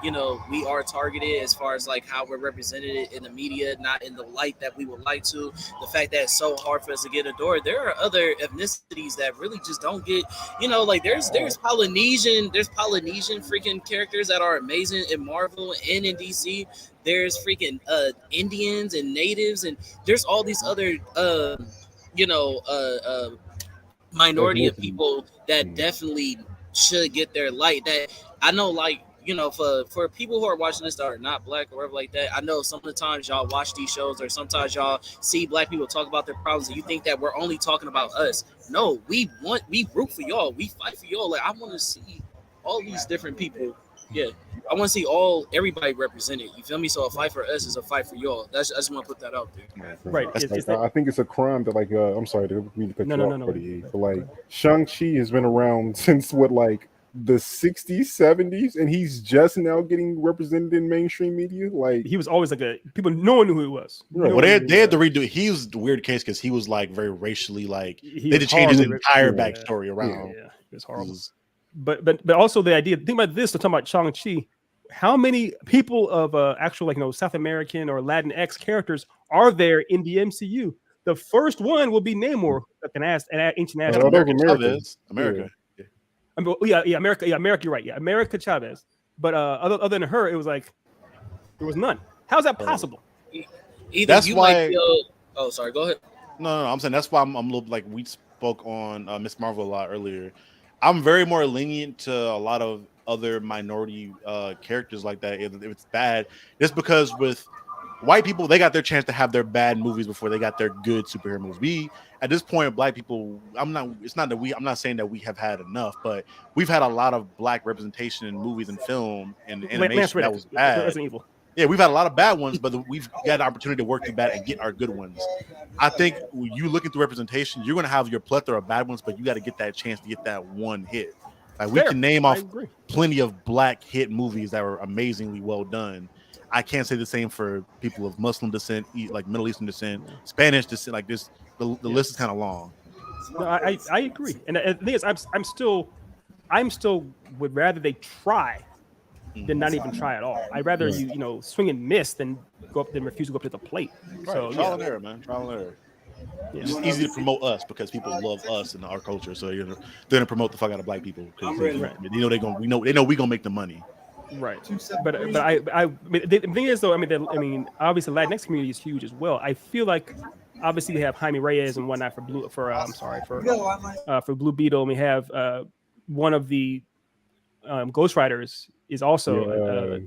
we are targeted as far as like how we're represented in the media, not in the light that we would like to. The fact that it's so hard for us to get a door. There are other ethnicities that really just don't get. Like there's Polynesian freaking characters that are amazing in Marvel and in DC. There's freaking Indians and natives, and there's all these other minority of people that definitely should get their light. That I know, like for people who are watching this that are not black or whatever like that, I know some of the times y'all watch these shows or sometimes y'all see black people talk about their problems and you think that we're only talking about us. No, we root for y'all, we fight for y'all. Like I want to see all these different people. Yeah, I want to see everybody represented. You feel me? So a fight for us is a fight for y'all. I just want to put that out there. Right. I think it's a crime that I'm sorry to cut you off, buddy. But like Shang-Chi has been around since what, like the 60s, 70s, and he's just now getting represented in mainstream media. Like He was always like no one knew who he was. Right. Well, they had to redo it. He was the weird case because he was like very racially like they had to change his entire backstory around. Yeah, it was horrible. But also the idea. Think about this. We're talking about Shang-Chi. How many people of actual like South American or Latinx characters are there in the MCU? The first one will be Namor, like an ancient Aztec. America. Yeah, America. Yeah, America. You're right. Yeah, America Chavez. But other than her, it was like there was none. How's that possible? That's why. Oh, sorry. Go ahead. No. I'm saying that's why I'm a little like we spoke on Miss Marvel a lot earlier. I'm very more lenient to a lot of other minority characters like that. If it's bad, just because with white people, they got their chance to have their bad movies before they got their good superhero movies. We, at this point, black people, I'm not saying that we have had enough, but we've had a lot of black representation in movies and film and animation that was bad. Resident Evil. Yeah, we've had a lot of bad ones, but we've got an opportunity to work through bad and get our good ones. I think when you look at the representation, you're going to have your plethora of bad ones, but you got to get that chance to get that one hit. Like we can name off plenty of black hit movies that were amazingly well done. I can't say the same for people of Muslim descent, like Middle Eastern descent, Spanish descent. Like this, the list is kind of long. No, I agree, and the thing is, I'm still would rather they try than not even try at all. I'd rather you swing and miss than refuse to go up to the plate. Right. So trial and error, man. Trial and error. Yeah. It's easy to promote us because people love us and our culture. So they're gonna promote the fuck out of black people. Right. They know we gonna make the money. Right, but the thing is though, obviously the Latinx community is huge as well. I feel like obviously we have Jaime Reyes and whatnot for Blue Beetle, and we have one of the Ghost Riders is also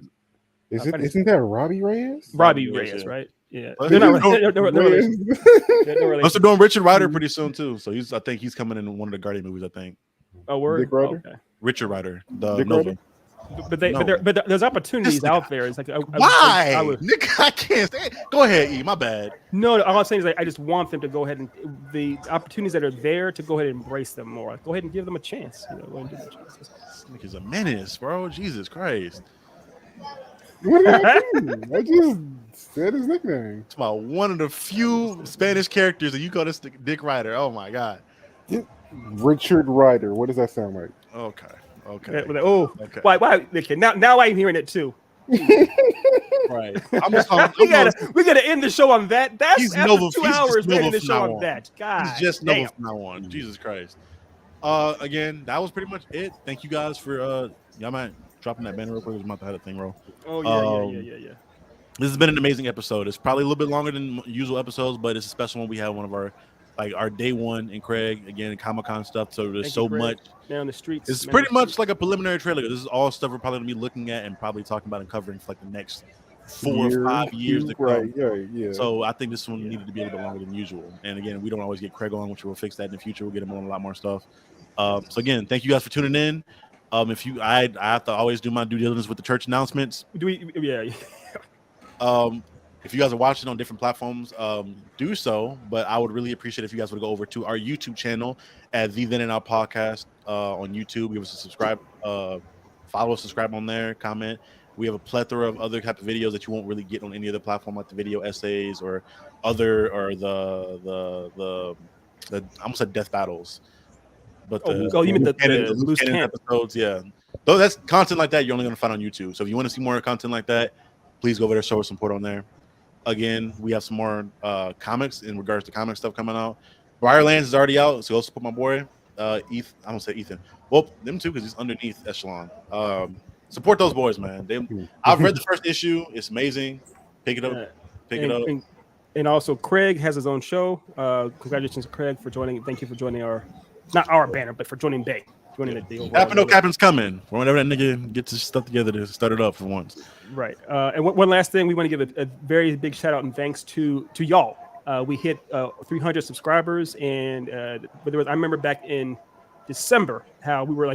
isn't that Robbie Reyes? Robbie Reyes, right? Yeah, they're doing Richard Rider pretty soon too. So I think he's coming in one of the Guardian movies. I think. Oh, word. Dick Rider? Okay. Richard Rider, the Nova. But there's opportunities out there. It's like why? Nick, I can't say. Go ahead, E. My bad. No, all I'm saying is like, I just want them to go ahead and the opportunities that are there to go ahead and embrace them more. Go ahead and give them a chance. Go ahead and give them a chance. This Nick is a menace, bro. Jesus Christ. What did I do? I just said his nickname. It's about one of the few Spanish characters that you call this Dick Rider. Oh my God. Richard Rider. What does that sound like? Okay. Okay. Why? Okay. Now I'm hearing it too. Right. We gotta end the show on that. That's he's after Nova, 2 hours. We're ending the show on on. that. God, he's just Nova from now on. Jesus Christ. Again, that was pretty much it. Thank you guys for y'all mind dropping that banner real quick. I was about to have a thing roll. Oh yeah. This has been an amazing episode. It's probably a little bit longer than usual episodes, but it's a special one. We have one of our day one and Craig again Comic-Con stuff. So there's so much down the streets. It's pretty much like a preliminary trailer. This is all stuff we're probably gonna be looking at and probably talking about and covering for like the next 4 or 5 years to come. Yeah. So I think this one needed to be a little bit longer than usual. And again, we don't always get Craig on, which we'll fix that in the future. We'll get him on a lot more stuff. So again, thank you guys for tuning in. I have to always do my due diligence with the church announcements. If you guys are watching on different platforms, do so. But I would really appreciate if you guys would go over to our YouTube channel at The Then and Now Podcast on YouTube. Give us a subscribe, follow, subscribe on there, comment. We have a plethora of other type of videos that you won't really get on any other platform, like the video essays or the I almost said death battles. But you mean the loose cannon episodes? Yeah, though that's content like that you're only going to find on YouTube. So if you want to see more content like that, please go over there, show us support on there. Again, we have some more comics in regards to comic stuff coming out. Briarlands is already out, so go support my boy Ethan. I don't say Ethan. Well, them too, because he's underneath Echelon. Support those boys, man. I've read the first issue. It's amazing. Pick it up. And also, Craig has his own show. Congratulations, Craig, for joining. Thank you for joining not our banner, but for joining Bay. Captain's coming. Whenever that nigga gets his stuff together to start it up for once. Right. And one last thing, we want to give a very big shout out and thanks to y'all. We hit 300 subscribers, and I remember back in December how we were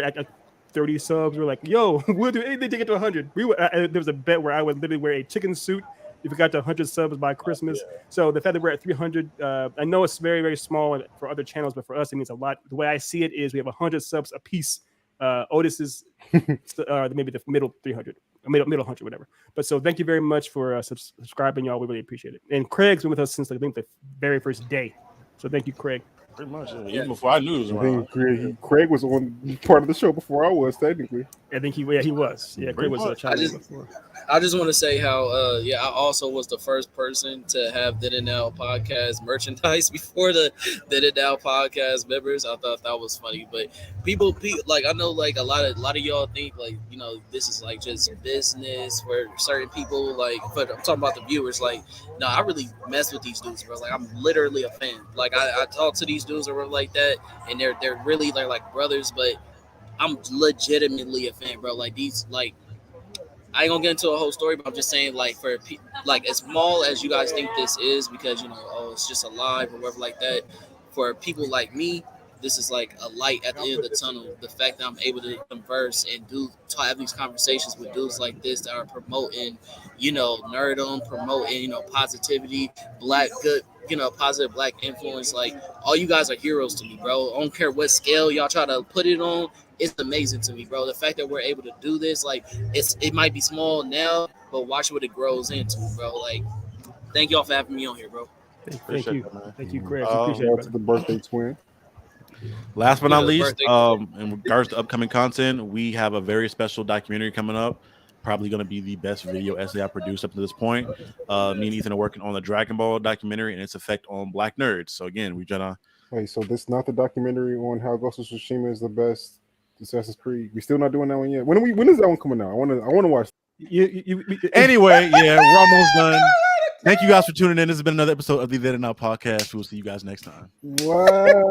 at 30 subs. We were like, yo, we'll do anything to get to 100. There was a bet where I would literally wear a chicken suit if we got to 100 subs by Christmas. So the fact that we're at 300, I know it's very, very small for other channels, but for us, it means a lot. The way I see it is we have 100 subs a piece Otis is maybe the middle 300, middle 100, whatever. But so thank you very much for subscribing, y'all. We really appreciate it. And Craig's been with us since I think the very first day. So thank you, Craig. Pretty much, even before I knew it was around. Craig was on part of the show before I was, technically. I think he was. Yeah, Craig was before. I just want to say how, I also was the first person to have Did It Now podcast merchandise before the Did It Now podcast members. I thought that was funny, but people like I know like a lot of y'all think like this is like just business for certain people. Like, but I'm talking about the viewers. Like, no, I really mess with these dudes, bro. Like, I'm literally a fan. Like, I talk to these dudes or like that, and they're really like brothers, but I'm legitimately a fan, bro. Like these like. I ain't gonna get into a whole story, but I'm just saying, like, for like as small as you guys think this is, because it's just a live or whatever like that. For people like me, this is like a light at the end of the tunnel. The fact that I'm able to converse and have these conversations with dudes like this that are promoting, nerdom, promoting, positivity, positive black influence. Like, all you guys are heroes to me, bro. I don't care what scale y'all try to put it on. It's amazing to me, bro. The fact that we're able to do this, like, it might be small now, but watch what it grows into, bro. Like, thank y'all for having me on here, bro. Thank you, Craig. Appreciate it. The birthday twin. Last but not least, in regards to upcoming content, we have a very special documentary coming up. Probably going to be the best video essay I produced up to this point. Me and Ethan are working on the Dragon Ball documentary and its effect on Black nerds. So again, we're gonna. Hey, so this is not the documentary on how Ghost of Tsushima is the best Assassin's Creed. We still not doing that one yet. When is that one coming out? I want to watch. Anyway, yeah, we're almost done. Thank you guys for tuning in. This has been another episode of the Then and Now podcast. We'll see you guys next time. Wow.